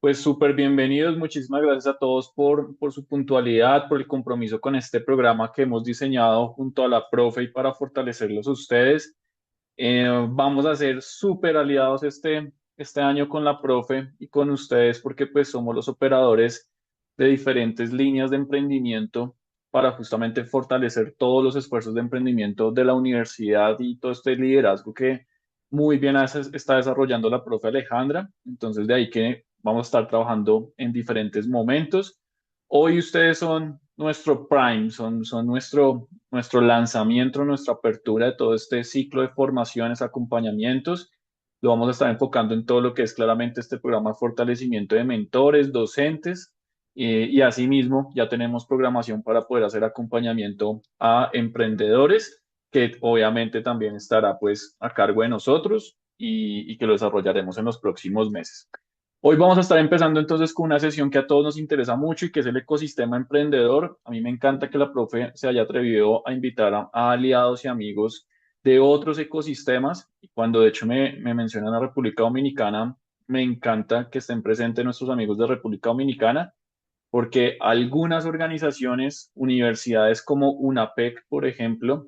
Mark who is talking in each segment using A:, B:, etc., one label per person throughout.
A: Pues súper bienvenidos, muchísimas gracias a todos por su puntualidad, por el compromiso con este programa que hemos diseñado junto a la profe y para fortalecerlos a ustedes. Vamos a ser súper aliados este año con la profe y con ustedes porque pues somos los operadores de diferentes líneas de emprendimiento para justamente fortalecer todos los esfuerzos de emprendimiento de la universidad y todo este liderazgo que muy bien está desarrollando la profe Alejandra. Entonces de ahí que vamos a estar trabajando en diferentes momentos. Hoy ustedes son nuestro prime, son nuestro lanzamiento, nuestra apertura de todo este ciclo de formaciones, acompañamientos. Lo vamos a estar enfocando en todo lo que es claramente este programa de fortalecimiento de mentores, docentes, y asimismo ya tenemos programación para poder hacer acompañamiento a emprendedores, que obviamente también estará pues a cargo de nosotros y que lo desarrollaremos en los próximos meses. Hoy vamos a estar empezando entonces con una sesión que a todos nos interesa mucho y que es el ecosistema emprendedor. A mí me encanta que la profe se haya atrevido a invitar a aliados y amigos de otros ecosistemas. Y cuando de hecho me mencionan a República Dominicana, me encanta que estén presentes nuestros amigos de República Dominicana, porque algunas organizaciones, universidades como UNAPEC, por ejemplo,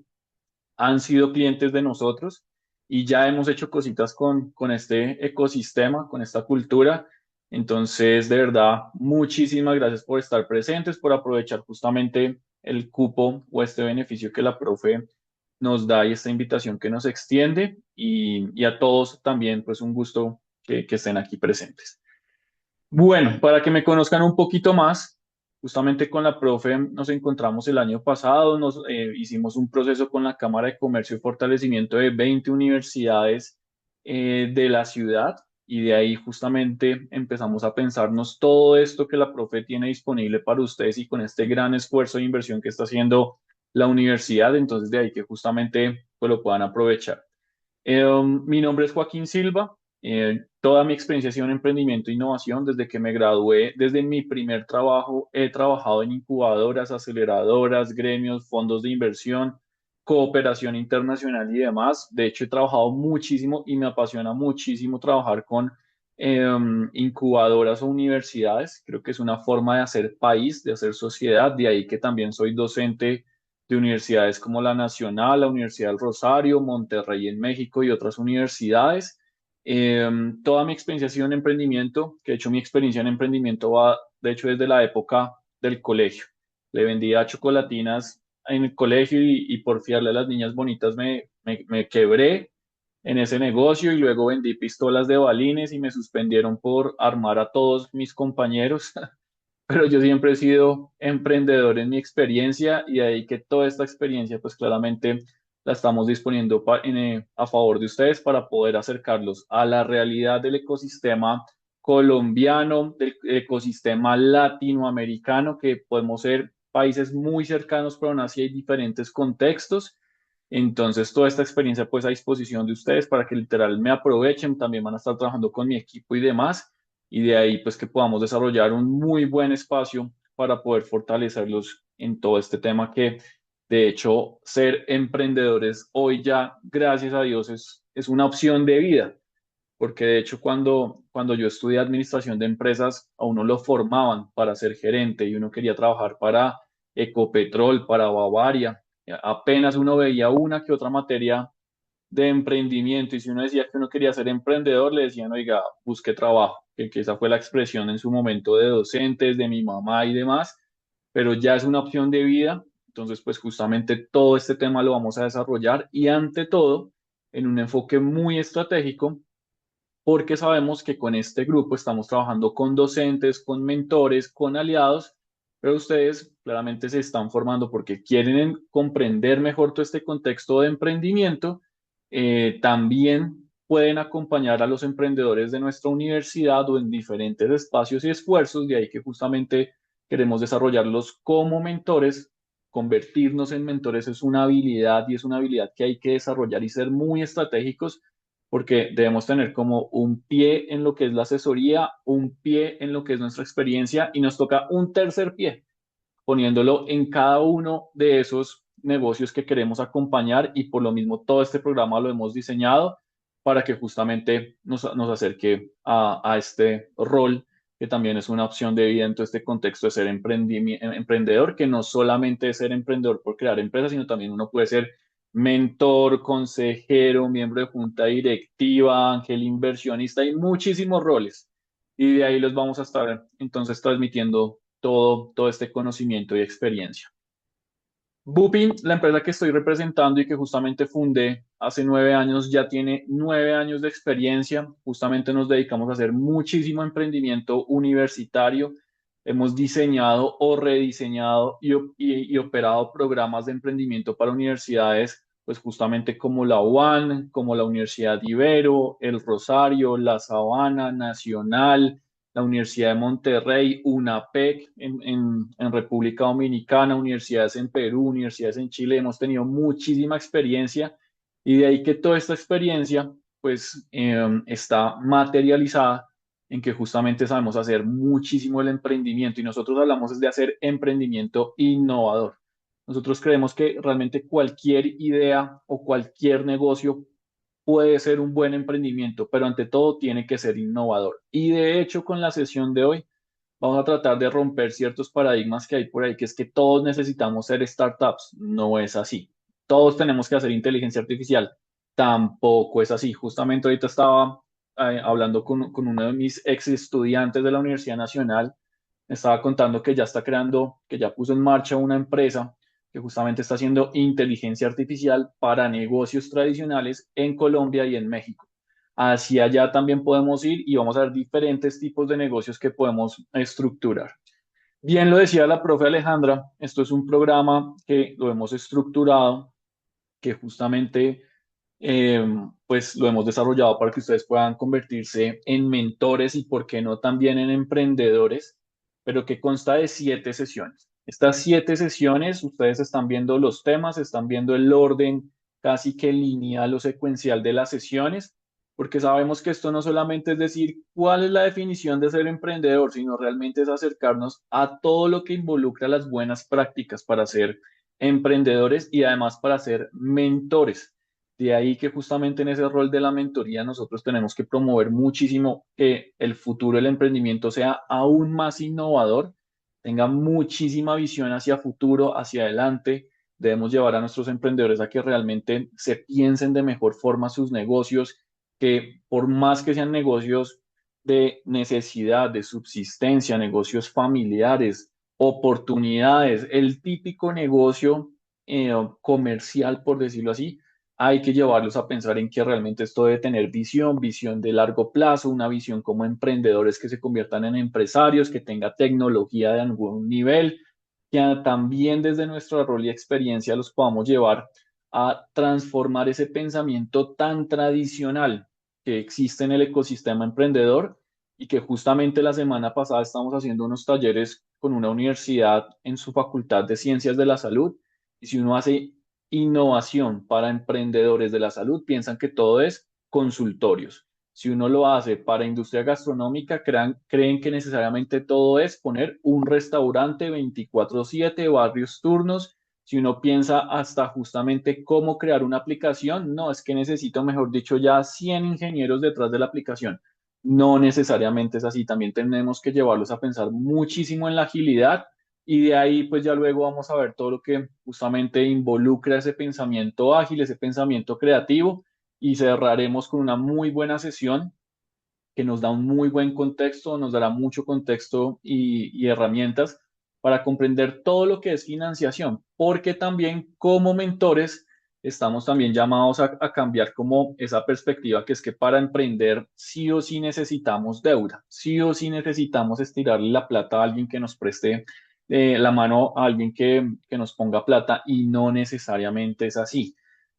A: han sido clientes de nosotros y ya hemos hecho cositas con este ecosistema, con esta cultura. Entonces, de verdad, muchísimas gracias por estar presentes, por aprovechar justamente el cupo o este beneficio que la profe nos da y esta invitación que nos extiende y a todos también, pues un gusto que estén aquí presentes. Bueno, para que me conozcan un poquito más, justamente con la profe nos encontramos el año pasado, hicimos un proceso con la Cámara de Comercio y Fortalecimiento de 20 universidades de la ciudad y de ahí justamente empezamos a pensarnos todo esto que la profe tiene disponible para ustedes y con este gran esfuerzo de inversión que está haciendo la universidad, entonces de ahí que justamente pues, lo puedan aprovechar. Mi nombre es Joaquín Silva. Toda mi experiencia ha sido en emprendimiento e innovación. Desde que me gradué, desde mi primer trabajo, he trabajado en incubadoras, aceleradoras, gremios, fondos de inversión, cooperación internacional y demás. De hecho, he trabajado muchísimo y me apasiona muchísimo trabajar con incubadoras o universidades. Creo que es una forma de hacer país, de hacer sociedad. De ahí que también soy docente de universidades como la Nacional, la Universidad del Rosario, Monterrey en México y otras universidades. Toda mi experiencia ha sido en emprendimiento, que de hecho mi experiencia en emprendimiento va, de hecho, desde la época del colegio. Le vendía chocolatinas en el colegio y por fiarle a las niñas bonitas me quebré en ese negocio y luego vendí pistolas de balines y me suspendieron por armar a todos mis compañeros. Pero yo siempre he sido emprendedor en mi experiencia y de ahí que toda esta experiencia pues claramente la estamos disponiendo a favor de ustedes para poder acercarlos a la realidad del ecosistema colombiano, del ecosistema latinoamericano, que podemos ser países muy cercanos, pero aún así hay diferentes contextos. Entonces, toda esta experiencia pues a disposición de ustedes para que literal me aprovechen, también van a estar trabajando con mi equipo y demás y de ahí pues que podamos desarrollar un muy buen espacio para poder fortalecerlos en todo este tema que de hecho ser emprendedores hoy ya, gracias a Dios, es una opción de vida, porque de hecho cuando yo estudié administración de empresas a uno lo formaban para ser gerente y uno quería trabajar para Ecopetrol, para Bavaria, apenas uno veía una que otra materia de emprendimiento y si uno decía que uno quería ser emprendedor, le decían, oiga, busque trabajo, que esa fue la expresión en su momento de docentes, de mi mamá y demás, pero ya es una opción de vida, entonces pues justamente todo este tema lo vamos a desarrollar y ante todo en un enfoque muy estratégico porque sabemos que con este grupo estamos trabajando con docentes, con mentores, con aliados, pero ustedes claramente se están formando porque quieren comprender mejor todo este contexto de emprendimiento. También pueden acompañar a los emprendedores de nuestra universidad o en diferentes espacios y esfuerzos, de ahí que justamente queremos desarrollarlos como mentores. Convertirnos en mentores es una habilidad y es una habilidad que hay que desarrollar y ser muy estratégicos porque debemos tener como un pie en lo que es la asesoría, un pie en lo que es nuestra experiencia y nos toca un tercer pie, poniéndolo en cada uno de esos negocios que queremos acompañar y por lo mismo todo este programa lo hemos diseñado para que justamente nos acerque a este rol que también es una opción de vida en todo este contexto de ser emprendedor, que no solamente es ser emprendedor por crear empresas, sino también uno puede ser mentor, consejero, miembro de junta directiva, ángel inversionista y muchísimos roles. Y de ahí los vamos a estar entonces transmitiendo todo este conocimiento y experiencia. Bupin, la empresa que estoy representando y que justamente fundé hace 9 años, ya tiene 9 años de experiencia. Justamente nos dedicamos a hacer muchísimo emprendimiento universitario. Hemos diseñado o rediseñado y operado programas de emprendimiento para universidades, pues justamente como la UAN, como la Universidad Ibero, El Rosario, La Sabana, Nacional, la Universidad de Monterrey, UNAPEC en República Dominicana, universidades en Perú, universidades en Chile. Hemos tenido muchísima experiencia y de ahí que toda esta experiencia pues está materializada en que justamente sabemos hacer muchísimo el emprendimiento y nosotros hablamos es de hacer emprendimiento innovador. Nosotros creemos que realmente cualquier idea o cualquier negocio puede ser un buen emprendimiento, pero ante todo tiene que ser innovador. Y de hecho, con la sesión de hoy vamos a tratar de romper ciertos paradigmas que hay por ahí, que es que todos necesitamos ser startups. No es así. Todos tenemos que hacer inteligencia artificial. Tampoco es así. Justamente ahorita estaba hablando con uno de mis ex estudiantes de la Universidad Nacional. Me estaba contando que ya está creando, que ya puso en marcha una empresa que justamente está haciendo inteligencia artificial para negocios tradicionales en Colombia y en México. Hacia allá también podemos ir y vamos a ver diferentes tipos de negocios que podemos estructurar. Bien lo decía la profe Alejandra, esto es un programa que lo hemos estructurado, que justamente eh, pues lo hemos desarrollado para que ustedes puedan convertirse en mentores y, por qué no, también en emprendedores, pero que consta de 7 sesiones. Estas 7 sesiones, ustedes están viendo los temas, están viendo el orden casi que lineal o secuencial de las sesiones, porque sabemos que esto no solamente es decir cuál es la definición de ser emprendedor, sino realmente es acercarnos a todo lo que involucra las buenas prácticas para ser emprendedores y además para ser mentores. De ahí que justamente en ese rol de la mentoría nosotros tenemos que promover muchísimo que el futuro del emprendimiento sea aún más innovador, tenga muchísima visión hacia futuro, hacia adelante. Debemos llevar a nuestros emprendedores a que realmente se piensen de mejor forma sus negocios, que por más que sean negocios de necesidad, de subsistencia, negocios familiares, oportunidades, el típico negocio comercial, por decirlo así, hay que llevarlos a pensar en que realmente esto debe tener visión, visión de largo plazo, una visión como emprendedores que se conviertan en empresarios, que tenga tecnología de algún nivel, que también desde nuestro rol y experiencia los podamos llevar a transformar ese pensamiento tan tradicional que existe en el ecosistema emprendedor y que justamente la semana pasada estamos haciendo unos talleres con una universidad en su Facultad de Ciencias de la Salud. Y si uno hace innovación para emprendedores de la salud, piensan que todo es consultorios. Si uno lo hace para industria gastronómica, creen que necesariamente todo es poner un restaurante 24/7, varios turnos. Si uno piensa hasta justamente cómo crear una aplicación, no, es que necesito, mejor dicho, ya 100 ingenieros detrás de la aplicación. No necesariamente es así. También tenemos que llevarlos a pensar muchísimo en la agilidad y de ahí pues ya luego vamos a ver todo lo que justamente involucra ese pensamiento ágil, ese pensamiento creativo y cerraremos con una muy buena sesión que nos da un muy buen contexto, nos dará mucho contexto y herramientas para comprender todo lo que es financiación, porque también como mentores estamos también llamados a cambiar como esa perspectiva, que es que para emprender sí o sí necesitamos deuda, sí o sí necesitamos estirarle la plata a alguien que nos preste la mano, a alguien que nos ponga plata, y no necesariamente es así.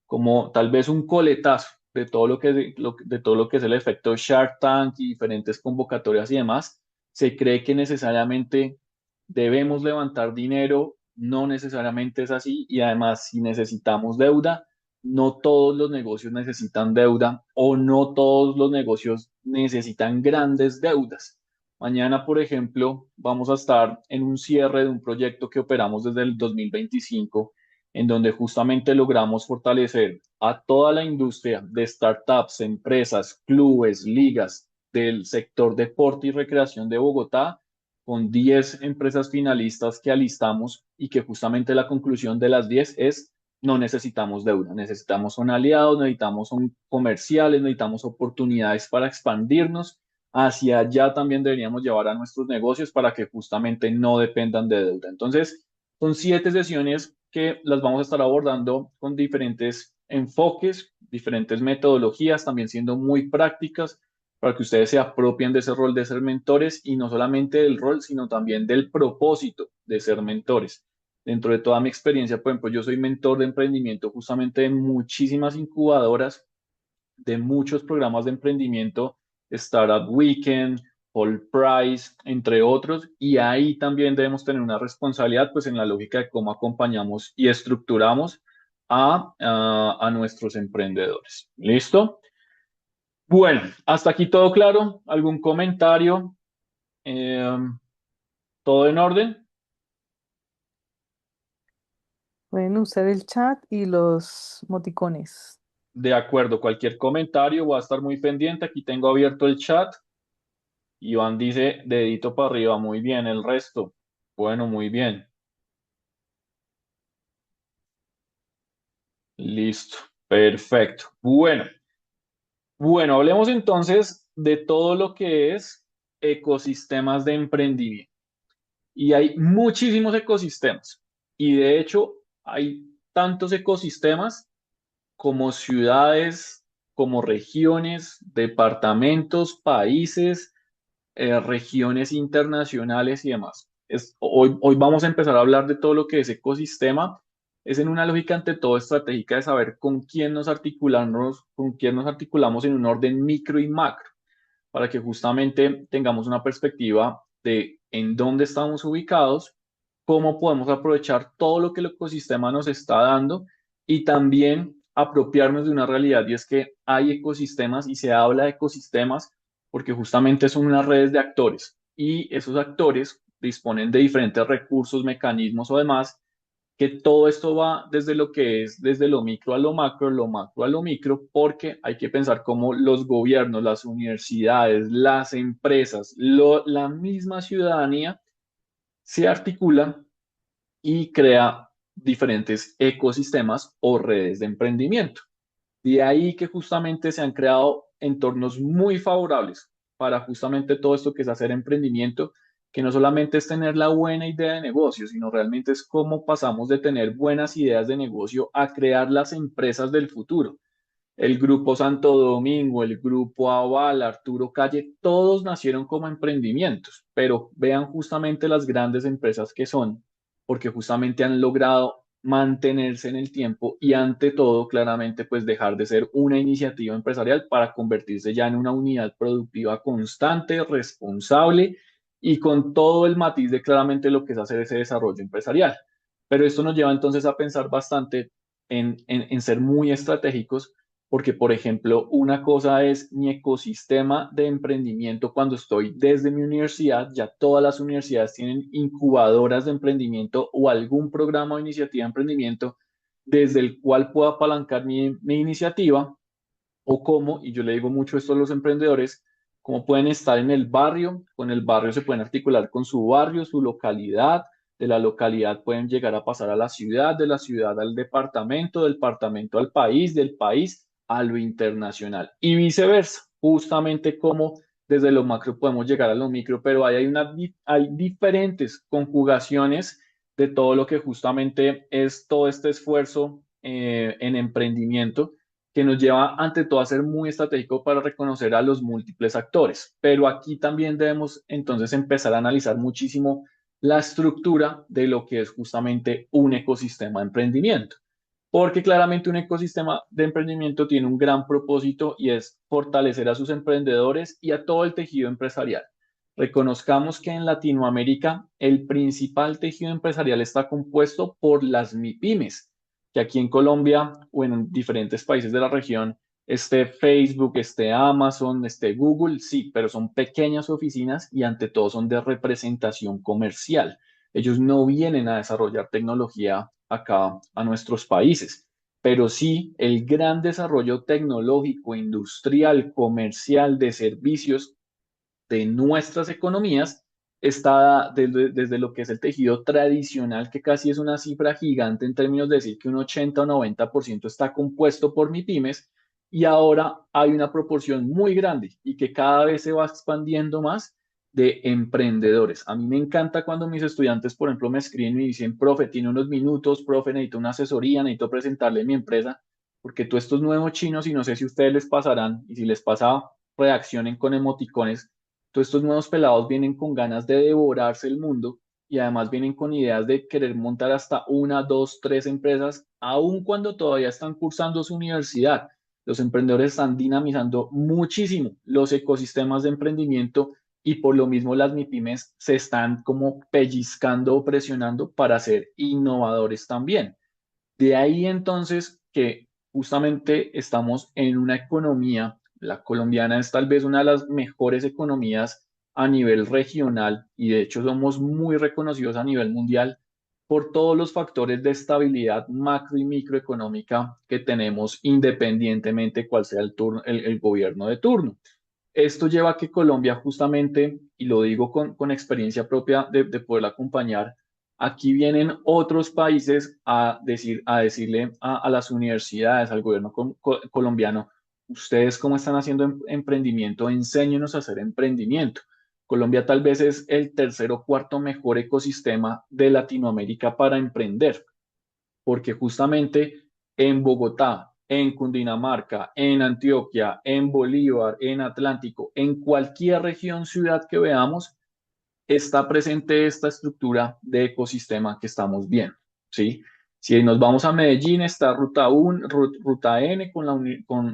A: Como tal vez un coletazo de todo de todo lo que es el efecto Shark Tank y diferentes convocatorias y demás, se cree que necesariamente debemos levantar dinero. No necesariamente es así, y además si necesitamos deuda, no todos los negocios necesitan deuda o no todos los negocios necesitan grandes deudas. Mañana, por ejemplo, vamos a estar en un cierre de un proyecto que operamos desde el 2025, en donde justamente logramos fortalecer a toda la industria de startups, empresas, clubes, ligas, del sector deporte y recreación de Bogotá, con 10 empresas finalistas que alistamos y que justamente la conclusión de las 10 es: no necesitamos deuda, necesitamos son aliados, necesitamos son comerciales, necesitamos oportunidades para expandirnos. Hacia allá también deberíamos llevar a nuestros negocios para que justamente no dependan de deuda. Entonces, son 7 sesiones que las vamos a estar abordando con diferentes enfoques, diferentes metodologías, también siendo muy prácticas para que ustedes se apropien de ese rol de ser mentores y no solamente del rol, sino también del propósito de ser mentores. Dentro de toda mi experiencia, por ejemplo, yo soy mentor de emprendimiento justamente de muchísimas incubadoras, de muchos programas de emprendimiento, Startup Weekend, Paul Price, entre otros, y ahí también debemos tener una responsabilidad, pues en la lógica de cómo acompañamos y estructuramos a nuestros emprendedores. ¿Listo? Bueno, hasta aquí todo claro. ¿Algún comentario? Eh, ¿Todo en orden?
B: Pueden usar el chat y los moticones.
A: De acuerdo, cualquier comentario, voy a estar muy pendiente. Aquí tengo abierto el chat. Iván dice dedito para arriba, muy bien. El resto, bueno, muy bien. Listo, perfecto. Bueno, hablemos entonces de todo lo que es ecosistemas de emprendimiento. Y hay muchísimos ecosistemas. Y de hecho, hay tantos ecosistemas como ciudades, como regiones, departamentos, países, regiones internacionales y demás. Hoy vamos a empezar a hablar de todo lo que es ecosistema. Es en una lógica ante todo estratégica de saber con quién nos articulamos en un orden micro y macro, para que justamente tengamos una perspectiva de en dónde estamos ubicados, cómo podemos aprovechar todo lo que el ecosistema nos está dando y también apropiarnos de una realidad, y es que hay ecosistemas y se habla de ecosistemas porque justamente son unas redes de actores y esos actores disponen de diferentes recursos, mecanismos o demás, que todo esto va desde lo que es, desde lo micro a lo macro a lo micro, porque hay que pensar cómo los gobiernos, las universidades, las empresas, la misma ciudadanía se articula y crea diferentes ecosistemas o redes de emprendimiento. De ahí que justamente se han creado entornos muy favorables para justamente todo esto que es hacer emprendimiento, que no solamente es tener la buena idea de negocio, sino realmente es cómo pasamos de tener buenas ideas de negocio a crear las empresas del futuro. El Grupo Santo Domingo, el Grupo Aval, Arturo Calle, todos nacieron como emprendimientos, pero vean justamente las grandes empresas que son, porque justamente han logrado mantenerse en el tiempo y ante todo, claramente, pues dejar de ser una iniciativa empresarial para convertirse ya en una unidad productiva constante, responsable y con todo el matiz de claramente lo que es hacer ese desarrollo empresarial. Pero esto nos lleva entonces a pensar bastante en ser muy estratégicos porque, por ejemplo, una cosa es mi ecosistema de emprendimiento cuando estoy desde mi universidad. Ya todas las universidades tienen incubadoras de emprendimiento o algún programa o iniciativa de emprendimiento desde el cual puedo apalancar mi iniciativa, o cómo, y yo le digo mucho esto a los emprendedores, cómo pueden estar en el barrio, con el barrio se pueden articular con su barrio, su localidad, de la localidad pueden llegar a pasar a la ciudad, de la ciudad al departamento, del departamento al país, del país a lo internacional y viceversa, justamente como desde lo macro podemos llegar a lo micro, pero hay diferentes conjugaciones de todo lo que justamente es todo este esfuerzo en emprendimiento, que nos lleva ante todo a ser muy estratégico para reconocer a los múltiples actores. Pero aquí también debemos entonces empezar a analizar muchísimo la estructura de lo que es justamente un ecosistema de emprendimiento, porque claramente un ecosistema de emprendimiento tiene un gran propósito y es fortalecer a sus emprendedores y a todo el tejido empresarial. Reconozcamos que en Latinoamérica el principal tejido empresarial está compuesto por las MIPIMES, que aquí en Colombia o en diferentes países de la región esté Facebook, esté Amazon, esté Google, sí, pero son pequeñas oficinas y ante todo son de representación comercial. Ellos no vienen a desarrollar tecnología acá a nuestros países, pero sí el gran desarrollo tecnológico, industrial, comercial, de servicios de nuestras economías está desde lo que es el tejido tradicional, que casi es una cifra gigante en términos de decir que un 80 o 90% está compuesto por MIPYMES, y ahora hay una proporción muy grande y que cada vez se va expandiendo más de emprendedores. A mí me encanta cuando mis estudiantes, por ejemplo, me escriben y dicen, profe, tiene unos minutos, profe, necesito una asesoría, necesito presentarle mi empresa, porque todos estos nuevos chinos, y no sé si a ustedes les pasarán, y si les pasa, reaccionen con emoticones, todos estos nuevos pelados vienen con ganas de devorarse el mundo y además vienen con ideas de querer montar hasta una, dos, tres empresas, aun cuando todavía están cursando su universidad. Los emprendedores están dinamizando muchísimo los ecosistemas de emprendimiento y por lo mismo las MIPYMES se están como pellizcando o presionando para ser innovadores también. De ahí entonces que justamente estamos en una economía, la colombiana es tal vez una de las mejores economías a nivel regional y de hecho somos muy reconocidos a nivel mundial por todos los factores de estabilidad macro y microeconómica que tenemos independientemente cuál sea el gobierno de turno. Esto lleva a que Colombia justamente, y lo digo con experiencia propia de poder acompañar, aquí vienen otros países a decirle a las universidades, al gobierno colombiano, ustedes cómo están haciendo emprendimiento, enséñenos a hacer emprendimiento. Colombia tal vez es el tercer o cuarto mejor ecosistema de Latinoamérica para emprender porque justamente en Bogotá, en Cundinamarca, en Antioquia, en Bolívar, en Atlántico, en cualquier región, ciudad que veamos, está presente esta estructura de ecosistema que estamos viendo, ¿sí? Si nos vamos a Medellín, está Ruta 1, Ruta N con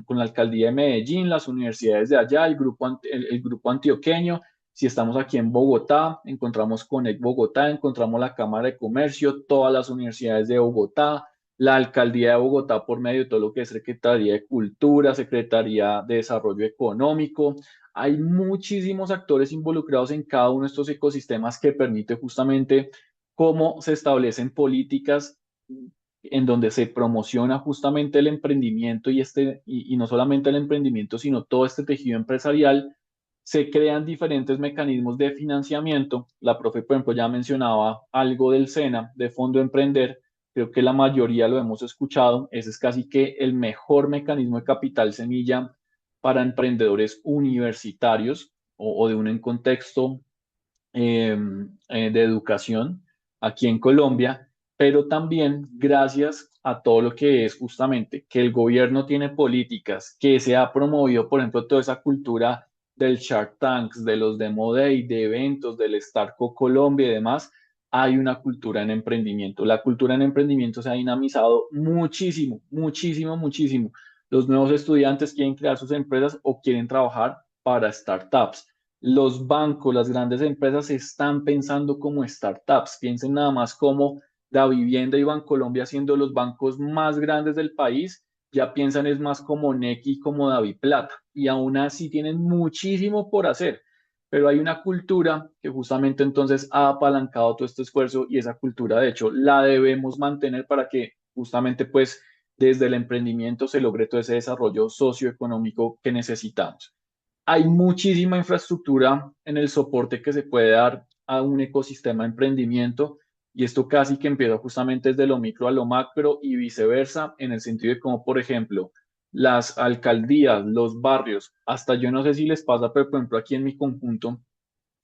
A: la alcaldía de Medellín, las universidades de allá, el grupo antioqueño. Si estamos aquí en Bogotá, encontramos Conect Bogotá, encontramos la Cámara de Comercio, todas las universidades de Bogotá, la alcaldía de Bogotá por medio de todo lo que es Secretaría de Cultura, Secretaría de Desarrollo Económico. Hay muchísimos actores involucrados en cada uno de estos ecosistemas que permite justamente cómo se establecen políticas en donde se promociona justamente el emprendimiento y no solamente el emprendimiento, sino todo este tejido empresarial. Se crean diferentes mecanismos de financiamiento. La profe, por ejemplo, ya mencionaba algo del SENA, de Fondo Emprender. Creo que la mayoría lo hemos escuchado. Ese es casi que el mejor mecanismo de capital semilla para emprendedores universitarios o de un contexto eh, de educación aquí en Colombia, pero también gracias a todo lo que es justamente que el gobierno tiene políticas, que se ha promovido, por ejemplo, toda esa cultura del Shark Tanks, de los Demo Day, de eventos, del Starco Colombia y demás, hay una cultura en emprendimiento. La cultura en emprendimiento se ha dinamizado muchísimo, muchísimo, muchísimo. Los nuevos estudiantes quieren crear sus empresas o quieren trabajar para startups. Los bancos, las grandes empresas están pensando como startups. Piensen nada más como Da Vivienda y Bancolombia siendo los bancos más grandes del país, ya piensan es más como Nequi y como Daviplata. Y aún así tienen muchísimo por hacer. Pero hay una cultura que justamente entonces ha apalancado todo este esfuerzo y esa cultura, de hecho, la debemos mantener para que justamente pues desde el emprendimiento se logre todo ese desarrollo socioeconómico que necesitamos. Hay muchísima infraestructura en el soporte que se puede dar a un ecosistema de emprendimiento y esto casi que empieza justamente desde lo micro a lo macro y viceversa, en el sentido de como, por ejemplo, las alcaldías, los barrios, hasta yo no sé si les pasa, pero por ejemplo aquí en mi conjunto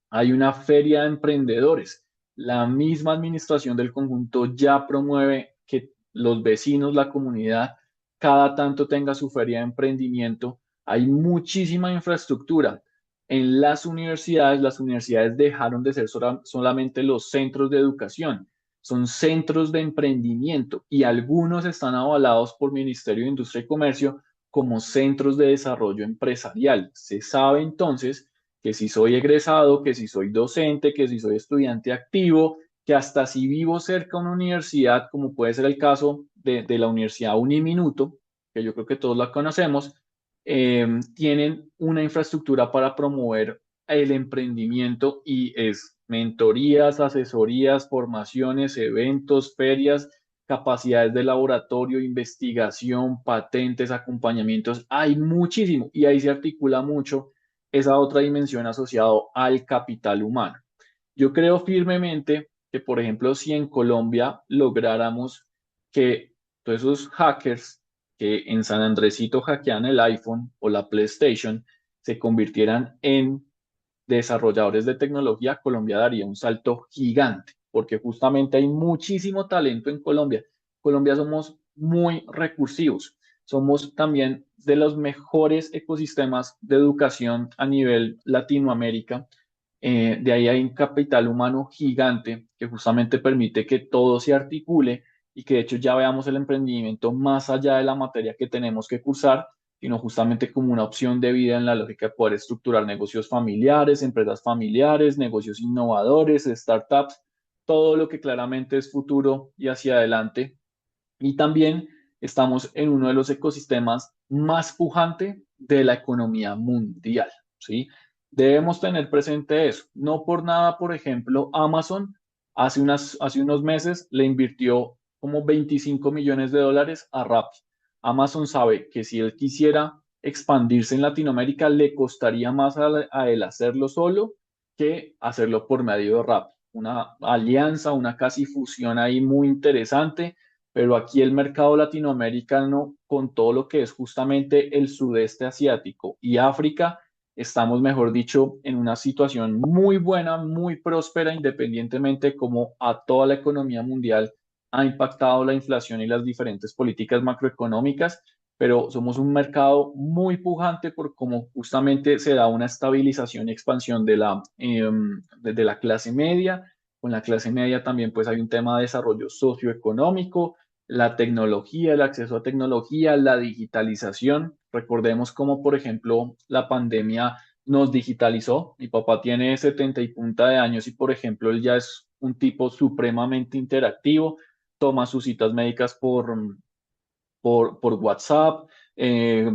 A: hay una feria de emprendedores. La misma administración del conjunto ya promueve que los vecinos, la comunidad, cada tanto tenga su feria de emprendimiento. Hay muchísima infraestructura. En las universidades dejaron de ser solamente los centros de educación, son centros de emprendimiento y algunos están avalados por Ministerio de Industria y Comercio como centros de desarrollo empresarial. Se sabe entonces que si soy egresado, que si soy docente, que si soy estudiante activo, que hasta si vivo cerca de una universidad, como puede ser el caso de la Universidad Uniminuto, que yo creo que todos la conocemos, tienen una infraestructura para promover el emprendimiento y es mentorías, asesorías, formaciones, eventos, ferias, capacidades de laboratorio, investigación, patentes, acompañamientos. Hay muchísimo y ahí se articula mucho esa otra dimensión asociado al capital humano. Yo creo firmemente que, por ejemplo, si en Colombia lográramos que todos esos hackers que en San Andresito hackean el iPhone o la PlayStation se convirtieran en desarrolladores de tecnología, Colombia daría un salto gigante, porque justamente hay muchísimo talento en Colombia. Colombia somos muy recursivos, somos también de los mejores ecosistemas de educación a nivel Latinoamérica. De ahí hay un capital humano gigante que justamente permite que todo se articule y que de hecho ya veamos el emprendimiento más allá de la materia que tenemos que cursar, sino justamente como una opción de vida en la lógica de poder estructurar negocios familiares, empresas familiares, negocios innovadores, startups, todo lo que claramente es futuro y hacia adelante. Y también estamos en uno de los ecosistemas más pujante de la economía mundial, ¿sí? Debemos tener presente eso. No por nada, por ejemplo, Amazon hace unos meses le invirtió como 25 millones de dólares a Rappi. Amazon sabe que si él quisiera expandirse en Latinoamérica, le costaría más a él hacerlo solo que hacerlo por medio de Rappi. Una alianza, una casi fusión ahí muy interesante, pero aquí el mercado latinoamericano, con todo lo que es justamente el sudeste asiático y África, estamos, mejor dicho, en una situación muy buena, muy próspera, independientemente de cómo a toda la economía mundial ha impactado la inflación y las diferentes políticas macroeconómicas, pero somos un mercado muy pujante por cómo justamente se da una estabilización y expansión de la clase media. Con la clase media también pues hay un tema de desarrollo socioeconómico, la tecnología, el acceso a tecnología, la digitalización. Recordemos cómo, por ejemplo, la pandemia nos digitalizó. Mi papá tiene 70 y punta de años y, por ejemplo, él ya es un tipo supremamente interactivo, toma sus citas médicas por WhatsApp, eh,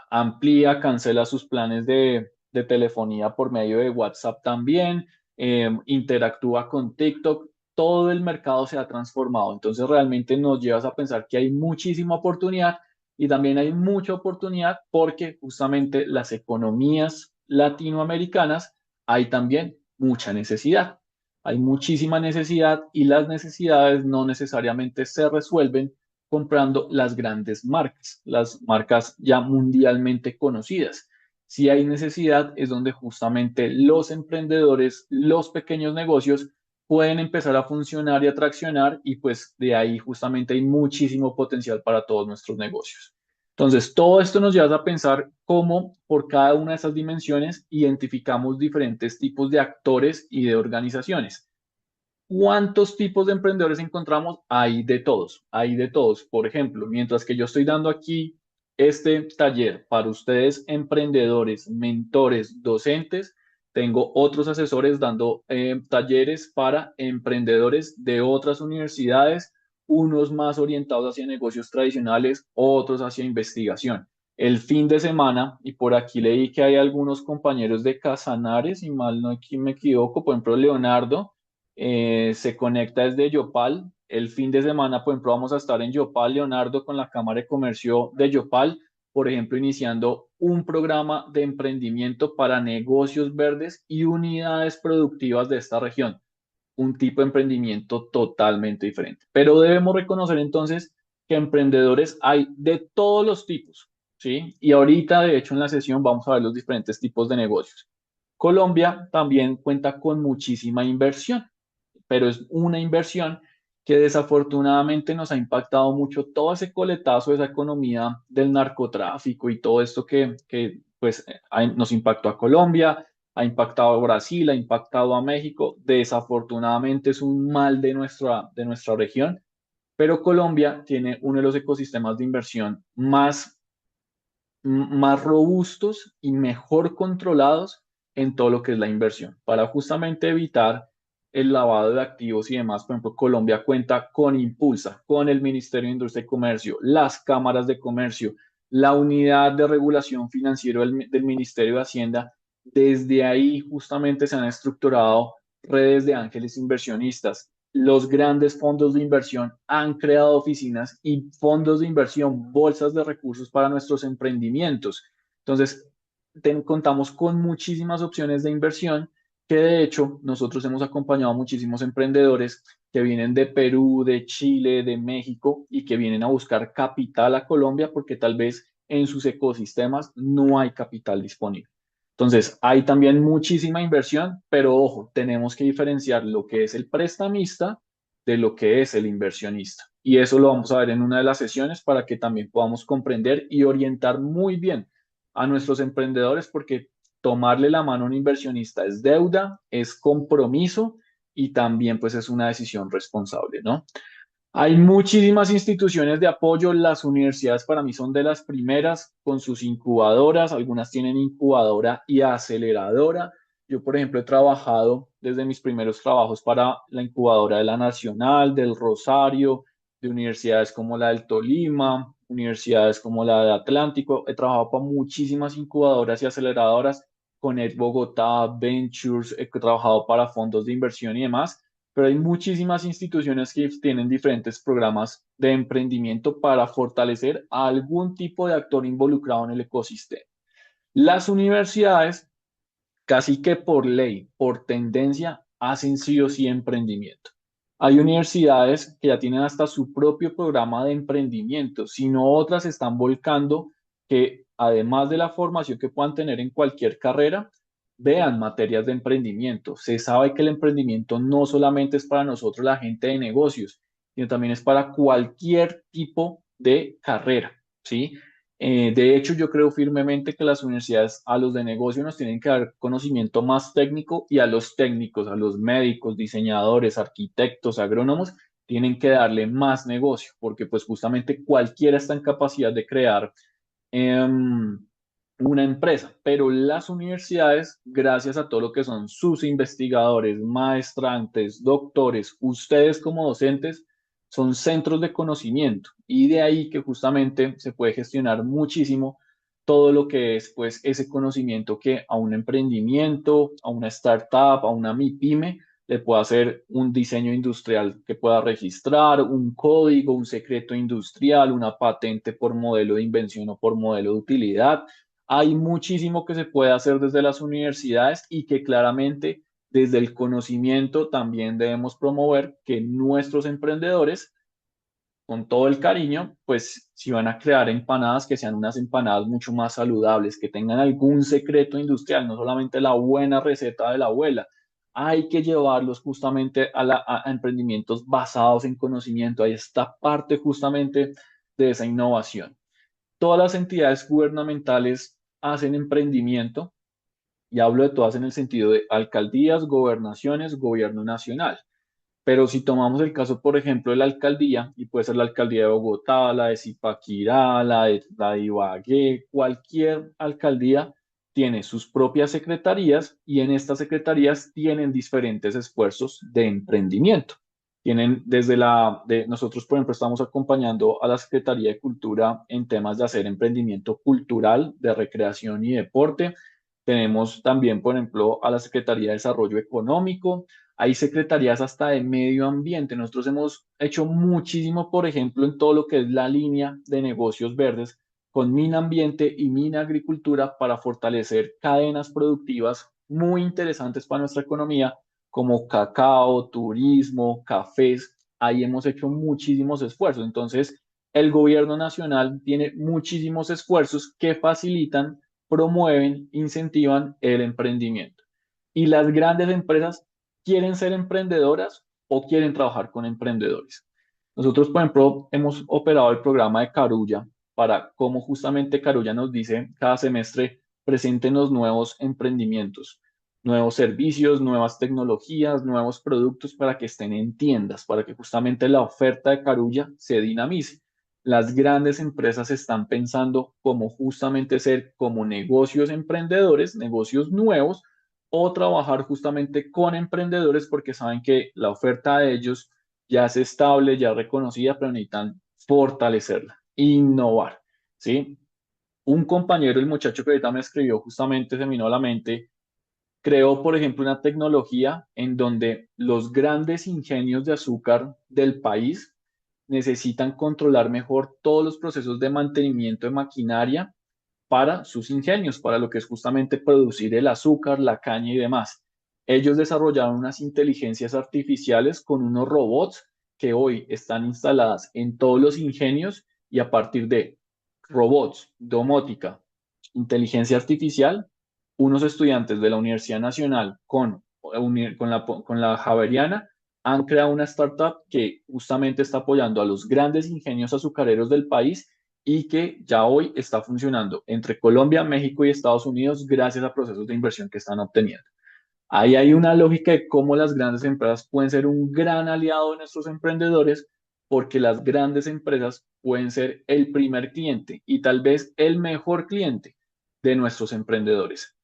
A: amplía, cancela sus planes de telefonía por medio de WhatsApp también, interactúa con TikTok. Todo el mercado se ha transformado. Entonces realmente nos llevas a pensar que hay muchísima oportunidad y también hay mucha oportunidad porque justamente las economías latinoamericanas hay también mucha necesidad. Hay muchísima necesidad y las necesidades no necesariamente se resuelven comprando las grandes marcas, las marcas ya mundialmente conocidas. Si hay necesidad, es donde justamente los emprendedores, los pequeños negocios pueden empezar a funcionar y a traccionar y pues de ahí justamente hay muchísimo potencial para todos nuestros negocios. Entonces, todo esto nos lleva a pensar cómo por cada una de esas dimensiones identificamos diferentes tipos de actores y de organizaciones. ¿Cuántos tipos de emprendedores encontramos? Hay de todos, hay de todos. Por ejemplo, mientras que yo estoy dando aquí este taller para ustedes, emprendedores, mentores, docentes, tengo otros asesores dando talleres para emprendedores de otras universidades, unos más orientados hacia negocios tradicionales, otros hacia investigación. El fin de semana, y por aquí leí que hay algunos compañeros de Casanares, y mal no aquí me equivoco, por ejemplo, Leonardo se conecta desde Yopal. El fin de semana, por ejemplo, vamos a estar en Yopal, Leonardo, con la Cámara de Comercio de Yopal, por ejemplo, iniciando un programa de emprendimiento para negocios verdes y unidades productivas de esta región. Un tipo de emprendimiento totalmente diferente. Pero debemos reconocer entonces que emprendedores hay de todos los tipos, ¿sí? Y ahorita, de hecho, en la sesión vamos a ver los diferentes tipos de negocios. Colombia también cuenta con muchísima inversión, pero es una inversión que desafortunadamente nos ha impactado mucho todo ese coletazo de esa economía del narcotráfico y todo esto que pues nos impactó a Colombia, ha impactado a Brasil, ha impactado a México. Desafortunadamente es un mal de nuestra región, pero Colombia tiene uno de los ecosistemas de inversión más robustos y mejor controlados en todo lo que es la inversión, para justamente evitar el lavado de activos y demás. Por ejemplo, Colombia cuenta con Impulsa, con el Ministerio de Industria y Comercio, las cámaras de comercio, la unidad de regulación financiera del Ministerio de Hacienda. Desde ahí justamente se han estructurado redes de ángeles inversionistas. Los grandes fondos de inversión han creado oficinas y fondos de inversión, bolsas de recursos para nuestros emprendimientos. Entonces, contamos con muchísimas opciones de inversión que de hecho nosotros hemos acompañado a muchísimos emprendedores que vienen de Perú, de Chile, de México y que vienen a buscar capital a Colombia porque tal vez en sus ecosistemas no hay capital disponible. Entonces, hay también muchísima inversión, pero ojo, tenemos que diferenciar lo que es el prestamista de lo que es el inversionista. Y eso lo vamos a ver en una de las sesiones para que también podamos comprender y orientar muy bien a nuestros emprendedores, porque tomarle la mano a un inversionista es deuda, es compromiso y también pues es una decisión responsable, ¿no? Hay muchísimas instituciones de apoyo. Las universidades para mí son de las primeras con sus incubadoras. Algunas tienen incubadora y aceleradora. Yo, por ejemplo, he trabajado desde mis primeros trabajos para la incubadora de la Nacional, del Rosario, de universidades como la del Tolima, universidades como la de Atlántico. He trabajado para muchísimas incubadoras y aceleradoras con Ed Bogotá, Ventures. He trabajado para fondos de inversión y demás, pero hay muchísimas instituciones que tienen diferentes programas de emprendimiento para fortalecer a algún tipo de actor involucrado en el ecosistema. Las universidades, casi que por ley, por tendencia, hacen sí o sí emprendimiento. Hay universidades que ya tienen hasta su propio programa de emprendimiento, sino otras están volcando que además de la formación que puedan tener en cualquier carrera, vean materias de emprendimiento. Se sabe que el emprendimiento no solamente es para nosotros la gente de negocios, sino también es para cualquier tipo de carrera, ¿sí? De hecho, yo creo firmemente que las universidades a los de negocio nos tienen que dar conocimiento más técnico y a los técnicos, a los médicos, diseñadores, arquitectos, agrónomos, tienen que darle más negocio, porque pues justamente cualquiera está en capacidad de crear una empresa, pero las universidades, gracias a todo lo que son sus investigadores, maestrantes, doctores, ustedes como docentes, son centros de conocimiento y de ahí que justamente se puede gestionar muchísimo todo lo que es pues ese conocimiento que a un emprendimiento, a una startup, a una MIPYME le puede hacer un diseño industrial que pueda registrar, un código, un secreto industrial, una patente por modelo de invención o por modelo de utilidad. Hay muchísimo que se puede hacer desde las universidades y que claramente desde el conocimiento también debemos promover que nuestros emprendedores, con todo el cariño, pues si van a crear empanadas, que sean unas empanadas mucho más saludables, que tengan algún secreto industrial, no solamente la buena receta de la abuela. Hay que llevarlos justamente a emprendimientos basados en conocimiento. Ahí está parte justamente de esa innovación. Todas las entidades gubernamentales hacen emprendimiento y hablo de todas en el sentido de alcaldías, gobernaciones, gobierno nacional. Pero si tomamos el caso, por ejemplo, de la alcaldía, y puede ser la alcaldía de Bogotá, la de Zipaquirá, la de Ibagué, cualquier alcaldía tiene sus propias secretarías y en estas secretarías tienen diferentes esfuerzos de emprendimiento. Tienen nosotros, por ejemplo, estamos acompañando a la Secretaría de Cultura en temas de hacer emprendimiento cultural, de recreación y deporte. Tenemos también, por ejemplo, a la Secretaría de Desarrollo Económico. Hay secretarías hasta de medio ambiente. Nosotros hemos hecho muchísimo, por ejemplo, en todo lo que es la línea de negocios verdes con Mina Ambiente y Mina Agricultura para fortalecer cadenas productivas muy interesantes para nuestra economía, como cacao, turismo, cafés. Ahí hemos hecho muchísimos esfuerzos. Entonces, el gobierno nacional tiene muchísimos esfuerzos que facilitan, promueven, incentivan el emprendimiento. Y las grandes empresas quieren ser emprendedoras o quieren trabajar con emprendedores. Nosotros, por ejemplo, hemos operado el programa de Carulla para cómo justamente Carulla nos dice cada semestre presenten los nuevos emprendimientos, nuevos servicios, nuevas tecnologías, nuevos productos para que estén en tiendas, para que justamente la oferta de Carulla se dinamice. Las grandes empresas están pensando cómo justamente ser como negocios emprendedores, negocios nuevos, o trabajar justamente con emprendedores porque saben que la oferta de ellos ya es estable, ya reconocida, pero necesitan fortalecerla, innovar, ¿sí? Un compañero, el muchacho que ahorita me escribió, justamente se me vino a la mente, creó, por ejemplo, una tecnología en donde los grandes ingenios de azúcar del país necesitan controlar mejor todos los procesos de mantenimiento de maquinaria para sus ingenios, para lo que es justamente producir el azúcar, la caña y demás. Ellos desarrollaron unas inteligencias artificiales con unos robots que hoy están instaladas en todos los ingenios y a partir de robots, domótica, inteligencia artificial, unos estudiantes de la Universidad Nacional con la Javeriana han creado una startup que justamente está apoyando a los grandes ingenios azucareros del país y que ya hoy está funcionando entre Colombia, México y Estados Unidos gracias a procesos de inversión que están obteniendo. Ahí hay una lógica de cómo las grandes empresas pueden ser un gran aliado de nuestros emprendedores, porque las grandes empresas pueden ser el primer cliente y tal vez el mejor cliente de nuestros emprendedores.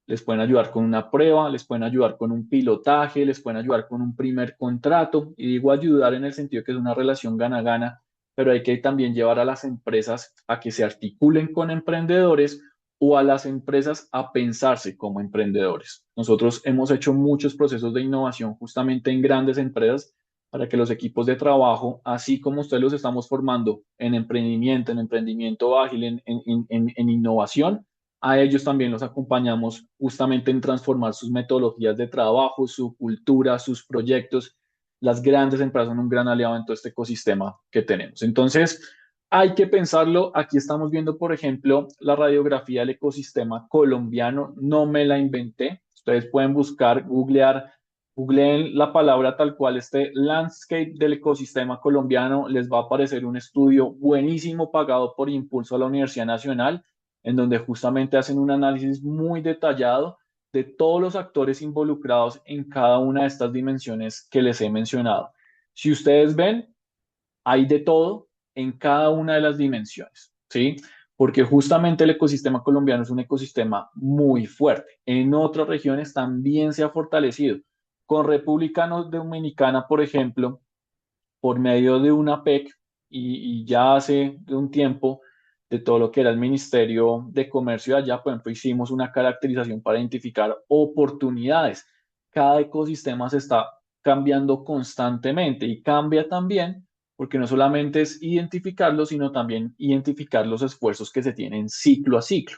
A: Les pueden ayudar con una prueba, les pueden ayudar con un pilotaje, les pueden ayudar con un primer contrato. Y digo ayudar en el sentido que es una relación gana-gana, pero hay que también llevar a las empresas a que se articulen con emprendedores o a las empresas a pensarse como emprendedores. Nosotros hemos hecho muchos procesos de innovación justamente en grandes empresas para que los equipos de trabajo, así como ustedes los estamos formando en emprendimiento ágil, en innovación, a ellos también los acompañamos justamente en transformar sus metodologías de trabajo, su cultura, sus proyectos. Las grandes empresas son un gran aliado en todo este ecosistema que tenemos. Entonces, hay que pensarlo. Aquí estamos viendo, por ejemplo, la radiografía del ecosistema colombiano. No me la inventé. Ustedes pueden buscar, googleen la palabra tal cual, este landscape del ecosistema colombiano. Les va a aparecer un estudio buenísimo pagado por Impulso a la Universidad Nacional en donde justamente hacen un análisis muy detallado de todos los actores involucrados en cada una de estas dimensiones que les he mencionado. Si ustedes ven, hay de todo en cada una de las dimensiones, ¿sí? Porque justamente el ecosistema colombiano es un ecosistema muy fuerte. En otras regiones también se ha fortalecido. Con República Dominicana, por ejemplo, por medio de una PEC y ya hace un tiempo de todo lo que era el Ministerio de Comercio de allá, por ejemplo, hicimos una caracterización para identificar oportunidades. Cada ecosistema se está cambiando constantemente y cambia también porque no solamente es identificarlo, sino también identificar los esfuerzos que se tienen ciclo a ciclo.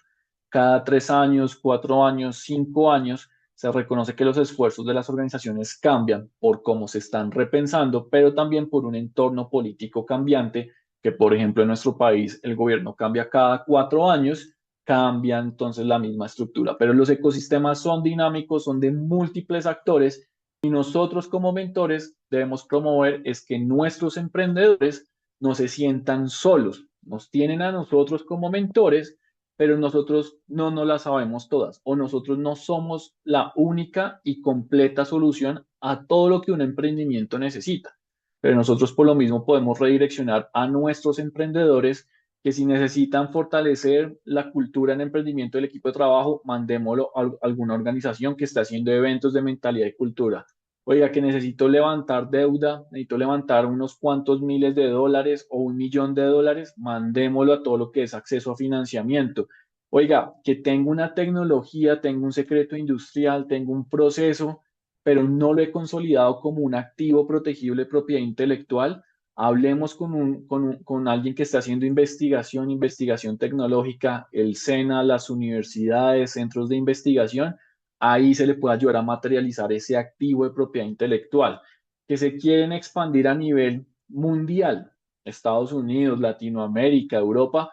A: Cada 3 años, 4 años, 5 años, se reconoce que los esfuerzos de las organizaciones cambian por cómo se están repensando, pero también por un entorno político cambiante, que por ejemplo en nuestro país el gobierno cambia cada 4 años, cambia entonces la misma estructura. Pero los ecosistemas son dinámicos, son de múltiples actores y nosotros como mentores debemos promover es que nuestros emprendedores no se sientan solos, nos tienen a nosotros como mentores, pero nosotros no nos las sabemos todas o nosotros no somos la única y completa solución a todo lo que un emprendimiento necesita. Pero nosotros por lo mismo podemos redireccionar a nuestros emprendedores que si necesitan fortalecer la cultura en emprendimiento del equipo de trabajo, mandémoslo a alguna organización que esté haciendo eventos de mentalidad y cultura. Oiga, que necesito levantar deuda, necesito levantar unos cuantos miles de dólares o 1 millón de dólares, mandémoslo a todo lo que es acceso a financiamiento. Oiga, que tengo una tecnología, tengo un secreto industrial, tengo un proceso, pero no lo he consolidado como un activo protegible de propiedad intelectual. Hablemos con alguien que está haciendo investigación tecnológica, el SENA, las universidades, centros de investigación. Ahí se le puede ayudar a materializar ese activo de propiedad intelectual que se quieren expandir a nivel mundial, Estados Unidos, Latinoamérica, Europa.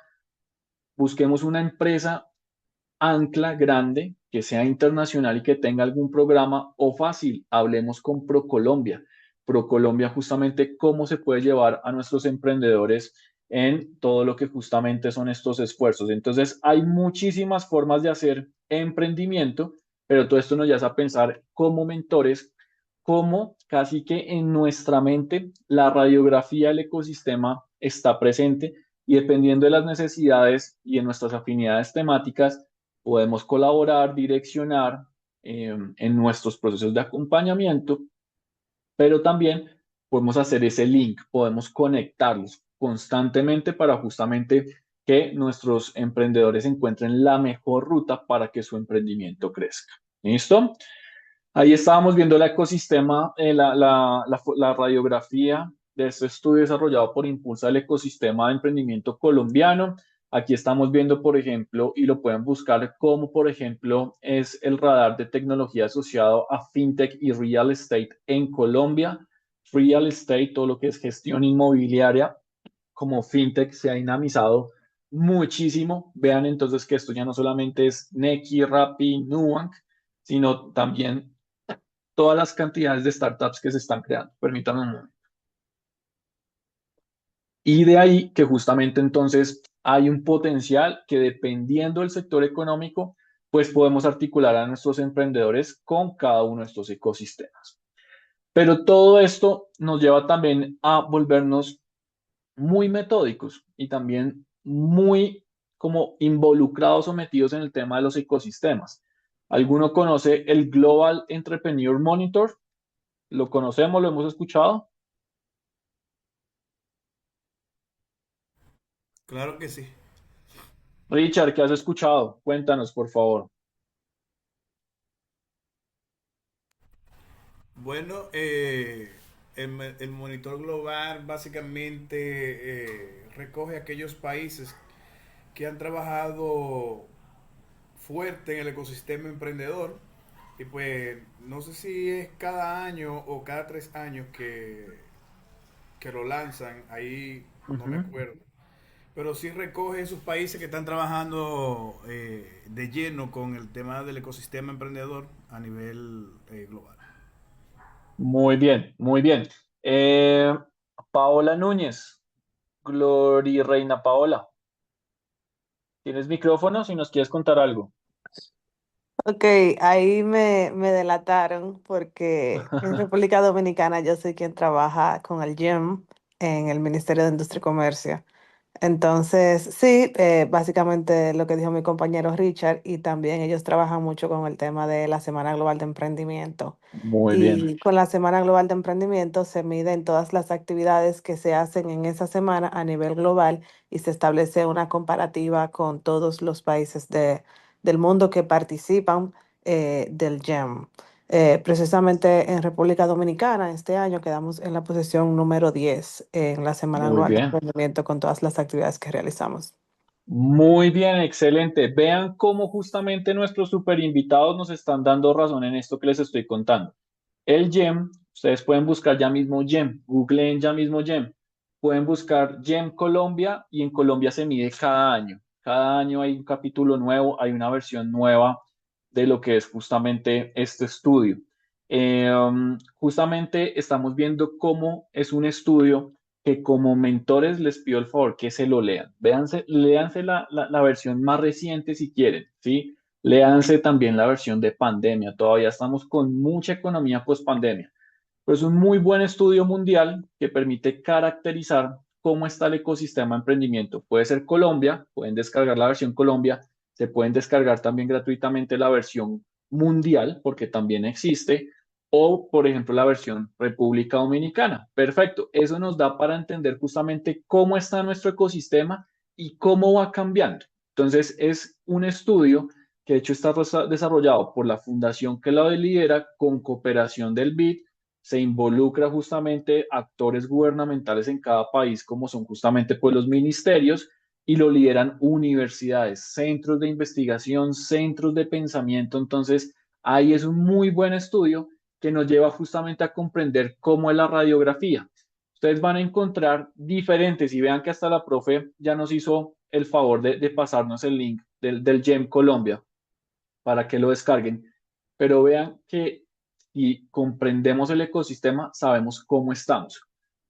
A: Busquemos una empresa ancla grande que sea internacional y que tenga algún programa o fácil, hablemos con ProColombia. ProColombia justamente cómo se puede llevar a nuestros emprendedores en todo lo que justamente son estos esfuerzos. Entonces, hay muchísimas formas de hacer emprendimiento, pero todo esto nos lleva a pensar como mentores, cómo casi que en nuestra mente la radiografía del ecosistema está presente y dependiendo de las necesidades y de nuestras afinidades temáticas, podemos colaborar, direccionar en nuestros procesos de acompañamiento, pero también podemos hacer ese link, podemos conectarlos constantemente para justamente que nuestros emprendedores encuentren la mejor ruta para que su emprendimiento crezca. ¿Listo? Ahí estábamos viendo el ecosistema, la radiografía de este estudio desarrollado por Impulsa el Ecosistema de Emprendimiento Colombiano. Aquí estamos viendo, por ejemplo, y lo pueden buscar como, por ejemplo, es el radar de tecnología asociado a FinTech y Real Estate en Colombia. Real Estate, todo lo que es gestión inmobiliaria, como FinTech se ha dinamizado muchísimo. Vean entonces que esto ya no solamente es Nequi, Rappi, Nubank, sino también todas las cantidades de startups que se están creando. Permítanme un momento. Y de ahí que justamente entonces hay un potencial que dependiendo del sector económico, pues podemos articular a nuestros emprendedores con cada uno de estos ecosistemas. Pero todo esto nos lleva también a volvernos muy metódicos y también muy como involucrados o metidos en el tema de los ecosistemas. ¿Alguno conoce el Global Entrepreneur Monitor? ¿Lo conocemos? ¿Lo hemos escuchado?
C: Claro que sí.
A: Richard, ¿qué has escuchado? Cuéntanos, por favor.
C: Bueno, el monitor global básicamente recoge aquellos países que han trabajado fuerte en el ecosistema emprendedor y pues no sé si es cada año o cada 3 años que lo lanzan, ahí no me
A: Ujú.
C: acuerdo. Pero sí recoge esos países que están trabajando de lleno con el tema del ecosistema emprendedor a nivel global.
A: Muy bien, muy bien. Eh, Paola Núñez, Gloria Reina Paola, ¿tienes micrófono si nos quieres contar algo?
D: Ok, ahí me delataron porque en República Dominicana yo soy quien trabaja con el GEM en el Ministerio de Industria y Comercio. Entonces, sí, básicamente lo que dijo mi compañero Richard y también ellos trabajan mucho con el tema de la Semana Global de Emprendimiento.
A: Muy bien,
D: Y con la Semana Global de Emprendimiento se miden todas las actividades que se hacen en esa semana a nivel global y se establece una comparativa con todos los países del mundo que participan del GEM. Precisamente en República Dominicana este año quedamos en la posición número 10 en la Semana
A: muy
D: Global de
A: bien.
D: Emprendimiento con todas las actividades que realizamos.
A: Muy bien, excelente. Vean cómo justamente nuestros super invitados nos están dando razón en esto que les estoy contando. El GEM, ustedes pueden buscar ya mismo GEM, googleen ya mismo GEM. Pueden buscar GEM Colombia y en Colombia se mide cada año. Cada año hay un capítulo nuevo, hay una versión nueva de lo que es justamente este estudio. Justamente estamos viendo cómo es un estudio que como mentores les pido el favor que se lo lean. Véanse, léanse la versión más reciente si quieren, ¿sí? Léanse también la versión de pandemia. Todavía estamos con mucha economía post pandemia. Pero es un muy buen estudio mundial que permite caracterizar cómo está el ecosistema de emprendimiento. Puede ser Colombia, pueden descargar la versión Colombia, se pueden descargar también gratuitamente la versión mundial, porque también existe, o por ejemplo la versión República Dominicana. Perfecto, eso nos da para entender justamente cómo está nuestro ecosistema y cómo va cambiando. Entonces es un estudio que de hecho está desarrollado por la fundación que la lidera con cooperación del BID. Se involucra justamente actores gubernamentales en cada país, como son justamente pues los ministerios, y lo lideran universidades, centros de investigación, centros de pensamiento. Entonces, ahí es un muy buen estudio que nos lleva justamente a comprender cómo es la radiografía. Ustedes van a encontrar diferentes, y vean que hasta la profe ya nos hizo el favor de pasarnos el link del GEM Colombia para que lo descarguen, pero vean que si comprendemos el ecosistema, sabemos cómo estamos.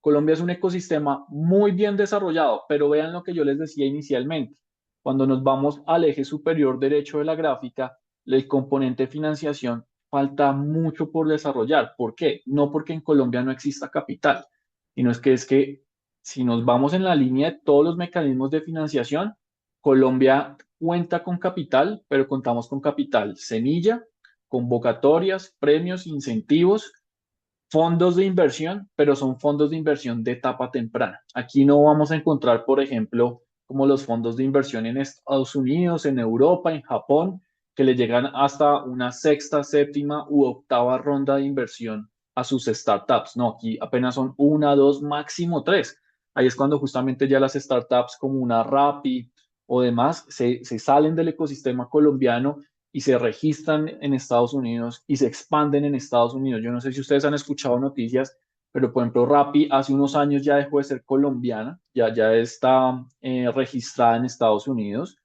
A: Colombia es un ecosistema muy bien desarrollado, pero vean lo que yo les decía inicialmente. Cuando nos vamos al eje superior derecho de la gráfica, el componente financiación falta mucho por desarrollar. ¿Por qué? No porque en Colombia no exista capital, sino es que si nos vamos en la línea de todos los mecanismos de financiación, Colombia cuenta con capital, pero contamos con capital semilla, convocatorias, premios, incentivos, fondos de inversión, pero son fondos de inversión de etapa temprana. Aquí no vamos a encontrar, por ejemplo, como los fondos de inversión en Estados Unidos, en Europa, en Japón, que le llegan hasta una sexta, séptima u octava ronda de inversión a sus startups. No, aquí apenas son una, dos, máximo tres. Ahí es cuando justamente ya las startups como una Rappi o demás se salen del ecosistema colombiano y se registran en Estados Unidos y se expanden en Estados Unidos. Yo no sé si ustedes han escuchado noticias, pero por ejemplo, Rappi hace unos años ya dejó de ser colombiana, ya está registrada en Estados Unidos,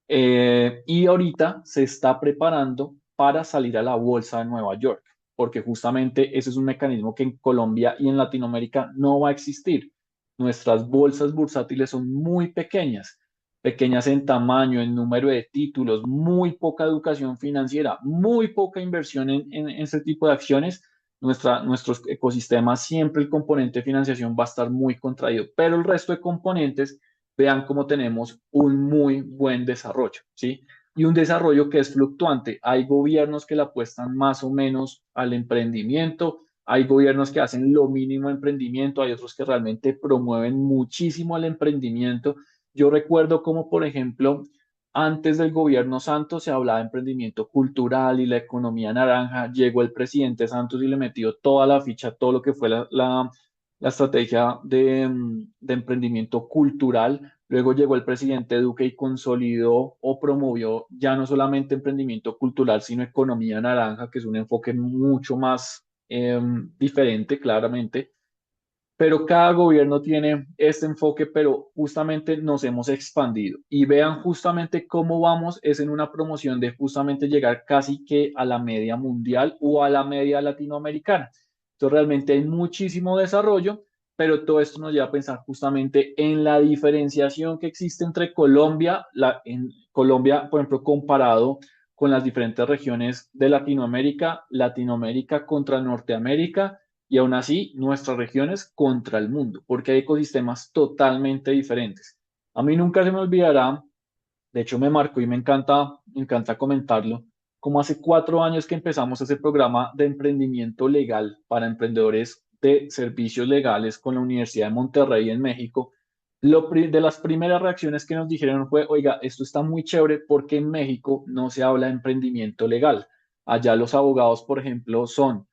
A: y ahorita se está preparando para salir a la bolsa de Nueva York, porque justamente ese es un mecanismo que en Colombia y en Latinoamérica no va a existir. Nuestras bolsas bursátiles son muy pequeñas, pequeñas en tamaño, en número de títulos, muy poca educación financiera, muy poca inversión en este tipo de acciones. Nuestros ecosistemas, siempre el componente de financiación va a estar muy contraído, pero el resto de componentes, vean cómo tenemos un muy buen desarrollo, ¿sí? Y un desarrollo que es fluctuante. Hay gobiernos que le apuestan más o menos al emprendimiento, hay gobiernos que hacen lo mínimo emprendimiento, hay otros que realmente promueven muchísimo el emprendimiento. Yo recuerdo como, por ejemplo, antes del gobierno Santos se hablaba de emprendimiento cultural y la economía naranja. Llegó el presidente Santos y le metió toda la ficha, todo lo que fue la estrategia de emprendimiento cultural. Luego llegó el presidente Duque y consolidó o promovió ya no solamente emprendimiento cultural, sino economía naranja, que es un enfoque mucho más diferente, claramente. Pero cada gobierno tiene este enfoque, pero justamente nos hemos expandido. Y vean justamente cómo vamos, es en una promoción de justamente llegar casi que a la media mundial o a la media latinoamericana. Entonces realmente hay muchísimo desarrollo, pero todo esto nos lleva a pensar justamente en la diferenciación que existe entre Colombia, en Colombia, por ejemplo, comparado con las diferentes regiones de Latinoamérica, Latinoamérica contra Norteamérica y aún así nuestras regiones contra el mundo, porque hay ecosistemas totalmente diferentes. A mí nunca se me olvidará, de hecho me marcó y me encanta comentarlo, como hace 4 años que empezamos ese programa de emprendimiento legal para emprendedores de servicios legales con la Universidad de Monterrey en México. De las primeras reacciones que nos dijeron fue, oiga, esto está muy chévere porque en México no se habla de emprendimiento legal. Allá los abogados, por ejemplo, son,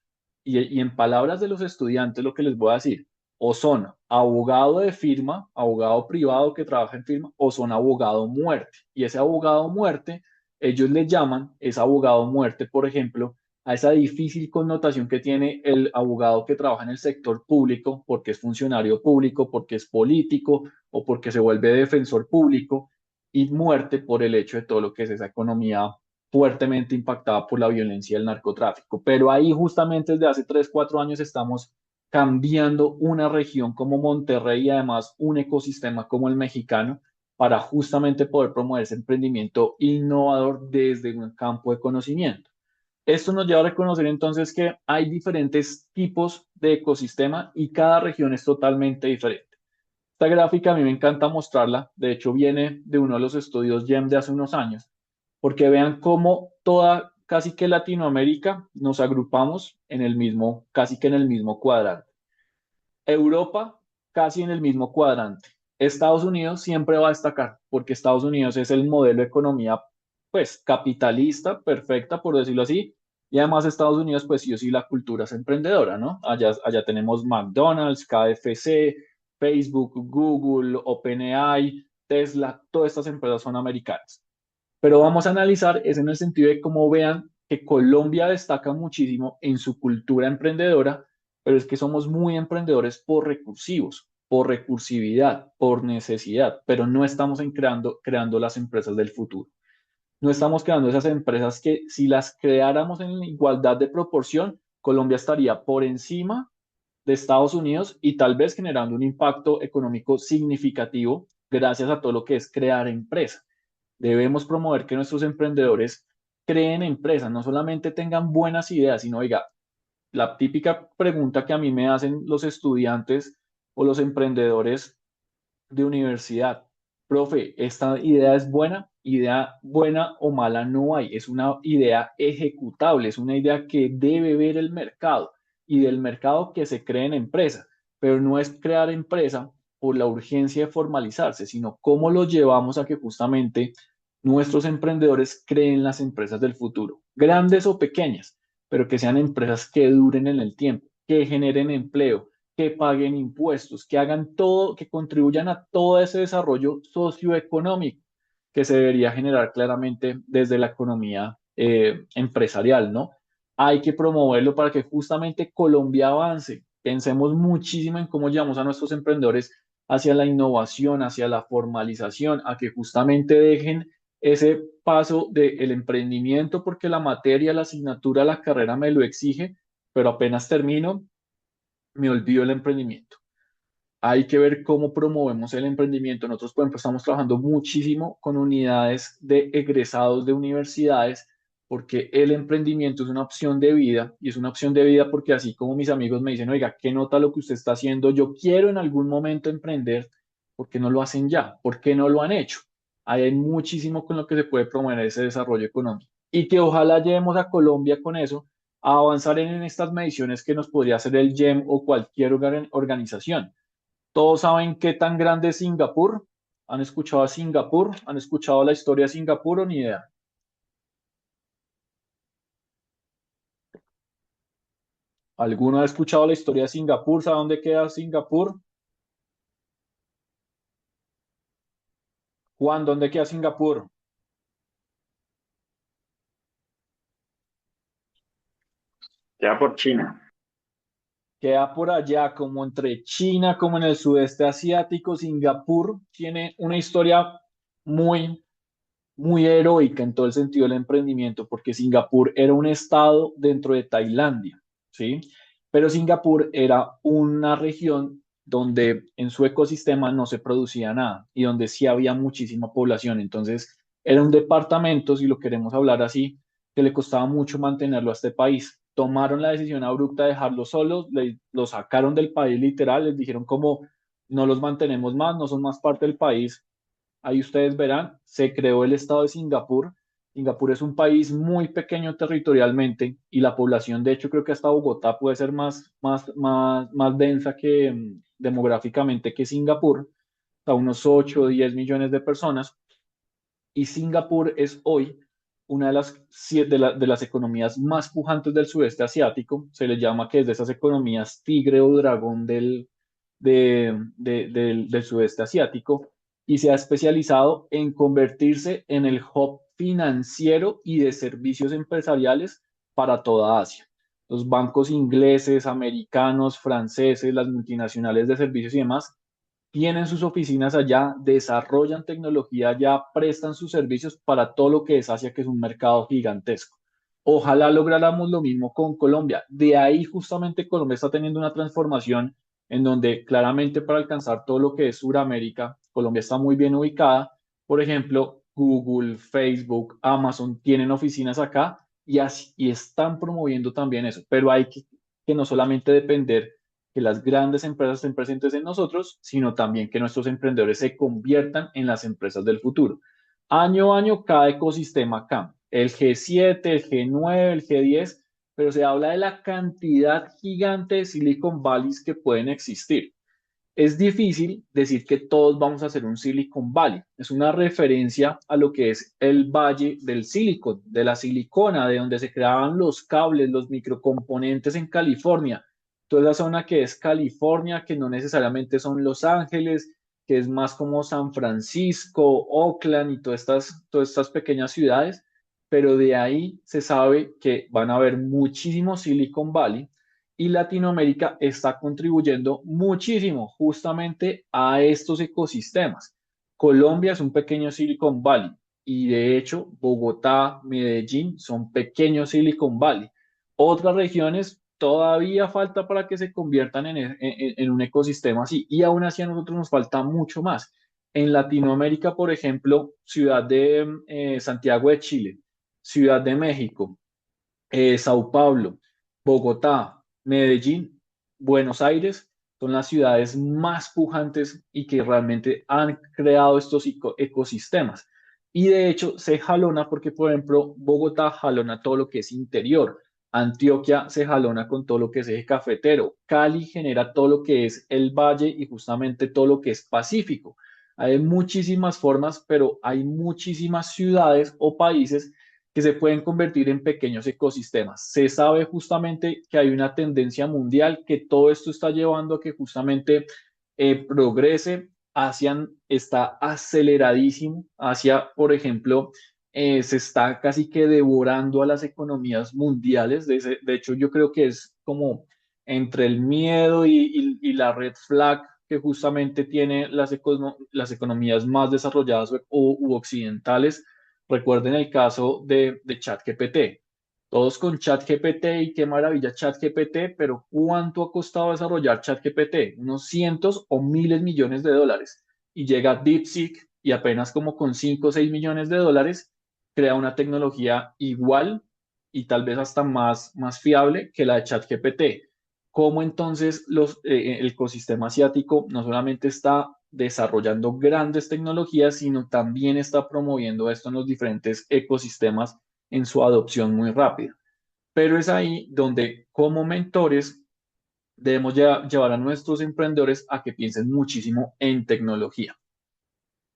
A: y en palabras de los estudiantes, lo que les voy a decir, o son abogado de firma, abogado privado que trabaja en firma, o son abogado muerte. Y ese abogado muerte, ellos le llaman, es abogado muerte, por ejemplo, a esa difícil connotación que tiene el abogado que trabaja en el sector público, porque es funcionario público, porque es político o porque se vuelve defensor público, y muerte por el hecho de todo lo que es esa economía fuertemente impactada por la violencia y el narcotráfico. Pero ahí justamente desde hace 3 4 años estamos cambiando una región como Monterrey y además un ecosistema como el mexicano para justamente poder promover ese emprendimiento innovador desde un campo de conocimiento. Esto nos lleva a reconocer entonces que hay diferentes tipos de ecosistema y cada región es totalmente diferente. Esta gráfica a mí me encanta mostrarla, de hecho viene de uno de los estudios GEM de hace unos años, porque vean cómo toda, casi que Latinoamérica, nos agrupamos en el mismo, casi que en el mismo cuadrante. Europa casi en el mismo cuadrante. Estados Unidos siempre va a destacar, porque Estados Unidos es el modelo de economía, pues, capitalista, perfecta, por decirlo así, y además Estados Unidos, pues sí o sí, la cultura es emprendedora, ¿no? Allá tenemos McDonald's, KFC, Facebook, Google, OpenAI, Tesla, todas estas empresas son americanas. Pero vamos a analizar es en el sentido de cómo vean que Colombia destaca muchísimo en su cultura emprendedora, pero es que somos muy emprendedores por recursivos, por recursividad, por necesidad, pero no estamos creando las empresas del futuro. No estamos creando esas empresas que si las creáramos en igualdad de proporción, Colombia estaría por encima de Estados Unidos y tal vez generando un impacto económico significativo gracias a todo lo que es crear empresas. Debemos promover que nuestros emprendedores creen empresas, no solamente tengan buenas ideas, sino, oiga, la típica pregunta que a mí me hacen los estudiantes o los emprendedores de universidad, profe, ¿esta idea es buena? Idea buena o mala no hay, es una idea ejecutable, es una idea que debe ver el mercado y del mercado que se cree en empresa, pero no es crear empresa por la urgencia de formalizarse, sino cómo lo llevamos a que justamente nuestros emprendedores creen las empresas del futuro, grandes o pequeñas, pero que sean empresas que duren en el tiempo, que generen empleo, que paguen impuestos, que hagan todo, que contribuyan a todo ese desarrollo socioeconómico. que se debería generar claramente desde la economía empresarial, ¿no? Hay que promoverlo para que justamente Colombia avance. Pensemos muchísimo en cómo llevamos a nuestros emprendedores hacia la innovación, hacia la formalización, a que justamente dejen ese paso del emprendimiento porque la materia, la asignatura, la carrera me lo exige, pero apenas termino, me olvido el emprendimiento. Hay que ver cómo promovemos el emprendimiento. Nosotros, por ejemplo, estamos trabajando muchísimo con unidades de egresados de universidades porque el emprendimiento es una opción de vida y es una opción de vida porque así como mis amigos me dicen, oiga, ¿qué nota lo que usted está haciendo? Yo quiero en algún momento emprender, ¿por qué no lo hacen ya? ¿Por qué no lo han hecho? Ahí hay muchísimo con lo que se puede promover ese desarrollo económico y que ojalá llevemos a Colombia con eso a avanzar en estas mediciones que nos podría hacer el GEM o cualquier organización. ¿Todos saben qué tan grande es Singapur? ¿Han escuchado a Singapur? ¿Han escuchado la historia de Singapur o ni idea? ¿Alguno ha escuchado la historia de Singapur? ¿Sabe dónde queda Singapur? Juan, ¿dónde queda Singapur?
E: Queda por China.
A: Queda por allá, como entre China, como en el sudeste asiático. Singapur tiene una historia muy, muy heroica en todo el sentido del emprendimiento, porque Singapur era un estado dentro de Tailandia, ¿sí? Pero Singapur era una región donde en su ecosistema no se producía nada y donde sí había muchísima población. Entonces, era un departamento, si lo queremos hablar así, que le costaba mucho mantenerlo a este país. Tomaron la decisión abrupta de dejarlo solos, lo sacaron del país literal, les dijeron como no los mantenemos más, no son más parte del país. Ahí ustedes verán, se creó el estado de Singapur. Singapur es un país muy pequeño territorialmente y la población, de hecho, creo que hasta Bogotá puede ser más densa que demográficamente que Singapur, a unos 8 o 10 millones de personas. Y Singapur es hoy una de de las economías más pujantes del sudeste asiático. Se le llama que es de esas economías tigre o dragón del sudeste asiático y se ha especializado en convertirse en el hub financiero y de servicios empresariales para toda Asia. Los bancos ingleses, americanos, franceses, las multinacionales de servicios y demás tienen sus oficinas allá, desarrollan tecnología allá, prestan sus servicios para todo lo que es Asia, que es un mercado gigantesco. Ojalá lográramos lo mismo con Colombia. De ahí justamente Colombia está teniendo una transformación en donde claramente para alcanzar todo lo que es Sudamérica, Colombia está muy bien ubicada. Por ejemplo, Google, Facebook, Amazon tienen oficinas acá y están promoviendo también eso, pero hay que no solamente depender que las grandes empresas estén presentes en nosotros, sino también que nuestros emprendedores se conviertan en las empresas del futuro. Año a año, cada ecosistema cambia. El G7, el G9, el G10, pero se habla de la cantidad gigante de Silicon Valleys que pueden existir. Es difícil decir que todos vamos a hacer un Silicon Valley. Es una referencia a lo que es el Valle del Silicon, de la silicona, de donde se creaban los cables, los microcomponentes en California. Toda esa zona que es California, que no necesariamente son Los Ángeles, que es más como San Francisco, Oakland y todas estas pequeñas ciudades, pero de ahí se sabe que van a haber muchísimos Silicon Valley y Latinoamérica está contribuyendo muchísimo justamente a estos ecosistemas. Colombia es un pequeño Silicon Valley y de hecho Bogotá, Medellín son pequeños Silicon Valley. Otras regiones todavía falta para que se conviertan en un ecosistema así y aún así a nosotros nos falta mucho más. En Latinoamérica, por ejemplo, ciudad de Santiago de Chile, Ciudad de México, Sao Paulo, Bogotá, Medellín, Buenos Aires son las ciudades más pujantes y que realmente han creado estos ecosistemas. Y de hecho se jalona porque, por ejemplo, Bogotá jalona todo lo que es interior, Antioquia se jalona con todo lo que es eje cafetero, Cali genera todo lo que es el valle y justamente todo lo que es Pacífico. Hay muchísimas formas, pero hay muchísimas ciudades o países que se pueden convertir en pequeños ecosistemas. Se sabe justamente que hay una tendencia mundial que todo esto está llevando a que justamente progrese Asia está aceleradísimo. Asia, por ejemplo, se está casi que devorando a las economías mundiales. De hecho, yo creo que es como entre el miedo y la red flag que justamente tiene las economías más desarrolladas u occidentales. Recuerden el caso de ChatGPT. Todos con ChatGPT y qué maravilla ChatGPT, pero ¿cuánto ha costado desarrollar ChatGPT? Unos cientos o miles millones de dólares. Y llega DeepSeek y apenas como con 5 o 6 millones de dólares crea una tecnología igual y tal vez hasta más fiable que la de ChatGPT. ¿Cómo entonces el ecosistema asiático no solamente está desarrollando grandes tecnologías, sino también está promoviendo esto en los diferentes ecosistemas en su adopción muy rápida? Pero es ahí donde como mentores debemos llevar a nuestros emprendedores a que piensen muchísimo en tecnología.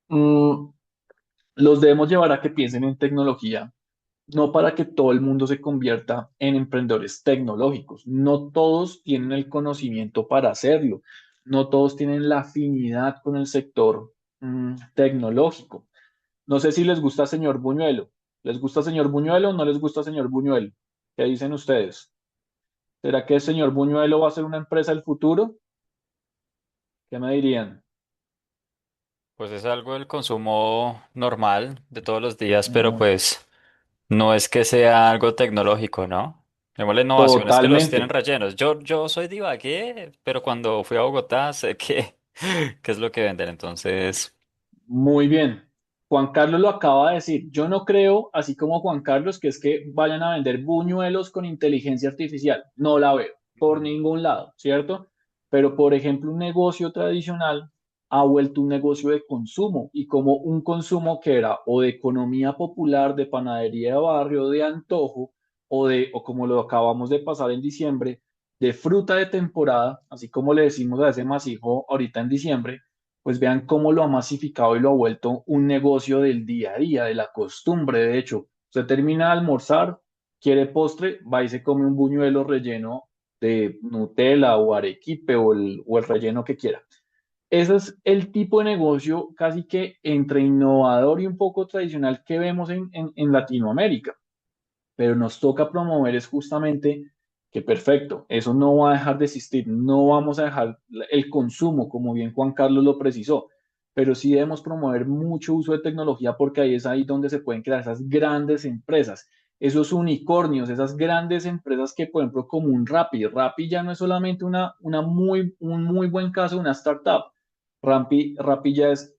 A: Mm, los debemos llevar a que piensen en tecnología, no para que todo el mundo se convierta en emprendedores tecnológicos. No todos tienen el conocimiento para hacerlo. No todos tienen la afinidad con el sector tecnológico. No sé si les gusta señor Buñuelo. ¿Les gusta señor Buñuelo o no les gusta señor Buñuelo? ¿Qué dicen ustedes? ¿Será que el señor Buñuelo va a ser una empresa del futuro? ¿Qué me dirían?
F: Pues es algo del consumo normal de todos los días, pero
A: Muy-
F: pues no es que sea algo tecnológico, ¿no? Tenemos innovaciones que los tienen
A: Totalmente.
F: rellenos. Yo soy de Ibagué, pero cuando fui a Bogotá sé que qué es lo que venden. Entonces,
A: Muy bien. Juan Carlos lo acaba de decir. Yo no creo, así como Juan Carlos, que es que vayan a vender buñuelos con inteligencia artificial. No la veo por
C: Ujú.
A: ningún lado, ¿cierto? Pero, por ejemplo, un negocio tradicional ha vuelto un negocio de consumo y como un consumo que era o de economía popular, de panadería de barrio, de antojo, o como lo acabamos de pasar en diciembre, de fruta de temporada, así como le decimos a ese masijo ahorita en diciembre, pues vean cómo lo ha masificado y lo ha vuelto un negocio del día a día, de la costumbre. De hecho, usted termina de almorzar, quiere postre, va y se come un buñuelo relleno de Nutella o arequipe o el relleno que quiera. Ese es el tipo de negocio casi que entre innovador y un poco tradicional que vemos en Latinoamérica, pero nos toca promover es justamente que perfecto, eso no va a dejar de existir, no vamos a dejar el consumo, como bien Juan Carlos lo precisó, pero sí debemos promover mucho uso de tecnología porque ahí es ahí donde se pueden crear esas grandes empresas, esos unicornios, esas grandes empresas que, por ejemplo, como un Rappi. Rappi ya no es solamente un muy buen caso de una startup. Rappi ya es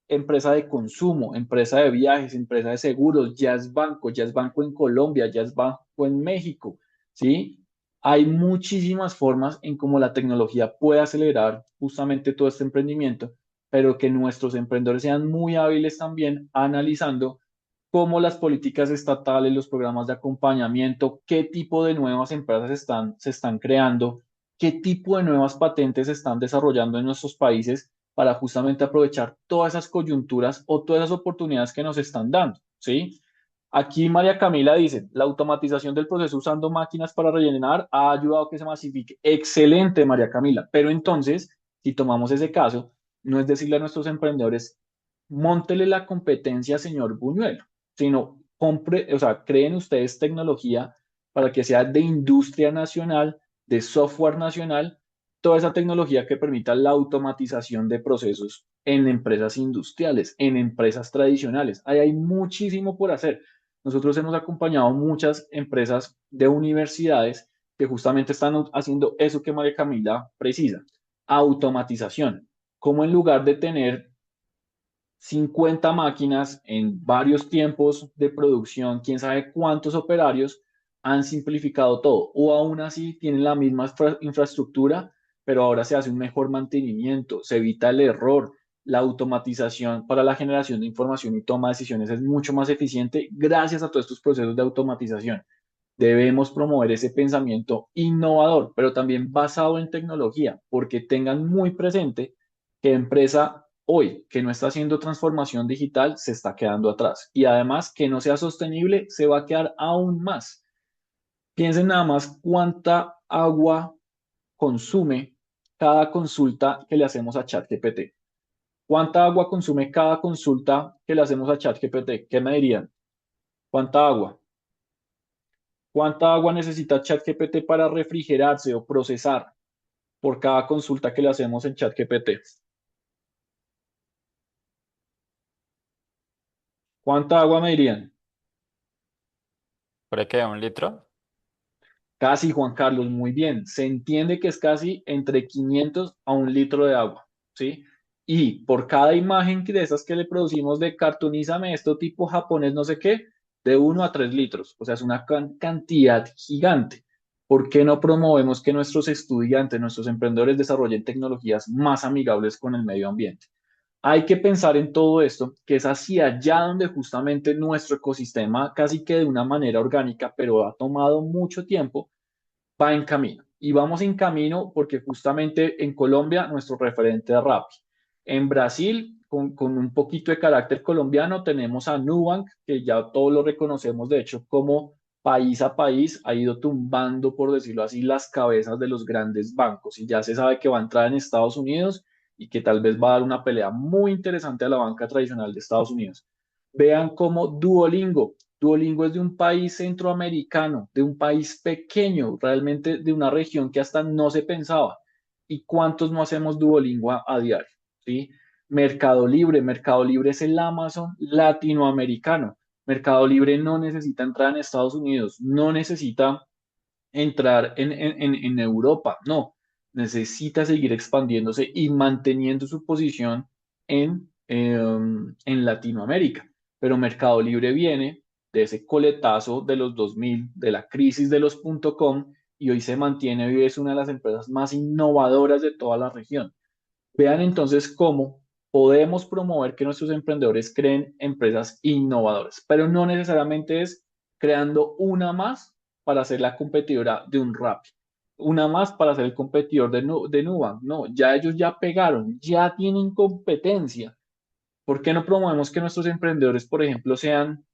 A: empresa de consumo, empresa de viajes, empresa de seguros, ya es banco en Colombia, ya es banco en México, ¿sí? Hay muchísimas formas en cómo la tecnología puede acelerar justamente todo este emprendimiento, pero que nuestros emprendedores sean muy hábiles también analizando cómo las políticas estatales, los programas de acompañamiento, qué tipo de nuevas empresas se están creando, qué tipo de nuevas patentes se están desarrollando en nuestros países para justamente aprovechar todas esas coyunturas o todas esas oportunidades que nos están dando, ¿sí? Aquí María Camila dice, la automatización del proceso usando máquinas para rellenar ha ayudado a que se masifique. Excelente, María Camila. Pero entonces, si tomamos ese caso, no es decirle a nuestros emprendedores, móntele la competencia, señor Buñuelo, sino compre, o sea, creen ustedes tecnología para que sea de industria nacional, de software nacional, toda esa tecnología que permita la automatización de procesos en empresas industriales, en empresas tradicionales. Ahí hay muchísimo por hacer. Nosotros hemos acompañado muchas empresas de universidades que justamente están haciendo eso que María Camila precisa, automatización. Como en lugar de tener 50 máquinas en varios tiempos de producción, quién sabe cuántos operarios han simplificado todo, o aún así tienen la misma infraestructura, pero ahora se hace un mejor mantenimiento, se evita el error, la automatización para la generación de información y toma de decisiones es mucho más eficiente gracias a todos estos procesos de automatización. Debemos promover ese pensamiento innovador, pero también basado en tecnología, porque tengan muy presente que empresa hoy que no está haciendo transformación digital se está quedando atrás. Y además que no sea sostenible, se va a quedar aún más. Piensen nada más cuánta agua consume cada consulta que le hacemos a ChatGPT. ¿Cuánta agua consume cada consulta que le hacemos a ChatGPT? ¿Qué me dirían? ¿Cuánta agua? ¿Cuánta agua necesita ChatGPT para refrigerarse o procesar por cada consulta que le hacemos en ChatGPT? ¿Cuánta agua me dirían?
F: ¿Por qué? ¿1 litro?
A: Casi, Juan Carlos, muy bien. Se entiende que es casi entre 500 a 1 litro de agua, ¿sí? Y por cada imagen de esas que le producimos de cartunízame esto tipo japonés, no sé qué, de 1 a 3 litros. O sea, es una cantidad gigante. ¿Por qué no promovemos que nuestros estudiantes, nuestros emprendedores desarrollen tecnologías más amigables con el medio ambiente? Hay que pensar en todo esto, que es hacia allá donde justamente nuestro ecosistema, casi que de una manera orgánica, pero ha tomado mucho tiempo, va en camino. Y vamos en camino porque justamente en Colombia nuestro referente es Rappi. En Brasil, con un poquito de carácter colombiano, tenemos a Nubank, que ya todos lo reconocemos, de hecho, como país a país ha ido tumbando, por decirlo así, las cabezas de los grandes bancos. Y ya se sabe que va a entrar en Estados Unidos y que tal vez va a dar una pelea muy interesante a la banca tradicional de Estados Unidos. Vean cómo Duolingo. Duolingo es de un país centroamericano, de un país pequeño, realmente de una región que hasta no se pensaba. ¿Y cuántos no hacemos Duolingo a diario? ¿Sí? Mercado Libre. Mercado Libre es el Amazon latinoamericano. Mercado Libre no necesita entrar en Estados Unidos, no necesita entrar en Europa, no, necesita seguir expandiéndose y manteniendo su posición en Latinoamérica. Pero Mercado Libre viene de ese coletazo de los 2000, de la crisis de los .com, y hoy se mantiene y es una de las empresas más innovadoras de toda la región. Vean entonces cómo podemos promover que nuestros emprendedores creen empresas innovadoras, pero no necesariamente es creando una más para ser la competidora de un Rappi, una más para ser el competidor de Nubank. No, ya ellos ya pegaron, ya tienen competencia. ¿Por qué no promovemos que nuestros emprendedores, por ejemplo, sean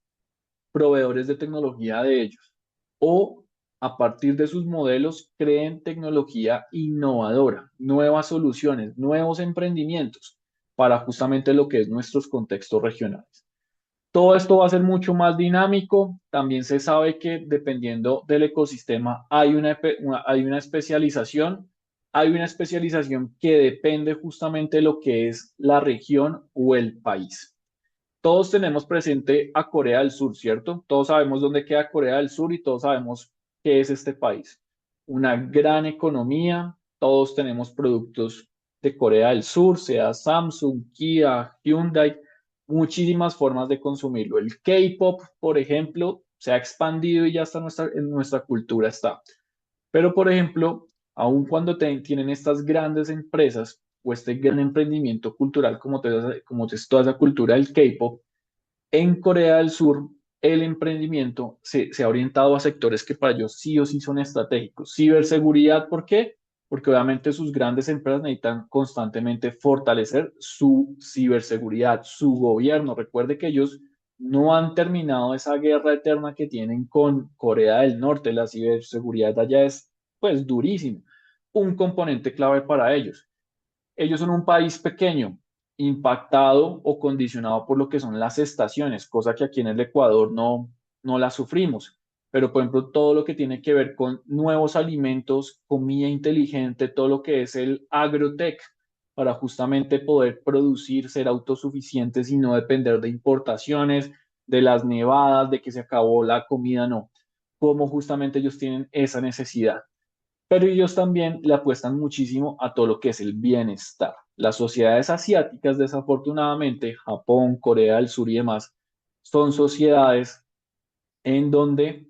A: proveedores de tecnología de ellos? O a partir de sus modelos creen tecnología innovadora, nuevas soluciones, nuevos emprendimientos para justamente lo que es nuestros contextos regionales. Todo esto va a ser mucho más dinámico. También se sabe que dependiendo del ecosistema hay una especialización que depende justamente de lo que es la región o el país. Todos tenemos presente a Corea del Sur, ¿cierto? Todos sabemos dónde queda Corea del Sur y todos sabemos qué es este país. Una gran economía, todos tenemos productos de Corea del Sur, sea Samsung, Kia, Hyundai, muchísimas formas de consumirlo. El K-pop, por ejemplo, se ha expandido y ya está en nuestra cultura está. Pero, por ejemplo, aun cuando tienen estas grandes empresas o este gran emprendimiento cultural como es toda esa cultura del K-pop, en Corea del Sur, el emprendimiento se ha orientado a sectores que para ellos sí o sí son estratégicos. Ciberseguridad, ¿por qué? Porque obviamente sus grandes empresas necesitan constantemente fortalecer su ciberseguridad, su gobierno. Recuerde que ellos no han terminado esa guerra eterna que tienen con Corea del Norte. La ciberseguridad allá es pues durísima, un componente clave para ellos. Ellos son un país pequeño, impactado o condicionado por lo que son las estaciones, cosa que aquí en el Ecuador no la sufrimos. Pero, por ejemplo, todo lo que tiene que ver con nuevos alimentos, comida inteligente, todo lo que es el agrotech, para justamente poder producir, ser autosuficientes y no depender de importaciones, de las nevadas, de que se acabó la comida, no. Cómo justamente ellos tienen esa necesidad, pero ellos también le apuestan muchísimo a todo lo que es el bienestar. Las sociedades asiáticas, desafortunadamente, Japón, Corea del Sur y demás, son sociedades en donde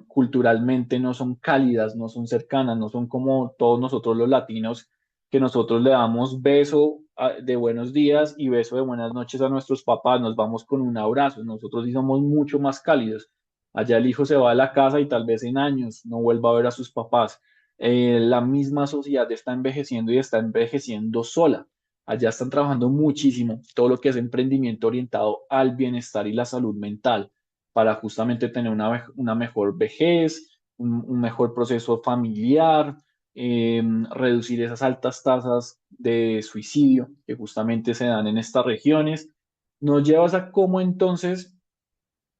A: culturalmente no son cálidas, no son cercanas, no son como todos nosotros los latinos, que nosotros le damos beso de buenos días y beso de buenas noches a nuestros papás, nos vamos con un abrazo, nosotros sí somos mucho más cálidos. Allá el hijo se va a la casa y tal vez en años no vuelva a ver a sus papás. La misma sociedad está envejeciendo y está envejeciendo sola. Allá están trabajando muchísimo todo lo que es emprendimiento orientado al bienestar y la salud mental para justamente tener una mejor vejez, un mejor proceso familiar, reducir esas altas tasas de suicidio que justamente se dan en estas regiones. Nos llevas a cómo entonces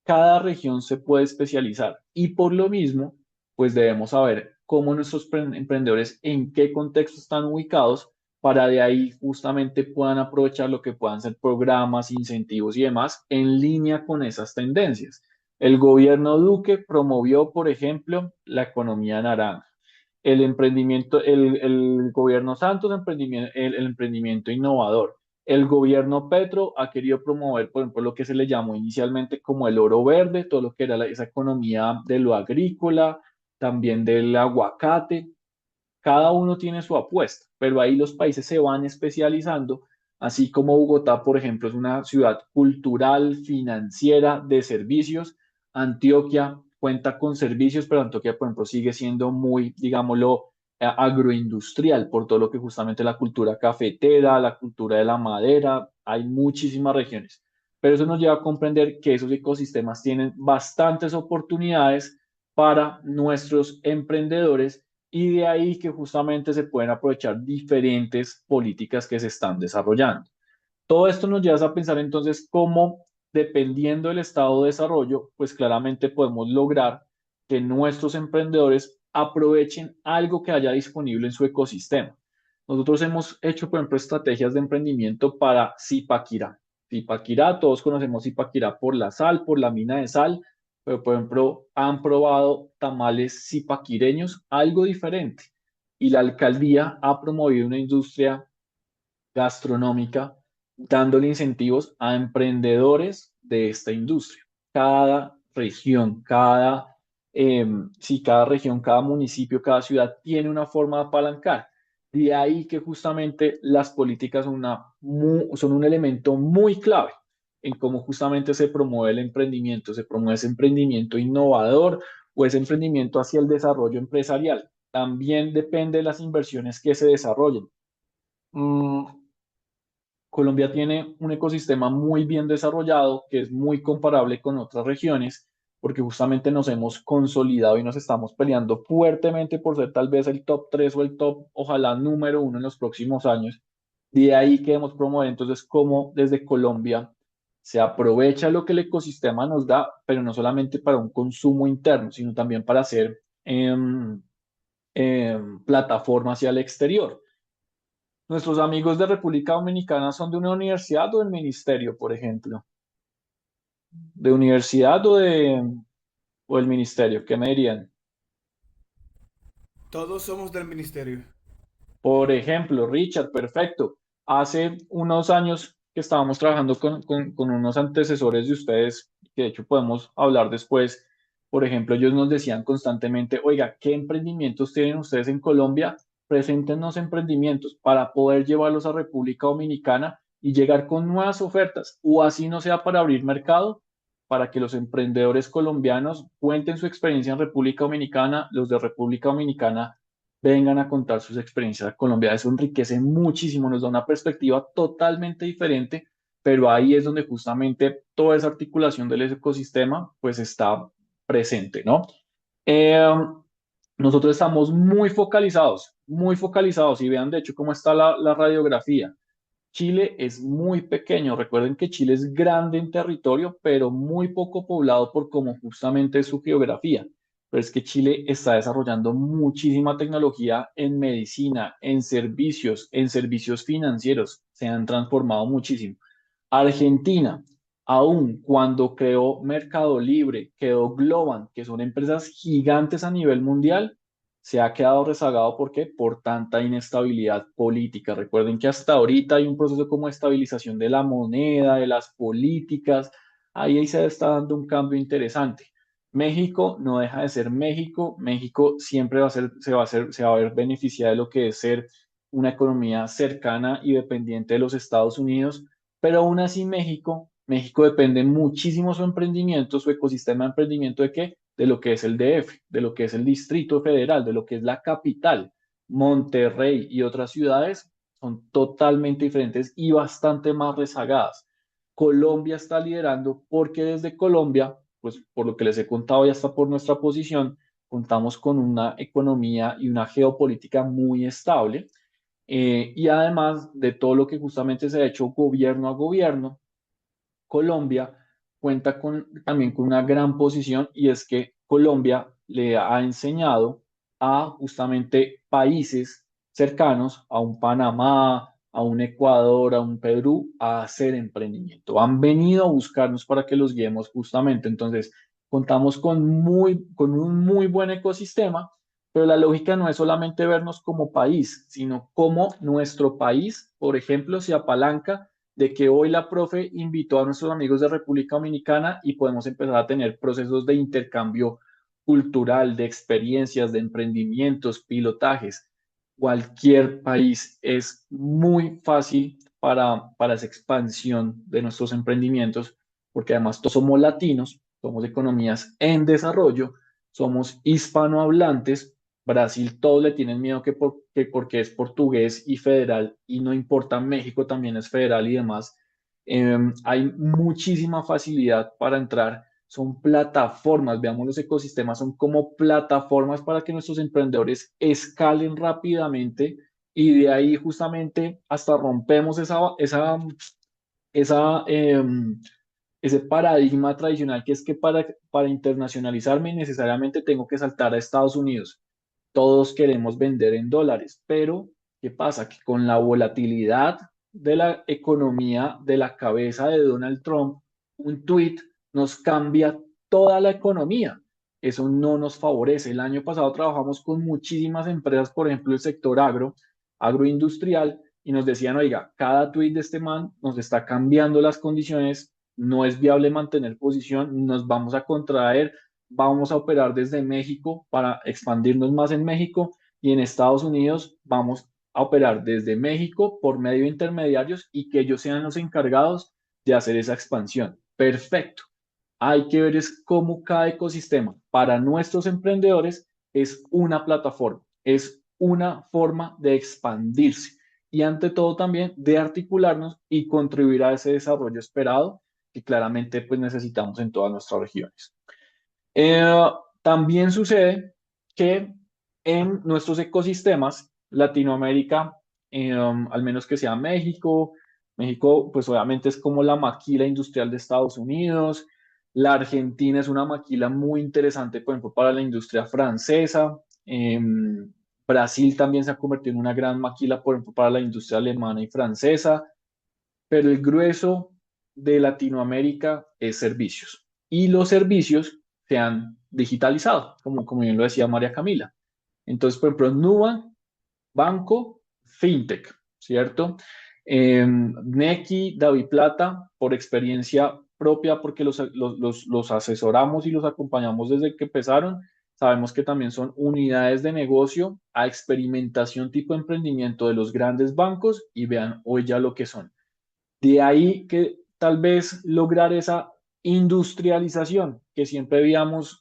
A: cada región se puede especializar y por lo mismo, pues debemos saber cómo nuestros emprendedores en qué contexto están ubicados para de ahí justamente puedan aprovechar lo que puedan ser programas, incentivos y demás en línea con esas tendencias. El gobierno Duque promovió, por ejemplo, la economía naranja. El emprendimiento, el gobierno Santos, el emprendimiento innovador. El gobierno Petro ha querido promover, por ejemplo, lo que se le llamó inicialmente como el oro verde, todo lo que era esa economía de lo agrícola, también del aguacate. Cada uno tiene su apuesta, pero ahí los países se van especializando, así como Bogotá, por ejemplo, es una ciudad cultural, financiera, de servicios. Antioquia cuenta con servicios, pero Antioquia, por ejemplo, sigue siendo muy, digámoslo, agroindustrial, por todo lo que justamente la cultura cafetera, la cultura de la madera, hay muchísimas regiones. Pero eso nos lleva a comprender que esos ecosistemas tienen bastantes oportunidades para nuestros emprendedores y de ahí que justamente se pueden aprovechar diferentes políticas que se están desarrollando. Todo esto nos lleva a pensar entonces cómo, dependiendo del estado de desarrollo, pues claramente podemos lograr que nuestros emprendedores aprovechen algo que haya disponible en su ecosistema. Nosotros hemos hecho, por ejemplo, estrategias de emprendimiento para Zipaquirá. Zipaquirá, todos conocemos Zipaquirá por la sal, por la mina de sal, pero por ejemplo, han probado tamales zipaquireños, algo diferente. Y la alcaldía ha promovido una industria gastronómica, dándole incentivos a emprendedores de esta industria. Cada región, sí, cada región, cada municipio, cada ciudad tiene una forma de apalancar. De ahí que justamente las políticas son un elemento muy clave en cómo justamente se promueve el emprendimiento, se promueve ese emprendimiento innovador o ese emprendimiento hacia el desarrollo empresarial. También depende de las inversiones que se desarrollen. Mm, Colombia tiene un ecosistema muy bien desarrollado que es muy comparable con otras regiones porque justamente nos hemos consolidado y nos estamos peleando fuertemente por ser tal vez el top 3 o el top, ojalá número 1 en los próximos años. De ahí que hemos promover entonces cómo desde Colombia se aprovecha lo que el ecosistema nos da, pero no solamente para un consumo interno, sino también para hacer plataforma hacia el exterior. Nuestros amigos de República Dominicana son de una universidad o del ministerio, por ejemplo. ¿De universidad o del ministerio? ¿Qué me dirían?
C: Todos somos del ministerio.
A: Por ejemplo, Richard, perfecto. Hace unos años que estábamos trabajando con unos antecesores de ustedes, que de hecho podemos hablar después. Por ejemplo, ellos nos decían constantemente, oiga, ¿qué emprendimientos tienen ustedes en Colombia? Preséntenos emprendimientos para poder llevarlos a República Dominicana y llegar con nuevas ofertas, o así no sea para abrir mercado, para que los emprendedores colombianos cuenten su experiencia en República Dominicana, los de República Dominicana vengan a contar sus experiencias a Colombia. Eso enriquece muchísimo, nos da una perspectiva totalmente diferente, pero ahí es donde justamente toda esa articulación del ecosistema pues está presente, ¿no? Eh, Nosotros estamos muy focalizados y vean de hecho cómo está la radiografía. Chile es muy pequeño. Recuerden que Chile es grande en territorio, pero muy poco poblado por cómo justamente es su geografía. Pero es que Chile está desarrollando muchísima tecnología en medicina, en servicios financieros. Se han transformado muchísimo. Argentina, aún cuando creó Mercado Libre, quedó Globant, que son empresas gigantes a nivel mundial, se ha quedado rezagado. ¿Por qué? Por tanta inestabilidad política. Recuerden que hasta ahorita hay un proceso como estabilización de la moneda, de las políticas. Ahí se está dando un cambio interesante. México no deja de ser México. México siempre va a ser, se va a ver beneficiada de lo que es ser una economía cercana y dependiente de los Estados Unidos, pero aún así México depende muchísimo su emprendimiento, su ecosistema de emprendimiento de qué? De lo que es el DF, de lo que es el Distrito Federal, de lo que es la capital. Monterrey y otras ciudades son totalmente diferentes y bastante más rezagadas. Colombia está liderando porque desde Colombia, pues por lo que les he contado y hasta por nuestra posición, contamos con una economía y una geopolítica muy estable, y además de todo lo que justamente se ha hecho gobierno a gobierno, Colombia cuenta también con una gran posición, y es que Colombia le ha enseñado a justamente países cercanos, a un Panamá, a un Ecuador, a un Perú, a hacer emprendimiento. Han venido a buscarnos para que los guiemos justamente. Entonces, contamos con un muy buen ecosistema, pero la lógica no es solamente vernos como país, sino cómo nuestro país, por ejemplo, se apalanca de que hoy la profe invitó a nuestros amigos de República Dominicana y podemos empezar a tener procesos de intercambio cultural, de experiencias, de emprendimientos, pilotajes. Cualquier país es muy fácil para esa expansión de nuestros emprendimientos, porque además todos somos latinos, somos economías en desarrollo, somos hispanohablantes. Brasil todos le tienen miedo que porque es portugués y federal, y no importa, México también es federal y demás. Hay muchísima facilidad para entrar. Son plataformas, veamos los ecosistemas, son como plataformas para que nuestros emprendedores escalen rápidamente, y de ahí justamente hasta rompemos esa, ese paradigma tradicional que es que para internacionalizarme necesariamente tengo que saltar a Estados Unidos. Todos queremos vender en dólares, pero ¿qué pasa? Que con la volatilidad de la economía de la cabeza de Donald Trump, un tweet nos cambia toda la economía. Eso no nos favorece. El año pasado trabajamos con muchísimas empresas, por ejemplo, el sector agroindustrial, y nos decían, oiga, cada tweet de este man nos está cambiando las condiciones, no es viable mantener posición, nos vamos a contraer, vamos a operar desde México para expandirnos más en México, y en Estados Unidos vamos a operar desde México por medio de intermediarios y que ellos sean los encargados de hacer esa expansión. Perfecto. Hay que ver es cómo cada ecosistema para nuestros emprendedores es una plataforma, es una forma de expandirse, y ante todo también de articularnos y contribuir a ese desarrollo esperado que claramente pues necesitamos en todas nuestras regiones. Eh, También sucede que en nuestros ecosistemas, Latinoamérica, al menos que sea México, México pues obviamente es como la maquila industrial de Estados Unidos. La Argentina es una maquila muy interesante, por ejemplo, para la industria francesa. Brasil también se ha convertido en una gran maquila, por ejemplo, para la industria alemana y francesa, pero el grueso de Latinoamérica es servicios. Y los servicios se han digitalizado, como bien lo decía María Camila. Entonces, por ejemplo, Nubank, banco, fintech, ¿cierto? Nequi, Daviplata, por experiencia propia, porque los asesoramos y los acompañamos desde que empezaron, sabemos que también son unidades de negocio a experimentación tipo emprendimiento de los grandes bancos, y vean hoy ya lo que son. De ahí que tal vez lograr esa industrialización que siempre veíamos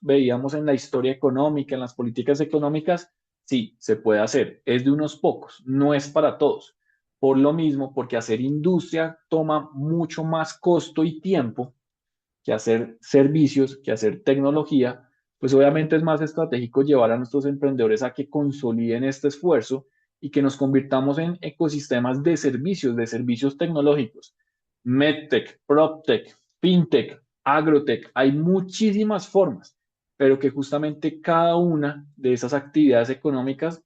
A: en la historia económica, en las políticas económicas, sí, se puede hacer. Es de unos pocos, no es para todos. Por lo mismo, porque hacer industria toma mucho más costo y tiempo que hacer servicios, que hacer tecnología, pues obviamente es más estratégico llevar a nuestros emprendedores a que consoliden este esfuerzo y que nos convirtamos en ecosistemas de servicios tecnológicos. MedTech, PropTech, FinTech, Agrotech, hay muchísimas formas, pero que justamente cada una de esas actividades económicas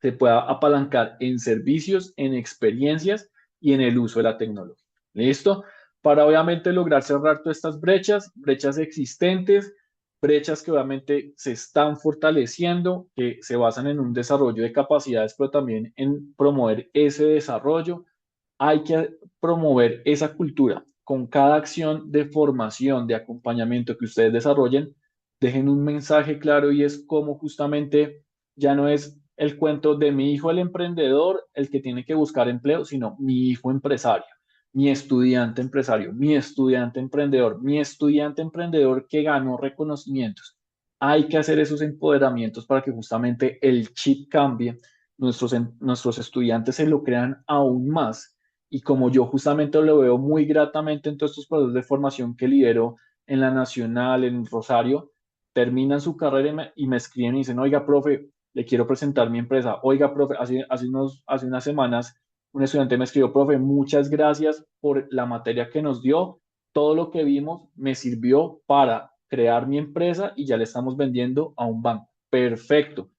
A: se pueda apalancar en servicios, en experiencias y en el uso de la tecnología. ¿Listo? Para obviamente lograr cerrar todas estas brechas existentes, brechas que obviamente se están fortaleciendo, que se basan en un desarrollo de capacidades, pero también en promover ese desarrollo. Hay que promover esa cultura. Con cada acción de formación, de acompañamiento que ustedes desarrollen, dejen un mensaje claro, y es como justamente ya no es el cuento de mi hijo el emprendedor el que tiene que buscar empleo, sino mi hijo empresario, mi estudiante empresario, mi estudiante emprendedor, mi estudiante emprendedor que ganó reconocimientos. Hay que hacer esos empoderamientos para que justamente el chip cambie, nuestros estudiantes se lo crean aún más, y como yo justamente lo veo muy gratamente en todos estos procesos de formación que lidero en la Nacional, en Rosario, terminan su carrera y me escriben y dicen, oiga, profe, le quiero presentar mi empresa. Oiga, profe, hace unas semanas un estudiante me escribió, profe, muchas gracias por la materia que nos dio. Todo lo que vimos me sirvió para crear mi empresa y ya le estamos vendiendo a un banco. Perfecto.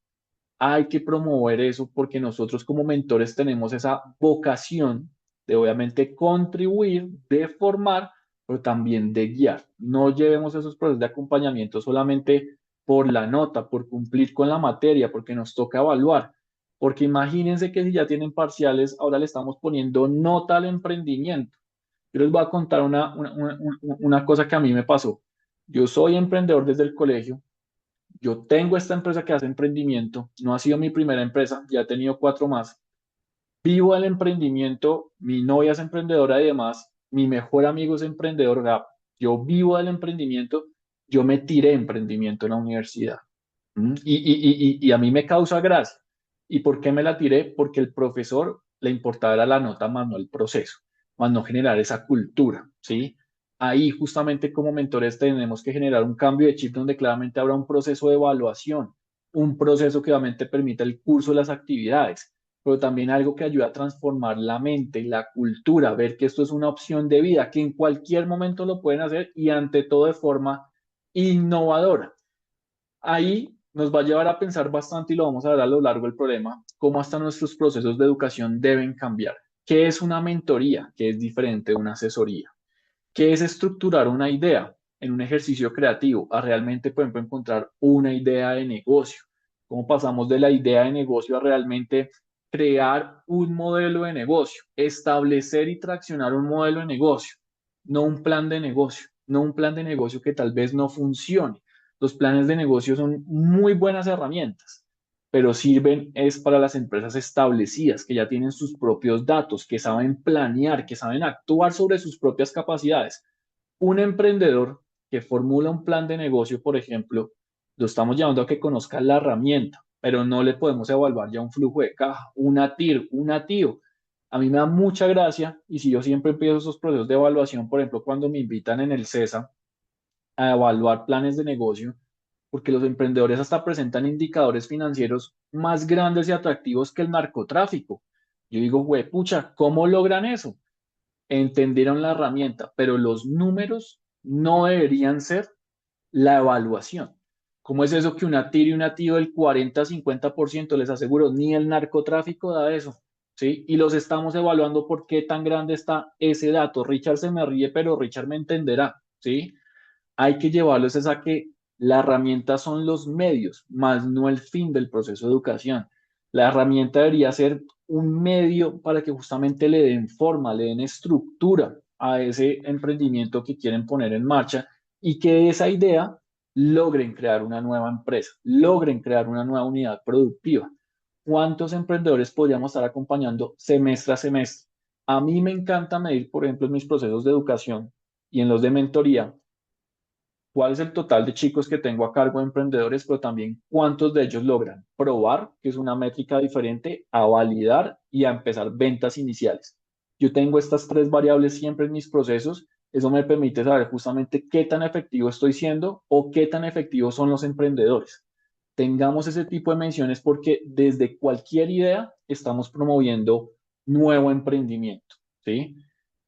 A: Hay que promover eso porque nosotros como mentores tenemos esa vocación de obviamente contribuir, de formar, pero también de guiar. No llevemos esos procesos de acompañamiento solamente por la nota, por cumplir con la materia, porque nos toca evaluar. Porque imagínense que si ya tienen parciales, ahora le estamos poniendo nota al emprendimiento. Yo les voy a contar una cosa que a mí me pasó. Yo soy emprendedor desde el colegio. Yo tengo esta empresa que hace emprendimiento, no ha sido mi primera empresa, ya he tenido cuatro más. Vivo el emprendimiento, mi novia es emprendedora y demás, mi mejor amigo es emprendedor. O sea, yo vivo del emprendimiento, yo me tiré emprendimiento en la universidad. Y a mí me causa gracia. ¿Y por qué me la tiré? Porque el profesor le importaba era la nota más no el proceso, más no generar esa cultura, ¿sí? Ahí justamente como mentores tenemos que generar un cambio de chip donde claramente habrá un proceso de evaluación, un proceso que obviamente permita el curso de las actividades, pero también algo que ayuda a transformar la mente, la cultura, ver que esto es una opción de vida, que en cualquier momento lo pueden hacer y ante todo de forma innovadora. Ahí nos va a llevar a pensar bastante y lo vamos a ver a lo largo del problema, cómo hasta nuestros procesos de educación deben cambiar. ¿Qué es una mentoría? ¿Qué es diferente de una asesoría? ¿Qué es estructurar una idea en un ejercicio creativo a realmente, por ejemplo, encontrar una idea de negocio? ¿Cómo pasamos de la idea de negocio a realmente crear un modelo de negocio, establecer y traccionar un modelo de negocio, no un plan de negocio, no un plan de negocio que tal vez no funcione? Los planes de negocio son muy buenas herramientas, pero sirven es para las empresas establecidas, que ya tienen sus propios datos, que saben planear, que saben actuar sobre sus propias capacidades. Un emprendedor que formula un plan de negocio, por ejemplo, lo estamos llevando a que conozca la herramienta, pero no le podemos evaluar ya un flujo de caja, una TIR, una TIO. A mí me da mucha gracia y si yo siempre empiezo esos procesos de evaluación, por ejemplo, cuando me invitan en el CESA a evaluar planes de negocio, porque los emprendedores hasta presentan indicadores financieros más grandes y atractivos que el narcotráfico. Yo digo, güey, pucha, ¿cómo logran eso? Entendieron la herramienta, pero los números no deberían ser la evaluación. ¿Cómo es eso que una TIR y una TIO del 40-50%? Les aseguro, ni el narcotráfico da eso, ¿sí? Y los estamos evaluando por qué tan grande está ese dato. Richard se me ríe, pero Richard me entenderá, ¿sí? Hay que llevarlos es a que la herramienta son los medios, más no el fin del proceso de educación. La herramienta debería ser un medio para que justamente le den forma, le den estructura a ese emprendimiento que quieren poner en marcha y que esa idea logren crear una nueva empresa, logren crear una nueva unidad productiva. ¿Cuántos emprendedores podríamos estar acompañando semestre a semestre? A mí me encanta medir, por ejemplo, en mis procesos de educación y en los de mentoría, cuál es el total de chicos que tengo a cargo de emprendedores, pero también cuántos de ellos logran probar, que es una métrica diferente, a validar y a empezar ventas iniciales. Yo tengo estas tres variables siempre en mis procesos. Eso me permite saber justamente qué tan efectivo estoy siendo o qué tan efectivos son los emprendedores. Tengamos ese tipo de menciones porque desde cualquier idea estamos promoviendo nuevo emprendimiento, ¿sí?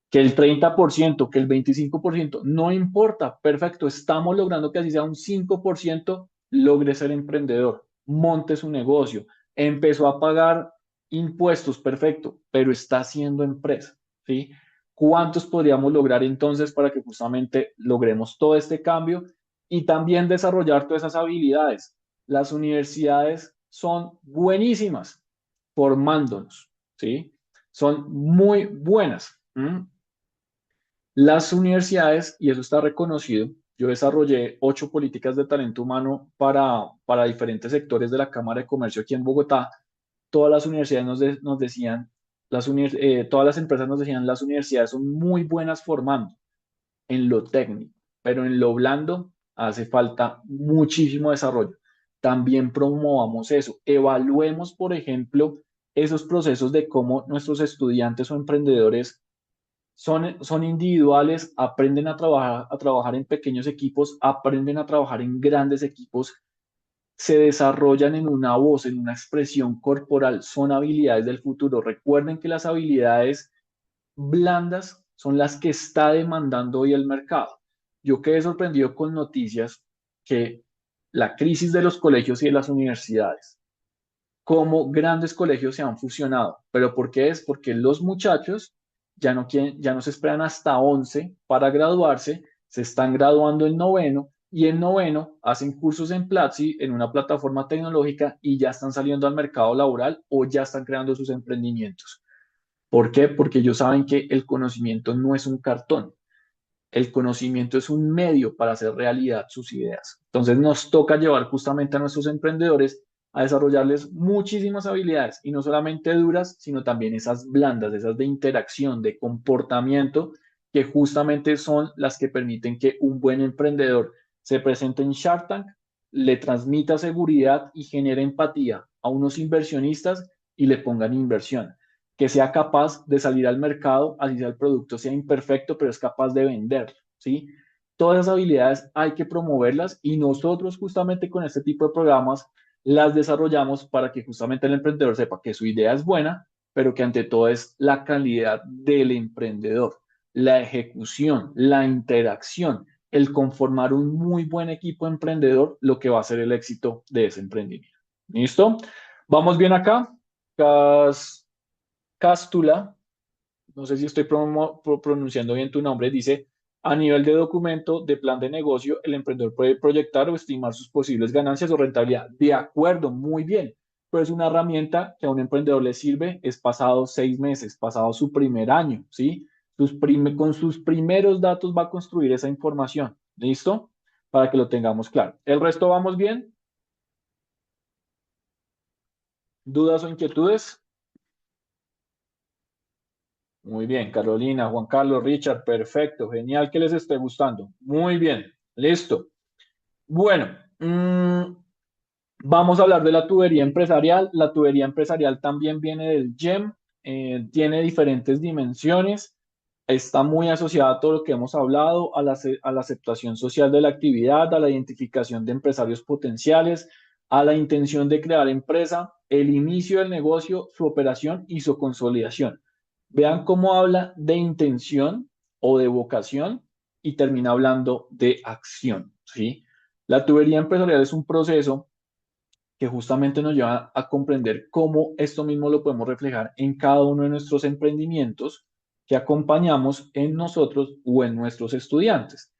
A: Que el 30%, que el 25%, no importa, perfecto, estamos logrando que así sea un 5% logre ser emprendedor, monte su negocio, empezó a pagar impuestos, perfecto, pero está haciendo empresa, ¿sí? ¿Cuántos podríamos lograr entonces para que justamente logremos todo este cambio y también desarrollar todas esas habilidades? Las universidades son buenísimas formándonos, ¿sí? Son muy buenas. Las universidades, y eso está reconocido, yo desarrollé 8 políticas de talento humano para diferentes sectores de la Cámara de Comercio aquí en Bogotá. Todas las universidades nos decían, todas las empresas nos decían, las universidades son muy buenas formando en lo técnico, pero en lo blando hace falta muchísimo desarrollo. También promovamos eso. Evaluemos, por ejemplo, esos procesos de cómo nuestros estudiantes o emprendedores son individuales, aprenden a trabajar en pequeños equipos, aprenden a trabajar en grandes equipos, se desarrollan en una voz, en una expresión corporal, son habilidades del futuro. Recuerden que las habilidades blandas son las que está demandando hoy el mercado. Yo quedé sorprendido con noticias que la crisis de los colegios y de las universidades, como grandes colegios se han fusionado. ¿Pero por qué es? Porque los muchachos ya no se esperan hasta 11 para graduarse, se están graduando en noveno y en noveno hacen cursos en Platzi, en una plataforma tecnológica y ya están saliendo al mercado laboral o ya están creando sus emprendimientos. ¿Por qué? Porque ellos saben que el conocimiento no es un cartón. El conocimiento es un medio para hacer realidad sus ideas. Entonces nos toca llevar justamente a nuestros emprendedores a desarrollarles muchísimas habilidades y no solamente duras, sino también esas blandas, esas de interacción, de comportamiento, que justamente son las que permiten que un buen emprendedor se presente en Shark Tank, le transmita seguridad y genere empatía a unos inversionistas y le pongan inversión, que sea capaz de salir al mercado, así sea el producto sea imperfecto, pero es capaz de venderlo, ¿sí? Todas esas habilidades hay que promoverlas y nosotros justamente con este tipo de programas las desarrollamos para que justamente el emprendedor sepa que su idea es buena, pero que ante todo es la calidad del emprendedor, la ejecución, la interacción, el conformar un muy buen equipo emprendedor, lo que va a ser el éxito de ese emprendimiento. ¿Listo? ¿Vamos bien acá? Cas Cástula, no sé si estoy pronunciando bien tu nombre, dice, a nivel de documento de plan de negocio, el emprendedor puede proyectar o estimar sus posibles ganancias o rentabilidad. De acuerdo, muy bien, pero es una herramienta que a un emprendedor le sirve, es pasado 6 meses, pasado su primer año, ¿sí? Con sus primeros datos va a construir esa información, ¿listo? Para que lo tengamos claro. ¿El resto vamos bien? ¿Dudas o inquietudes? Muy bien, Carolina, Juan Carlos, Richard, perfecto, genial que les esté gustando. Muy bien, listo. Bueno, vamos a hablar de la tubería empresarial. La tubería empresarial también viene del GEM, tiene diferentes dimensiones, está muy asociada a todo lo que hemos hablado, a la aceptación social de la actividad, a la identificación de empresarios potenciales, a la intención de crear empresa, el inicio del negocio, su operación y su consolidación. Vean cómo habla de intención o de vocación y termina hablando de acción, ¿sí? La tubería empresarial es un proceso que justamente nos lleva a comprender cómo esto mismo lo podemos reflejar en cada uno de nuestros emprendimientos que acompañamos en nosotros o en nuestros estudiantes.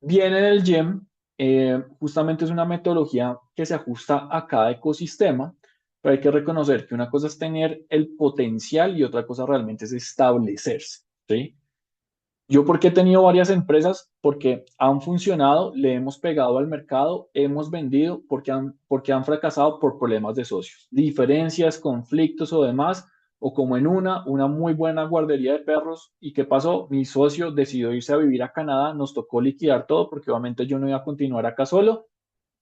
A: Viene del GEM, justamente es una metodología que se ajusta a cada ecosistema, pero hay que reconocer que una cosa es tener el potencial y otra cosa realmente es establecerse, ¿sí? Yo porque he tenido varias empresas, porque han funcionado, le hemos pegado al mercado, hemos vendido, porque han fracasado por problemas de socios, diferencias, conflictos o demás, o como en una muy buena guardería de perros. ¿Y qué pasó? Mi socio decidió irse a vivir a Canadá, nos tocó liquidar todo porque obviamente yo no iba a continuar acá solo,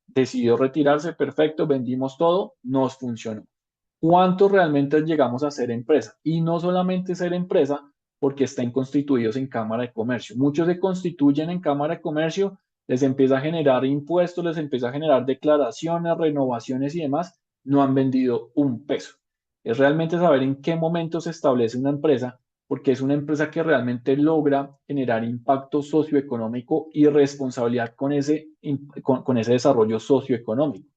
A: decidió retirarse, perfecto, vendimos todo, nos funcionó. ¿Cuántos realmente llegamos a ser empresa? Y no solamente ser empresa, porque estén constituidos en Cámara de Comercio. Muchos se constituyen en Cámara de Comercio, les empieza a generar impuestos, les empieza a generar declaraciones, renovaciones y demás, no han vendido un peso. Es realmente saber en qué momento se establece una empresa, porque es una empresa que realmente logra generar impacto socioeconómico y responsabilidad con ese desarrollo socioeconómico.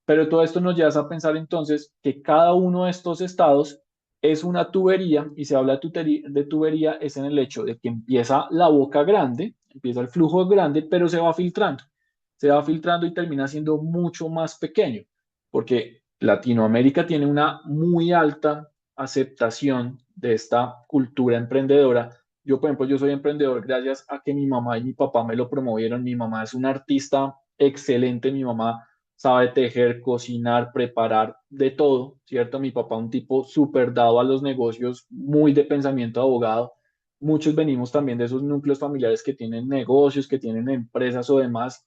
A: Pero todo esto nos lleva a pensar entonces que cada uno de estos estados es una tubería y se habla de tubería es en el hecho de que empieza la boca grande, empieza el flujo grande, pero se va filtrando y termina siendo mucho más pequeño, porque Latinoamérica tiene una muy alta aceptación de esta cultura emprendedora. Yo, por ejemplo, yo soy emprendedor gracias a que mi mamá y mi papá me lo promovieron. Mi mamá es una artista excelente, mi mamá sabe tejer, cocinar, preparar, de todo, ¿cierto? Mi papá un tipo súper dado a los negocios, muy de pensamiento de abogado. Muchos venimos también de esos núcleos familiares que tienen negocios, que tienen empresas o demás,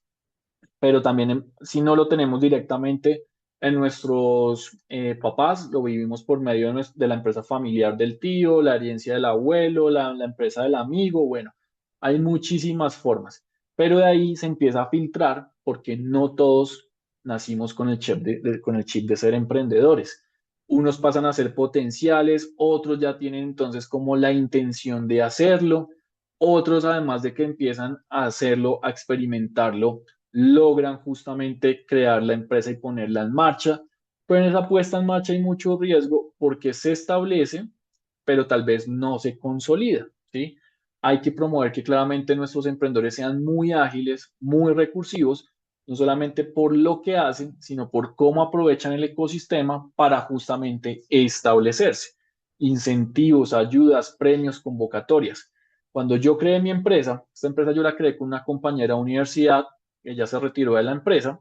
A: pero también si no lo tenemos directamente, en nuestros papás, lo vivimos por medio de la empresa familiar del tío, la herencia del abuelo, la empresa del amigo, bueno, hay muchísimas formas, pero de ahí se empieza a filtrar porque no todos nacimos con el chip con el chip de ser emprendedores. Unos pasan a ser potenciales, otros ya tienen entonces como la intención de hacerlo, otros además de que empiezan a hacerlo, a experimentarlo, logran justamente crear la empresa y ponerla en marcha. Pero en esa puesta en marcha hay mucho riesgo porque se establece, pero tal vez no se consolida, ¿sí? Hay que promover que claramente nuestros emprendedores sean muy ágiles, muy recursivos, no solamente por lo que hacen, sino por cómo aprovechan el ecosistema para justamente establecerse. Incentivos, ayudas, premios, convocatorias. Cuando yo creé mi empresa, esta empresa yo la creé con una compañera de universidad, ella se retiró de la empresa.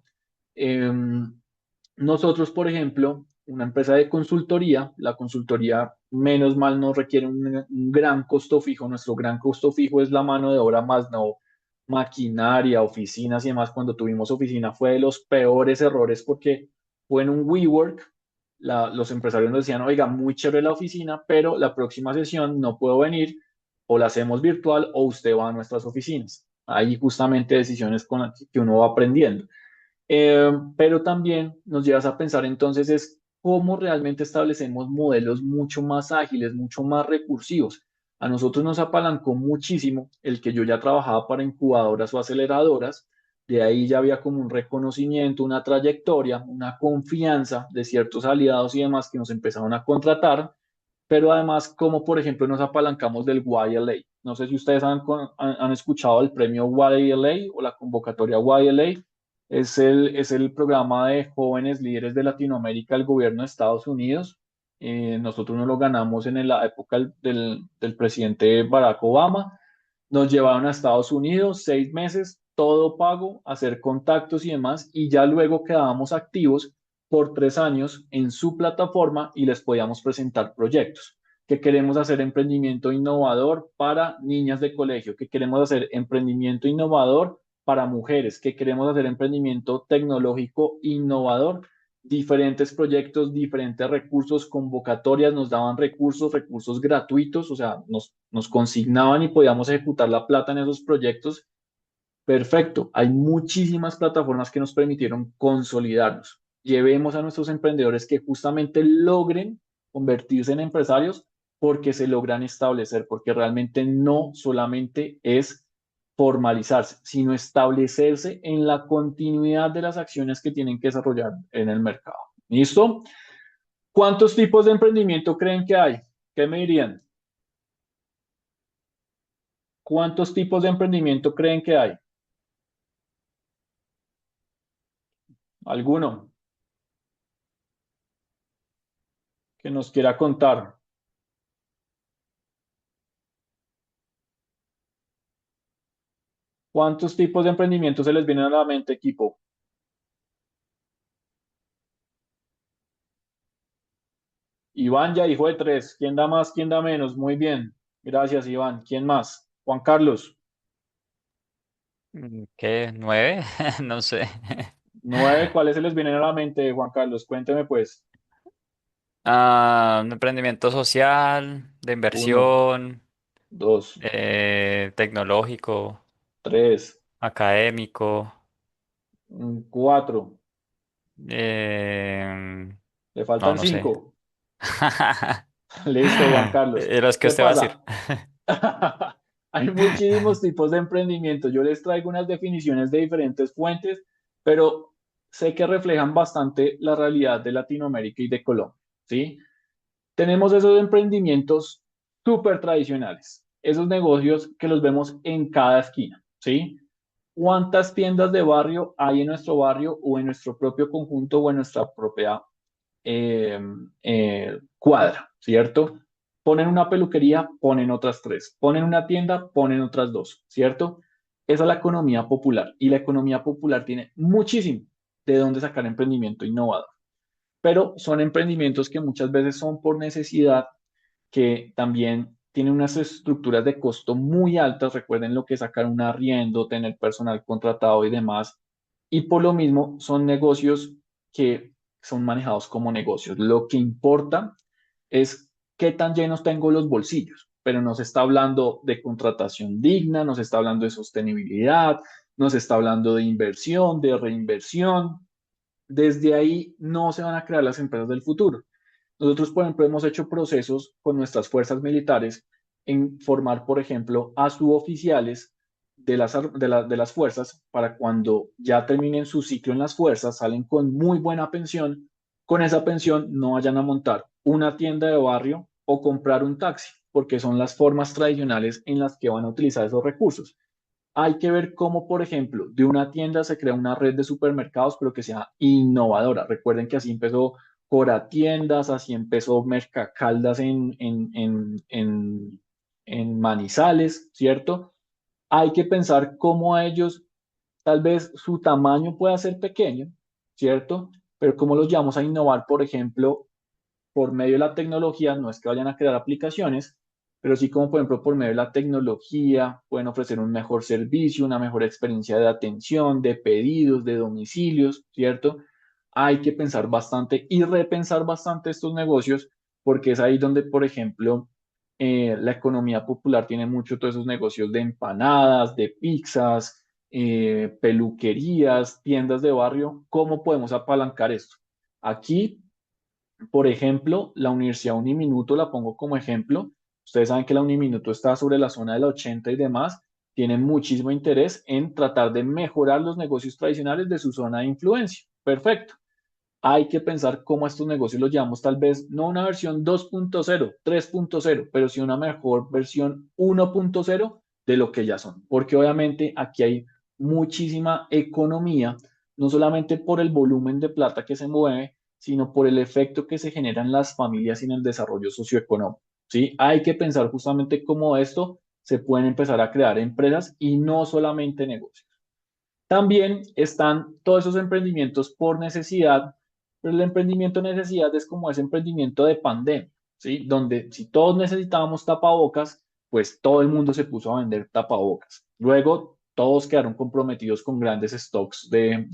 A: Nosotros, por ejemplo, una empresa de consultoría, la consultoría menos mal no requiere un gran costo fijo. Nuestro gran costo fijo es la mano de obra más no maquinaria, oficinas y demás. Cuando tuvimos oficina fue de los peores errores porque fue en un WeWork. Los empresarios nos decían, oiga, muy chévere la oficina, pero la próxima sesión no puedo venir o la hacemos virtual o usted va a nuestras oficinas. Hay justamente decisiones con las que uno va aprendiendo. Pero también nos llevas a pensar entonces es cómo realmente establecemos modelos mucho más ágiles, mucho más recursivos. A nosotros nos apalancó muchísimo el que yo ya trabajaba para incubadoras o aceleradoras, de ahí ya había como un reconocimiento, una trayectoria, una confianza de ciertos aliados y demás que nos empezaron a contratar, pero además como por ejemplo nos apalancamos del YLA. No sé si ustedes han escuchado el premio YLA o la convocatoria YLA. Es el programa de jóvenes líderes de Latinoamérica del gobierno de Estados Unidos. Nosotros nos lo ganamos en la época del presidente Barack Obama. Nos llevaron a Estados Unidos 6 meses, todo pago, hacer contactos y demás, y ya luego quedábamos activos por 3 años en su plataforma y les podíamos presentar proyectos. Que queremos hacer emprendimiento innovador para niñas de colegio, que queremos hacer emprendimiento innovador para mujeres, que queremos hacer emprendimiento tecnológico innovador, diferentes proyectos, diferentes recursos, convocatorias, nos daban recursos gratuitos, o sea, nos consignaban y podíamos ejecutar la plata en esos proyectos. Perfecto, hay muchísimas plataformas que nos permitieron consolidarnos. Llevemos a nuestros emprendedores que justamente logren convertirse en empresarios porque se logran establecer, porque realmente no solamente es formalizarse, sino establecerse en la continuidad de las acciones que tienen que desarrollar en el mercado. ¿Listo? ¿Cuántos tipos de emprendimiento creen que hay? ¿Qué me dirían? ¿Cuántos tipos de emprendimiento creen que hay? ¿Alguno que nos quiera contar? ¿Cuántos tipos de emprendimiento se les vienen a la mente, equipo? Iván ya dijo de 3. ¿Quién da más? ¿Quién da menos? Muy bien. Gracias, Iván. ¿Quién más? Juan Carlos.
F: ¿Qué? ¿9? No sé.
A: 9. ¿Cuáles se les vienen a la mente, Juan Carlos? Cuénteme pues.
F: Un emprendimiento social, de
A: 1,
F: inversión,
A: 2,
F: tecnológico,
A: 3,
F: académico.
A: 4.
F: em,
A: Le
F: no,
A: faltan
F: no sé.
A: 5. Listo, Juan Carlos.
F: Era los que
A: ¿Qué
F: usted va a decir.
A: pasa? Hay muchísimos tipos de emprendimiento. Yo les traigo unas definiciones de diferentes fuentes, pero sé que reflejan bastante la realidad de Latinoamérica y de Colombia, ¿sí? Tenemos esos emprendimientos súper tradicionales, esos negocios que los vemos en cada esquina, ¿sí? ¿Cuántas tiendas de barrio hay en nuestro barrio o en nuestro propio conjunto o en nuestra propia eh, cuadra, ¿cierto? Ponen una peluquería, ponen otras 3. Ponen una tienda, ponen otras 2, ¿cierto? Esa es la economía popular y la economía popular tiene muchísimo de dónde sacar emprendimiento innovador, pero son emprendimientos que muchas veces son por necesidad, que también tienen unas estructuras de costo muy altas. Recuerden lo que es sacar un arriendo, tener personal contratado y demás. Y por lo mismo son negocios que son manejados como negocios. Lo que importa es qué tan llenos tengo los bolsillos, pero no se está hablando de contratación digna, no se está hablando de sostenibilidad, no se está hablando de inversión, de reinversión. Desde ahí no se van a crear las empresas del futuro. Nosotros, por ejemplo, hemos hecho procesos con nuestras fuerzas militares en formar, por ejemplo, a suboficiales de las fuerzas para cuando ya terminen su ciclo en las fuerzas, salen con muy buena pensión, con esa pensión no vayan a montar una tienda de barrio o comprar un taxi, porque son las formas tradicionales en las que van a utilizar esos recursos. Hay que ver cómo, por ejemplo, de una tienda se crea una red de supermercados, pero que sea innovadora. Recuerden que así empezó Cora Tiendas, así empezó Mercacaldas en Manizales, ¿cierto? Hay que pensar cómo a ellos, tal vez su tamaño pueda ser pequeño, ¿cierto? Pero cómo los llevamos a innovar, por ejemplo, por medio de la tecnología, no es que vayan a crear aplicaciones, pero sí como por ejemplo por medio de la tecnología pueden ofrecer un mejor servicio, una mejor experiencia de atención, de pedidos, de domicilios, ¿cierto? Hay que pensar bastante y repensar bastante estos negocios porque es ahí donde, por ejemplo, la economía popular tiene mucho todos esos negocios de empanadas, de pizzas, peluquerías, tiendas de barrio. ¿Cómo podemos apalancar esto? Aquí por ejemplo, la Universidad Uniminuto la pongo como ejemplo. Ustedes saben que la Uniminuto está sobre la zona de la 80 y demás. Tienen muchísimo interés en tratar de mejorar los negocios tradicionales de su zona de influencia. Perfecto. Hay que pensar cómo a estos negocios los llevamos tal vez no una versión 2.0, 3.0, pero sí una mejor versión 1.0 de lo que ya son. Porque obviamente aquí hay muchísima economía, no solamente por el volumen de plata que se mueve, sino por el efecto que se genera en las familias y en el desarrollo socioeconómico. ¿Sí? Hay que pensar justamente cómo esto se pueden empezar a crear empresas y no solamente negocios. También están todos esos emprendimientos por necesidad, pero el emprendimiento de necesidad es como ese emprendimiento de pandemia, ¿sí? Donde si todos necesitábamos tapabocas, pues todo el mundo se puso a vender tapabocas. Luego todos quedaron comprometidos con grandes stocks de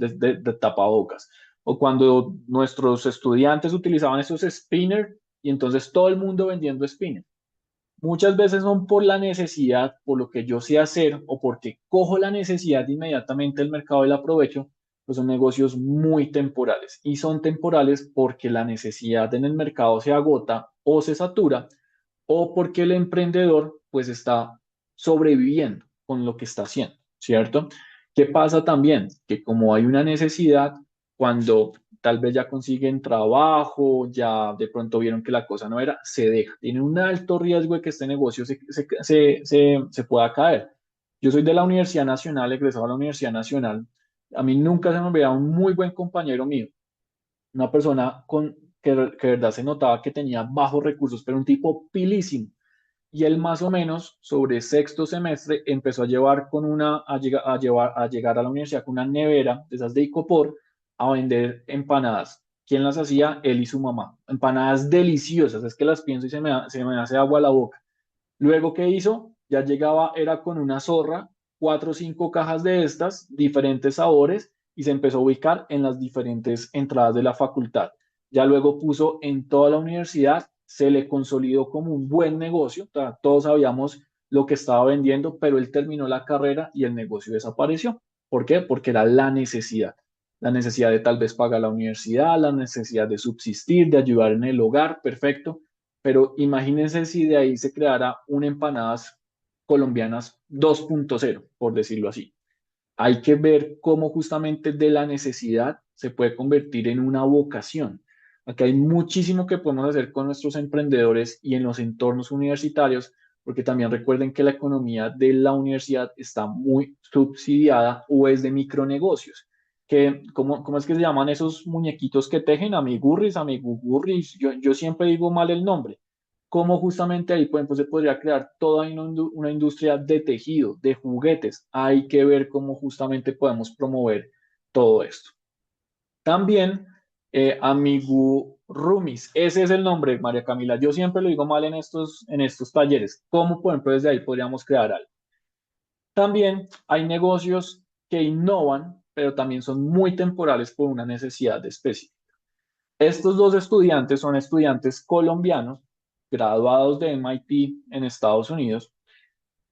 A: tapabocas. O cuando nuestros estudiantes utilizaban esos spinners y entonces todo el mundo vendiendo spinners. Muchas veces son por la necesidad, por lo que yo sé hacer o porque cojo la necesidad inmediatamente del mercado y la aprovecho, pues son negocios muy temporales. Y son temporales porque la necesidad en el mercado se agota o se satura o porque el emprendedor pues está sobreviviendo con lo que está haciendo, ¿cierto? ¿Qué pasa también? Que como hay una necesidad, cuando tal vez ya consiguen trabajo, ya de pronto vieron que la cosa no era, se deja. Tiene un alto riesgo de que este negocio se pueda caer. Yo soy de la Universidad Nacional, egresado a la Universidad Nacional. A mí nunca se me olvidaba un muy buen compañero mío, una persona que de verdad se notaba que tenía bajos recursos, pero un tipo pilísimo. Y él más o menos sobre sexto semestre empezó a llevar a llegar a la universidad con una nevera de esas de Icopor a vender empanadas. ¿Quién las hacía? Él y su mamá. Empanadas deliciosas, es que las pienso y se me hace agua a la boca. Luego, ¿qué hizo? Ya llegaba, era con una zorra, 4 o 5 cajas de estas, diferentes sabores, y se empezó a ubicar en las diferentes entradas de la facultad. Ya luego puso en toda la universidad, se le consolidó como un buen negocio, o sea, todos sabíamos lo que estaba vendiendo, pero él terminó la carrera y el negocio desapareció. ¿Por qué? Porque era la necesidad de tal vez pagar la universidad, la necesidad de subsistir, de ayudar en el hogar, perfecto, pero imagínense si de ahí se creara un empanadas colombianas 2.0, por decirlo así. Hay que ver cómo justamente de la necesidad se puede convertir en una vocación. Aquí hay muchísimo que podemos hacer con nuestros emprendedores y en los entornos universitarios, porque también recuerden que la economía de la universidad está muy subsidiada o es de micronegocios. ¿Cómo es que se llaman esos muñequitos que tejen? Amigurris, amigugurris. Yo siempre digo mal el nombre. Cómo justamente ahí, por ejemplo, se podría crear toda una industria de tejido, de juguetes. Hay que ver cómo justamente podemos promover todo esto. También amigurumis, ese es el nombre, María Camila. Yo siempre lo digo mal en estos talleres. ¿Cómo, por ejemplo, desde ahí podríamos crear algo? También hay negocios que innovan, pero también son muy temporales por una necesidad de especie. Estos dos estudiantes son estudiantes colombianos, graduados de MIT en Estados Unidos.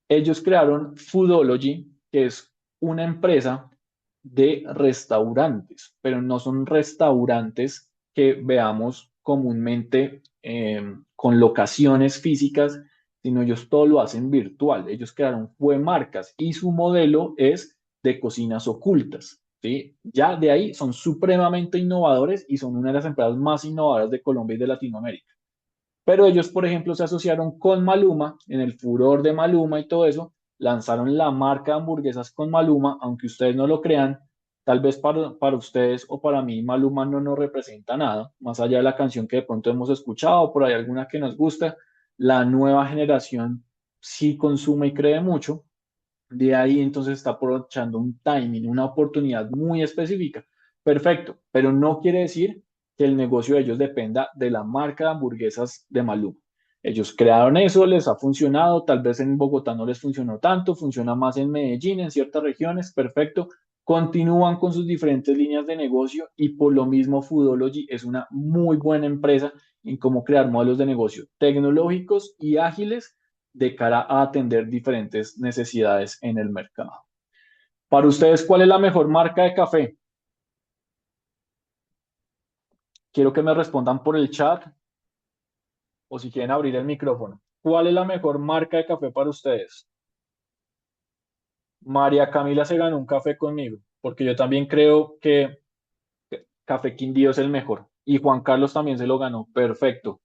A: Ellos crearon Foodology, que es una empresa de restaurantes, pero no son restaurantes que veamos comúnmente con locaciones físicas, sino ellos todo lo hacen virtual. Ellos crearon fue marcas y su modelo es de cocinas ocultas, ¿sí? Ya de ahí son supremamente innovadores y son una de las empresas más innovadoras de Colombia y de Latinoamérica. Pero ellos, por ejemplo, se asociaron con Maluma, en el furor de Maluma y todo eso, lanzaron la marca de hamburguesas con Maluma, aunque ustedes no lo crean, tal vez para ustedes o para mí Maluma no nos representa nada, más allá de la canción que de pronto hemos escuchado, por ahí alguna que nos gusta, la nueva generación sí consume y cree mucho, de ahí entonces está aprovechando un timing, una oportunidad muy específica. Perfecto, pero no quiere decir que el negocio de ellos dependa de la marca de hamburguesas de Maluma. Ellos crearon eso, les ha funcionado, tal vez en Bogotá no les funcionó tanto, funciona más en Medellín, en ciertas regiones, perfecto. Continúan con sus diferentes líneas de negocio y por lo mismo Foodology es una muy buena empresa en cómo crear modelos de negocio tecnológicos y ágiles de cara a atender diferentes necesidades en el mercado. Para ustedes, ¿cuál es la mejor marca de café? Quiero que me respondan por el chat o si quieren abrir el micrófono. ¿Cuál es la mejor marca de café para ustedes? María Camila se ganó un café conmigo, porque yo también creo que Café Quindío es el mejor. Y Juan Carlos también se lo ganó. Perfecto.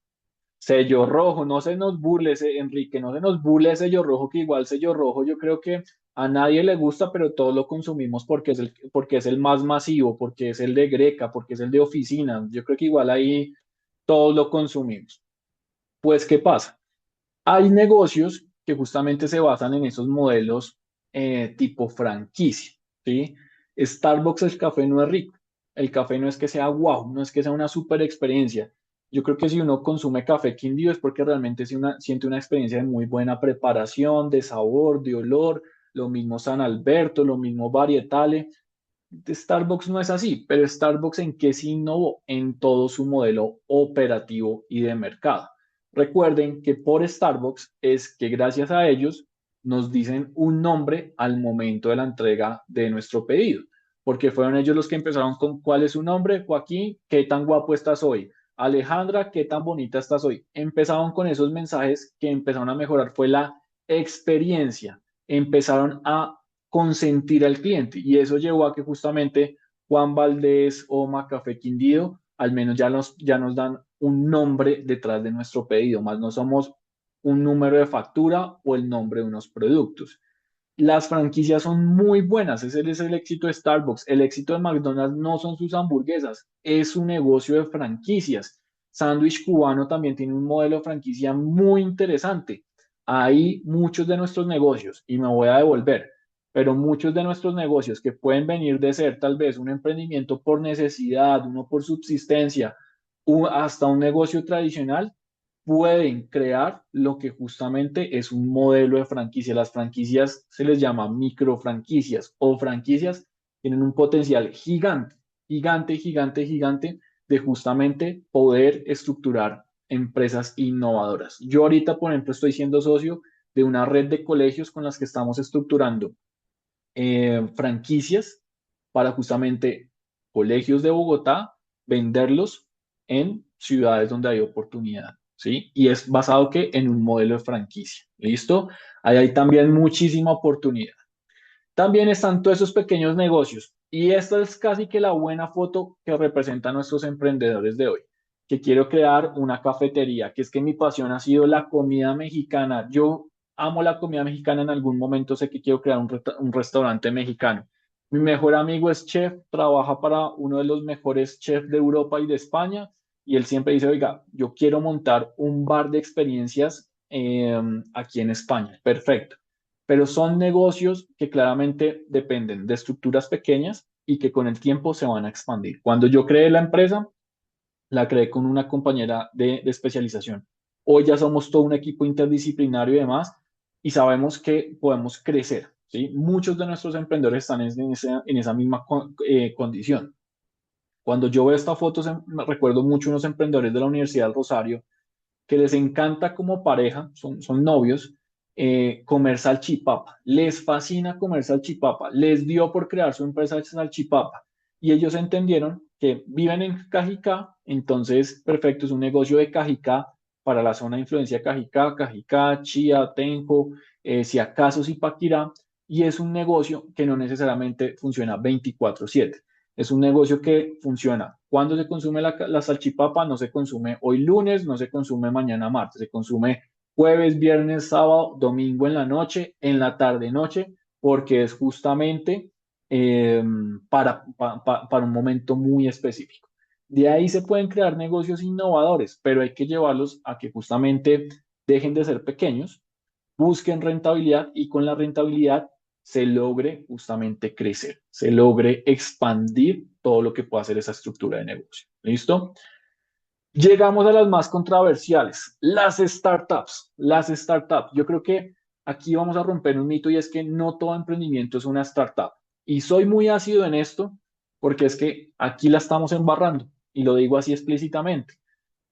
A: Sello rojo, no se nos burle, Enrique, no se nos burle ese sello rojo, que igual sello rojo yo creo que a nadie le gusta, pero todos lo consumimos porque es el más masivo, porque es el de Greca, porque es el de oficina. Yo creo que igual ahí todos lo consumimos. Pues, ¿qué pasa? Hay negocios que justamente se basan en esos modelos tipo franquicia, ¿sí? Starbucks, el café no es rico, el café no es que sea wow, no es que sea una super experiencia. Yo creo que si uno consume café Quindío es porque realmente siente una experiencia de muy buena preparación, de sabor, de olor, lo mismo San Alberto, lo mismo Varietale. Starbucks no es así, pero Starbucks en qué se innovó en todo su modelo operativo y de mercado. Recuerden que por Starbucks es que gracias a ellos nos dicen un nombre al momento de la entrega de nuestro pedido, porque fueron ellos los que empezaron con cuál es su nombre, Joaquín, qué tan guapo estás hoy, Alejandra, qué tan bonita estás hoy. Empezaron con esos mensajes que empezaron a mejorar, fue la experiencia, empezaron a consentir al cliente. Y eso llevó a que justamente Juan Valdés o Macafé Quindío al menos ya nos dan un nombre detrás de nuestro pedido, más no somos un número de factura o el nombre de unos productos. Las franquicias son muy buenas, ese es el éxito de Starbucks. El éxito de McDonald's no son sus hamburguesas, es su negocio de franquicias. Sándwich Cubano también tiene un modelo de franquicia muy interesante. Hay muchos de nuestros negocios, y me voy a devolver, pero muchos de nuestros negocios que pueden venir de ser tal vez un emprendimiento por necesidad, uno por subsistencia, hasta un negocio tradicional, pueden crear lo que justamente es un modelo de franquicia. Las franquicias se les llama micro franquicias o franquicias, tienen un potencial gigante, gigante, gigante, gigante de justamente poder estructurar empresas innovadoras. Yo ahorita, por ejemplo, estoy siendo socio de una red de colegios con las que estamos estructurando franquicias para justamente colegios de Bogotá, venderlos en ciudades donde hay oportunidad, ¿sí? Y es basado que en un modelo de franquicia, ¿listo? Ahí hay también muchísima oportunidad. También están todos esos pequeños negocios y esta es casi que la buena foto que representa a nuestros emprendedores de hoy, que quiero crear una cafetería, que es que mi pasión ha sido la comida mexicana. Yo amo la comida mexicana, en algún momento sé que quiero crear un restaurante mexicano. Mi mejor amigo es chef, trabaja para uno de los mejores chefs de Europa y de España y él siempre dice, oiga, yo quiero montar un bar de experiencias aquí en España. Perfecto, pero son negocios que claramente dependen de estructuras pequeñas y que con el tiempo se van a expandir. Cuando yo creé la empresa, la creé con una compañera de especialización. Hoy ya somos todo un equipo interdisciplinario y demás, y sabemos que podemos crecer, ¿sí? Muchos de nuestros emprendedores están en esa misma condición. Cuando yo veo esta foto, me recuerdo mucho unos emprendedores de la Universidad del Rosario que les encanta como pareja, son novios, comer salchipapa. Les fascina comer salchipapa. Les dio por crear su empresa de salchipapa. Y ellos entendieron que viven en Cajicá, entonces, perfecto, es un negocio de Cajicá para la zona de influencia de Cajicá, Cajicá, Chía, Tenjo, si acaso Zipaquirá, y es un negocio que no necesariamente funciona 24/7. Es un negocio que funciona. Cuando se consume la salchipapa, no se consume hoy lunes, no se consume mañana martes, se consume jueves, viernes, sábado, domingo en la noche, en la tarde-noche, porque es justamente eh, para un momento muy específico. De ahí se pueden crear negocios innovadores, pero hay que llevarlos a que justamente dejen de ser pequeños, busquen rentabilidad y con la rentabilidad se logre justamente crecer, se logre expandir todo lo que pueda hacer esa estructura de negocio. ¿Listo? Llegamos a las más controversiales, las startups. Las startups. Yo creo que aquí vamos a romper un mito y es que no todo emprendimiento es una startup. Y soy muy ácido en esto porque es que aquí la estamos embarrando y lo digo así explícitamente.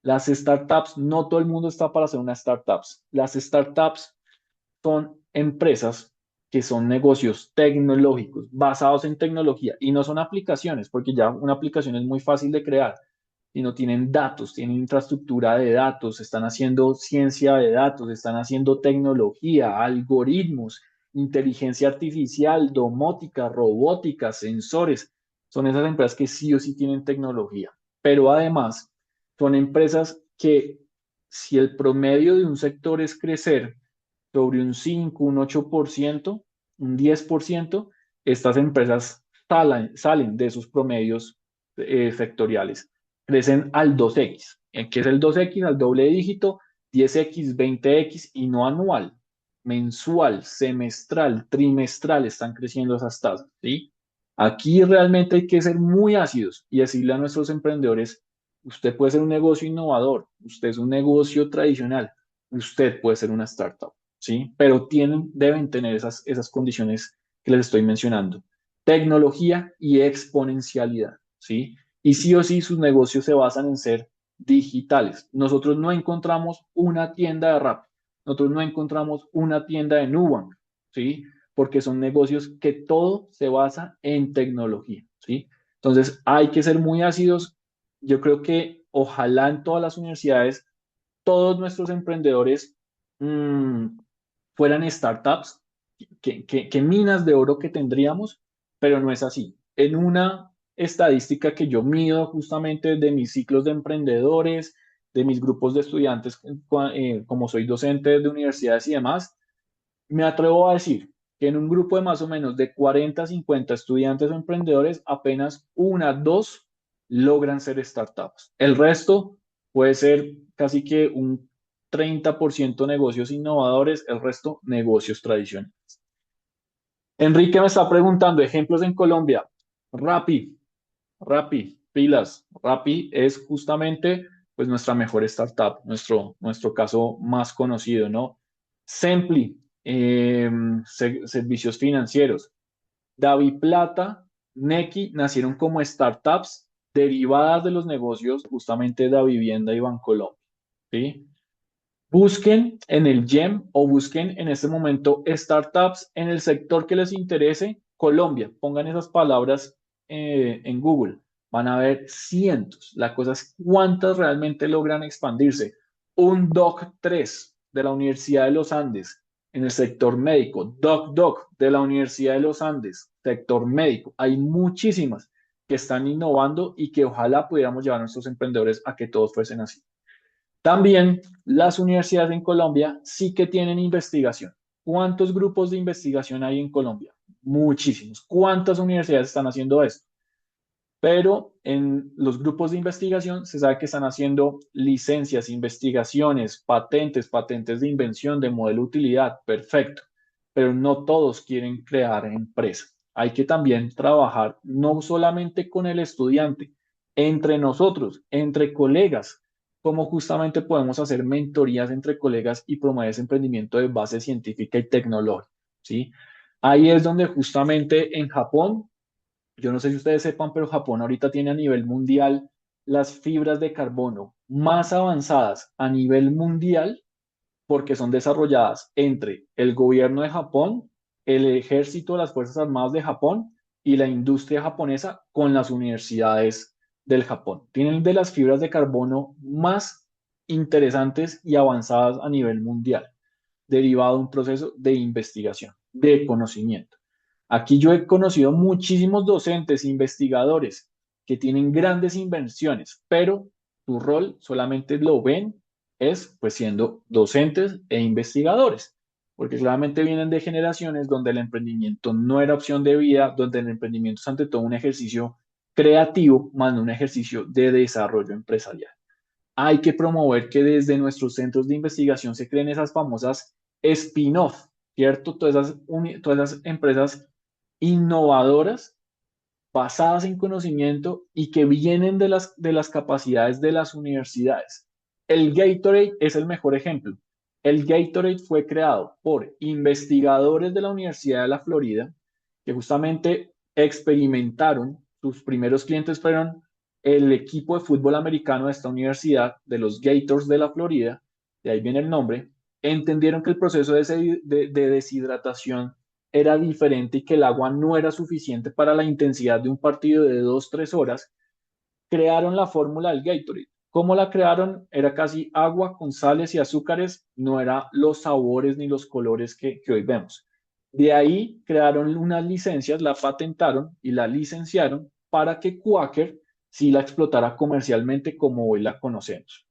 A: Las startups, no todo el mundo está para hacer unas startups. Las startups son empresas que son negocios tecnológicos, basados en tecnología, y no son aplicaciones, porque ya una aplicación es muy fácil de crear, sino tienen datos, tienen infraestructura de datos, están haciendo ciencia de datos, están haciendo tecnología, algoritmos, inteligencia artificial, domótica, robótica, sensores. Son esas empresas que sí o sí tienen tecnología, pero además son empresas que si el promedio de un sector es crecer, sobre un 5, un 8%, un 10%, estas empresas salen de sus promedios sectoriales, crecen al 2x. ¿Qué es el 2x? Al doble dígito, 10x, 20x y no anual, mensual, semestral, trimestral, están creciendo esas tasas, ¿sí? Aquí realmente hay que ser muy ácidos y decirle a nuestros emprendedores, usted puede ser un negocio innovador, usted es un negocio tradicional, usted puede ser una startup. ¿Sí? Pero deben tener esas condiciones que les estoy mencionando. Tecnología y exponencialidad, ¿sí? Y sí o sí sus negocios se basan en ser digitales. Nosotros no encontramos una tienda de Rappi, nosotros no encontramos una tienda de Nubank, ¿sí? Porque son negocios que todo se basa en tecnología, ¿sí? Entonces hay que ser muy ácidos. Yo creo que ojalá en todas las universidades todos nuestros emprendedores mmm, fueran startups, que minas de oro que tendríamos, pero no es así. En una estadística que yo mido justamente de mis ciclos de emprendedores, de mis grupos de estudiantes, como soy docente de universidades y demás, me atrevo a decir que en un grupo de más o menos de 40 a 50 estudiantes o emprendedores, apenas una, dos logran ser startups. El resto puede ser casi que un 30% negocios innovadores, el resto negocios tradicionales. Enrique me está preguntando ejemplos en Colombia. Rappi, pilas. Rappi es justamente pues nuestra mejor startup, nuestro caso más conocido, ¿no? Sempli, servicios financieros. DaviPlata, Nequi nacieron como startups derivadas de los negocios justamente de Davivienda y Bancolombia, ¿sí? Busquen en el GEM o busquen en este momento startups en el sector que les interese, Colombia. Pongan esas palabras en Google. Van a ver cientos. La cosa es cuántas realmente logran expandirse. Un Doc 3 de la Universidad de los Andes en el sector médico. Doc de la Universidad de los Andes, sector médico. Hay muchísimas que están innovando y que ojalá pudiéramos llevar a nuestros emprendedores a que todos fuesen así. También las universidades en Colombia sí que tienen investigación. ¿Cuántos grupos de investigación hay en Colombia? Muchísimos. ¿Cuántas universidades están haciendo esto? Pero en los grupos de investigación se sabe que están haciendo licencias, investigaciones, patentes de invención, de modelo de utilidad, perfecto. Pero no todos quieren crear empresas. Hay que también trabajar no solamente con el estudiante, entre nosotros, entre colegas, cómo justamente podemos hacer mentorías entre colegas y promover ese emprendimiento de base científica y tecnológica, ¿sí? Ahí es donde justamente en Japón Yo no sé si ustedes sepan, pero Japón ahorita tiene a nivel mundial las fibras de carbono más avanzadas a nivel mundial porque son desarrolladas entre el gobierno de Japón, el ejército de las Fuerzas Armadas de Japón y la industria japonesa con las universidades del Japón. Tienen de las fibras de carbono más interesantes y avanzadas a nivel mundial, derivado de un proceso de investigación, de conocimiento. Aquí yo he conocido muchísimos docentes, investigadores que tienen grandes inversiones, pero su rol solamente lo ven es pues siendo docentes e investigadores, porque claramente vienen de generaciones donde el emprendimiento no era opción de vida, donde el emprendimiento es ante todo un ejercicio creativo, más no un ejercicio de desarrollo empresarial. Hay que promover que desde nuestros centros de investigación se creen esas famosas spin-off, ¿cierto? Todas esas empresas innovadoras basadas en conocimiento y que vienen de las capacidades de las universidades. El Gatorade es el mejor ejemplo. El Gatorade fue creado por investigadores de la Universidad de la Florida que justamente experimentaron, sus primeros clientes fueron el equipo de fútbol americano de esta universidad, de los Gators de la Florida, de ahí viene el nombre, entendieron que el proceso de deshidratación era diferente y que el agua no era suficiente para la intensidad de un partido de 2, 3 horas, crearon la fórmula del Gatorade. ¿Cómo la crearon? Era casi agua con sales y azúcares, no era los sabores ni los colores que hoy vemos. De ahí crearon unas licencias, la patentaron y la licenciaron para que Quaker sí la explotara comercialmente como hoy la conocemos.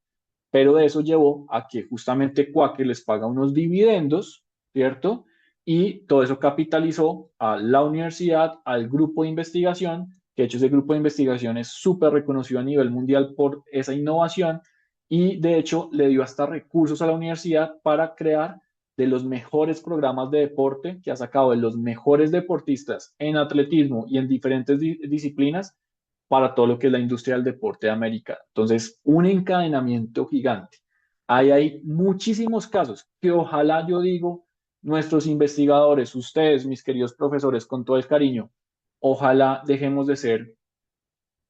A: Pero de eso llevó a que justamente Quaker les paga unos dividendos, ¿cierto? Y todo eso capitalizó a la universidad, al grupo de investigación, que de hecho ese grupo de investigación es súper reconocido a nivel mundial por esa innovación y de hecho le dio hasta recursos a la universidad para crear de los mejores programas de deporte que ha sacado de los mejores deportistas en atletismo y en diferentes disciplinas para todo lo que es la industria del deporte americano. Entonces, un encadenamiento gigante. Ahí hay muchísimos casos que ojalá yo digo, nuestros investigadores, ustedes, mis queridos profesores, con todo el cariño, ojalá dejemos de ser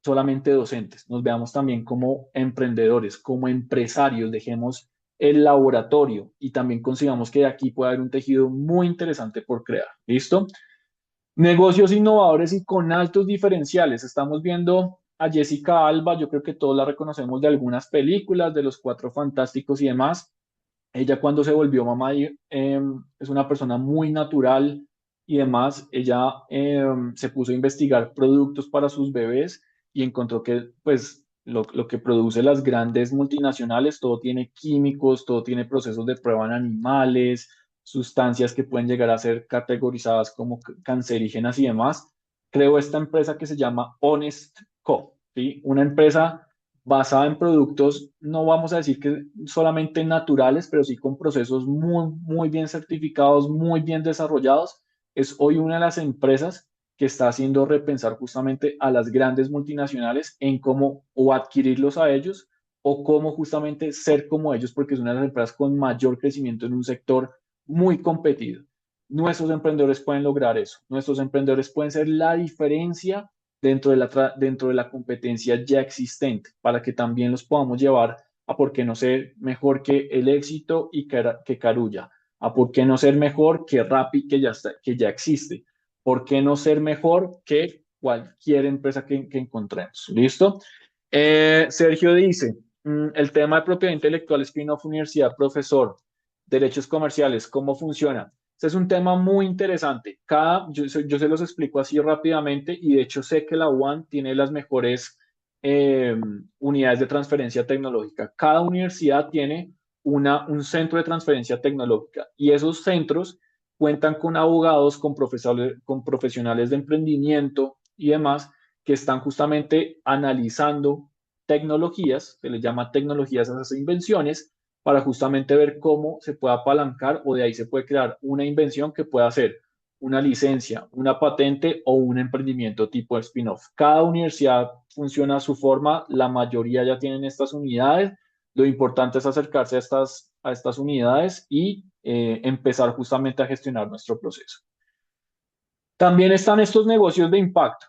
A: solamente docentes, nos veamos también como emprendedores, como empresarios, dejemos el laboratorio y también consigamos que de aquí pueda haber un tejido muy interesante por crear. ¿Listo? Negocios innovadores y con altos diferenciales. Estamos viendo a Jessica Alba, yo creo que todos la reconocemos de algunas películas, de los Cuatro Fantásticos y demás. Ella cuando se volvió mamá es una persona muy natural y demás. Ella se puso a investigar productos para sus bebés y encontró que pues lo que produce las grandes multinacionales, todo tiene químicos, todo tiene procesos de prueba en animales, sustancias que pueden llegar a ser categorizadas como cancerígenas y demás. Creó esta empresa que se llama Honest Co, ¿sí? Una empresa basada en productos, no vamos a decir que solamente naturales, pero sí con procesos muy, muy bien certificados, muy bien desarrollados. Es hoy una de las empresas que está haciendo repensar justamente a las grandes multinacionales en cómo o adquirirlos a ellos o cómo justamente ser como ellos, porque es una de las empresas con mayor crecimiento en un sector muy competido. Nuestros emprendedores pueden lograr eso. Nuestros emprendedores pueden ser la diferencia dentro de la competencia ya existente, para que también los podamos llevar a por qué no ser mejor que el éxito y que Carulla, a por qué no ser mejor que Rappi que ya existe, por qué no ser mejor que cualquier empresa que encontremos. ¿Listo? Sergio dice, el tema de propiedad intelectual, spin-off, universidad, profesor, derechos comerciales, ¿cómo funciona? Este es un tema muy interesante. Yo se los explico así rápidamente y de hecho sé que la UAN tiene las mejores eh, unidades de transferencia tecnológica. Cada universidad tiene un centro de transferencia tecnológica y esos centros cuentan con abogados, con profesionales de emprendimiento y demás que están justamente analizando tecnologías, se les llama tecnologías a esas invenciones, para justamente ver cómo se puede apalancar o de ahí se puede crear una invención que pueda ser una licencia, una patente o un emprendimiento tipo spin-off. Cada universidad funciona a su forma, la mayoría ya tienen estas unidades. Lo importante es acercarse a estas unidades y empezar justamente a gestionar nuestro proceso. También están estos negocios de impacto.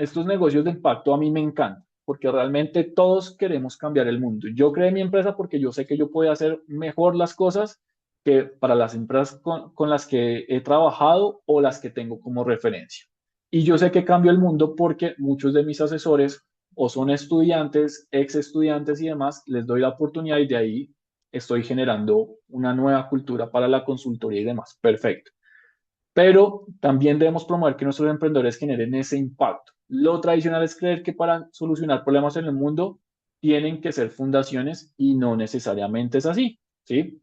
A: estos negocios de impacto a mí me encantan, porque realmente todos queremos cambiar el mundo. Yo creé mi empresa porque yo sé que yo puedo hacer mejor las cosas que para las empresas con las que he trabajado o las que tengo como referencia. Y yo sé que cambio el mundo porque muchos de mis asesores o son estudiantes, ex estudiantes y demás, les doy la oportunidad y de ahí estoy generando una nueva cultura para la consultoría y demás. Perfecto. Pero también debemos promover que nuestros emprendedores generen ese impacto. Lo tradicional es creer que para solucionar problemas en el mundo tienen que ser fundaciones y no necesariamente es así, ¿sí?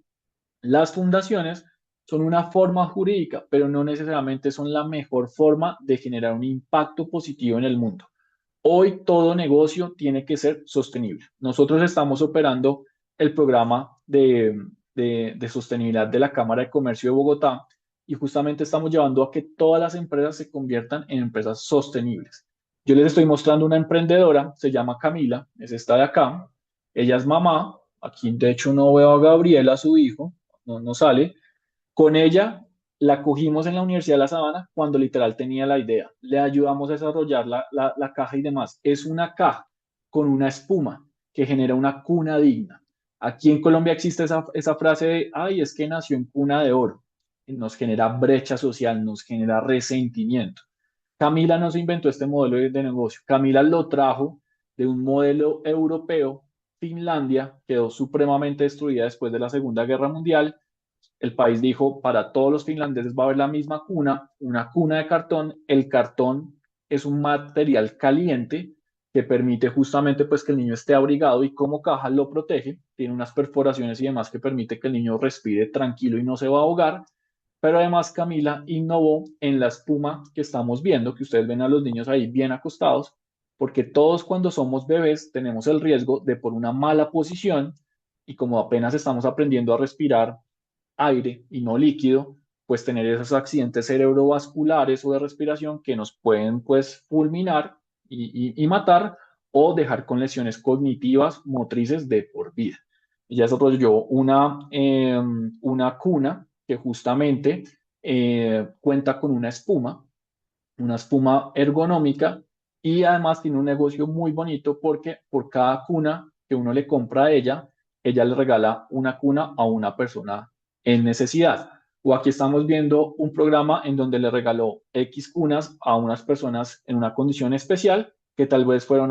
A: Las fundaciones son una forma jurídica, pero no necesariamente son la mejor forma de generar un impacto positivo en el mundo. Hoy todo negocio tiene que ser sostenible. Nosotros estamos operando el programa de sostenibilidad de la Cámara de Comercio de Bogotá y justamente estamos llevando a que todas las empresas se conviertan en empresas sostenibles. Yo les estoy mostrando una emprendedora, se llama Camila, es esta de acá. Ella es mamá. Aquí de hecho no veo a Gabriela, su hijo, no sale. Con ella la cogimos en la Universidad de La Sabana cuando literal tenía la idea. Le ayudamos a desarrollar la caja y demás. Es una caja con una espuma que genera una cuna digna. Aquí en Colombia existe esa frase de, ay, es que nació en cuna de oro. Nos genera brecha social, nos genera resentimiento. Camila no se inventó este modelo de negocio. Camila lo trajo de un modelo europeo. Finlandia quedó supremamente destruida después de la Segunda Guerra Mundial. El país dijo, para todos los finlandeses va a haber la misma cuna, una cuna de cartón. El cartón es un material caliente que permite justamente pues que el niño esté abrigado y como caja lo protege. Tiene unas perforaciones y demás que permite que el niño respire tranquilo y no se va a ahogar. Pero además Camila innovó en la espuma que estamos viendo, que ustedes ven a los niños ahí bien acostados, porque todos cuando somos bebés tenemos el riesgo de por una mala posición y como apenas estamos aprendiendo a respirar aire y no líquido, pues tener esos accidentes cerebrovasculares o de respiración que nos pueden pues fulminar y matar o dejar con lesiones cognitivas motrices de por vida. Ella desarrolló una cuna que justamente cuenta con una espuma ergonómica y además tiene un negocio muy bonito porque por cada cuna que uno le compra a ella, ella le regala una cuna a una persona en necesidad. O aquí estamos viendo un programa en donde le regaló X cunas a unas personas en una condición especial que tal vez fueron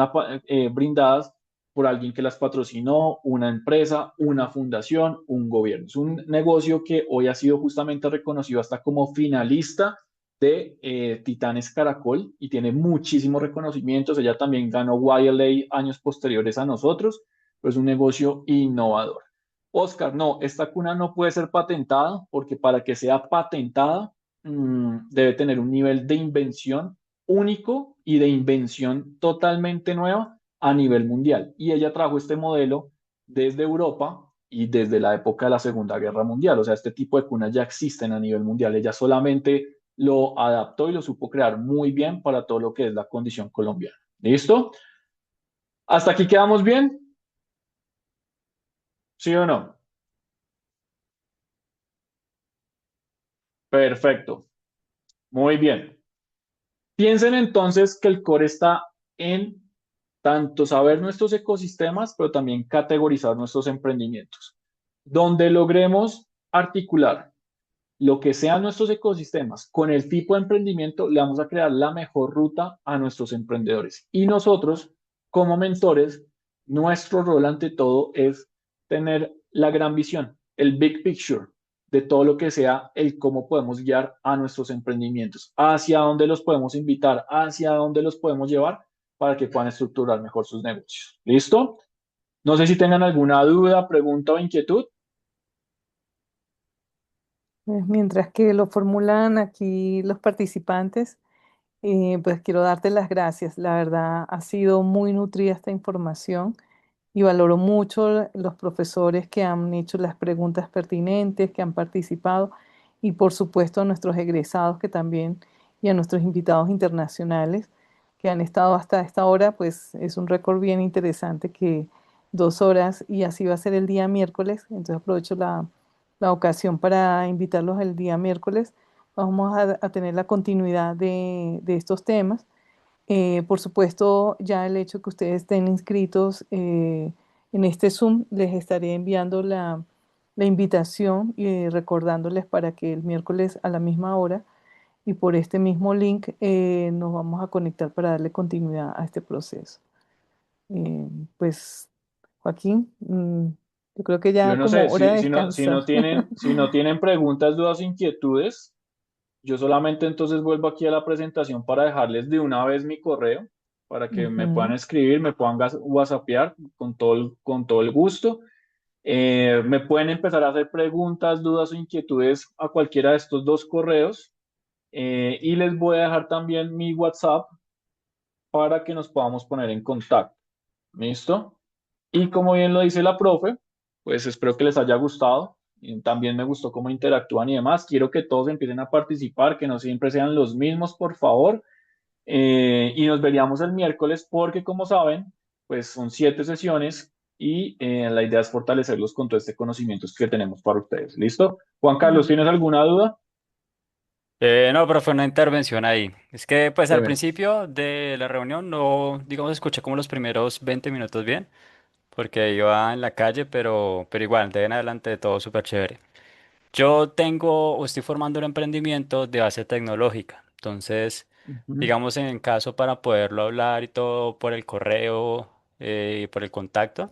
A: brindadas por alguien que las patrocinó, una empresa, una fundación, un gobierno. Es un negocio que hoy ha sido justamente reconocido hasta como finalista de Titanes Caracol y tiene muchísimos reconocimientos. Ella también ganó YLA años posteriores a nosotros, pero es un negocio innovador. Oscar, no, esta cuna no puede ser patentada porque para que sea patentada debe tener un nivel de invención único y de invención totalmente nueva a nivel mundial. Y ella trajo este modelo desde Europa y desde la época de la Segunda Guerra Mundial. O sea, este tipo de cunas ya existen a nivel mundial. Ella solamente lo adaptó y lo supo crear muy bien para todo lo que es la condición colombiana. ¿Listo? ¿Hasta aquí quedamos bien? ¿Sí o no? Perfecto. Muy bien. Piensen entonces que el core está en tanto saber nuestros ecosistemas, pero también categorizar nuestros emprendimientos. Donde logremos articular lo que sean nuestros ecosistemas con el tipo de emprendimiento, le vamos a crear la mejor ruta a nuestros emprendedores. Y nosotros, como mentores, nuestro rol ante todo es tener la gran visión, el big picture de todo lo que sea el cómo podemos guiar a nuestros emprendimientos, hacia dónde los podemos invitar, hacia dónde los podemos llevar para que puedan estructurar mejor sus negocios. ¿Listo? No sé si tengan alguna duda, pregunta o inquietud.
B: Mientras que lo formulan aquí los participantes, pues quiero darte las gracias. La verdad, ha sido muy nutrida esta información y valoro mucho los profesores que han hecho las preguntas pertinentes, que han participado y por supuesto a nuestros egresados que también y a nuestros invitados internacionales que han estado hasta esta hora, pues es un récord bien interesante que 2 horas y así va a ser el día miércoles. Entonces aprovecho la ocasión para invitarlos el día miércoles. Vamos a tener la continuidad de estos temas Por supuesto, ya el hecho que ustedes estén inscritos en este Zoom, les estaré enviando la invitación y recordándoles para que el miércoles a la misma hora y por este mismo link nos vamos a conectar para darle continuidad a este proceso. Eh, pues, Joaquín, yo creo que
A: Yo
B: ya
A: no
B: como
A: sé,
B: hora de
A: si no
B: descansar.
A: tienen preguntas, dudas, inquietudes, yo solamente entonces vuelvo aquí a la presentación para dejarles de una vez mi correo, para que me puedan
B: Ujú.
A: escribir, me puedan whatsappear con todo el gusto. Me pueden empezar a hacer preguntas, dudas o inquietudes a cualquiera de estos dos correos. Y les voy a dejar también mi WhatsApp para que nos podamos poner en contacto. ¿Listo? Y como bien lo dice la profe, pues espero que les haya gustado. Y también me gustó cómo interactúan y demás. Quiero que todos empiecen a participar, que no siempre sean los mismos, por favor. Y nos veríamos el miércoles porque, como saben, pues son 7 sesiones y la idea es fortalecerlos con todo este conocimiento que tenemos para ustedes. ¿Listo? Juan Carlos,
B: Mm.
A: ¿tienes alguna duda?
F: No, pero fue una intervención ahí. Es que pues al
A: Chévere.
F: principio de la reunión no, digamos, escuché como los primeros 20 minutos bien, porque iba en la calle, pero igual, de ahí en adelante todo súper chévere. Yo tengo, o estoy formando un emprendimiento de base tecnológica. Entonces,
A: Ujú.
F: digamos, en caso para poderlo hablar y todo por el correo y por el contacto.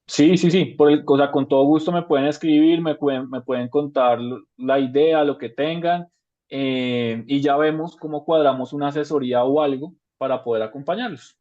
A: Sí, sí, sí, o sea, con todo gusto me pueden escribir, me pueden contar la idea, lo que tengan, y ya vemos cómo cuadramos una asesoría o algo para poder acompañarlos.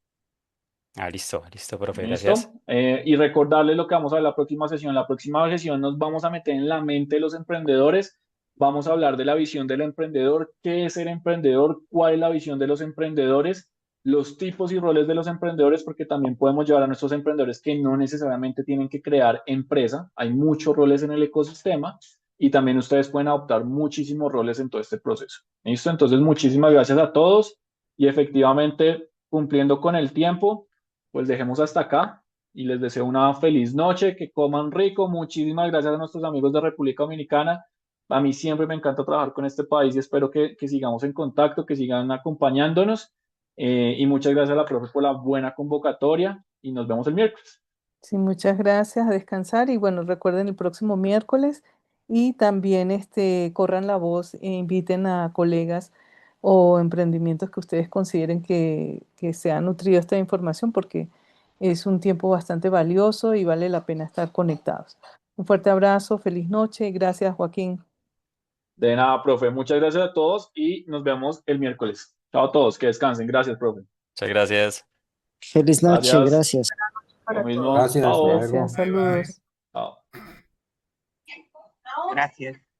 F: Ah, listo, listo, profe, gracias.
A: ¿Listo? Y recordarles lo que vamos a ver en la próxima sesión. La próxima sesión nos vamos a meter en la mente de los emprendedores. Vamos a hablar de la visión del emprendedor, qué es ser emprendedor, cuál es la visión de los emprendedores, los tipos y roles de los emprendedores, porque también podemos llevar a nuestros emprendedores que no necesariamente tienen que crear empresa. Hay muchos roles en el ecosistema y también ustedes pueden adoptar muchísimos roles en todo este proceso. ¿Listo? Entonces, muchísimas gracias a todos y efectivamente, cumpliendo con el tiempo, pues dejemos hasta acá y les deseo una feliz noche, que coman rico. Muchísimas gracias a nuestros amigos de República Dominicana. A mí siempre me encanta trabajar con este país y espero que sigamos en contacto, que sigan acompañándonos. Y muchas gracias a la profe por la buena convocatoria y nos vemos el miércoles.
B: Sí, muchas gracias, a descansar y bueno, recuerden el próximo miércoles y también corran la voz e inviten a colegas o emprendimientos que ustedes consideren que se ha nutrido esta información porque es un tiempo bastante valioso y vale la pena estar conectados. Un fuerte abrazo, feliz noche, gracias Joaquín.
A: De nada, profe. Muchas gracias a todos y nos vemos el miércoles. Chao a todos, que descansen. Gracias, profe.
F: Muchas gracias.
G: Feliz noche,
A: Gracias.
G: gracias.
A: Lo
B: Para todos.
A: mismo.
C: Gracias, hasta
A: Chao.
C: luego.
B: Gracias,
C: Bye bye.
B: saludos.
A: Chao.
E: Gracias.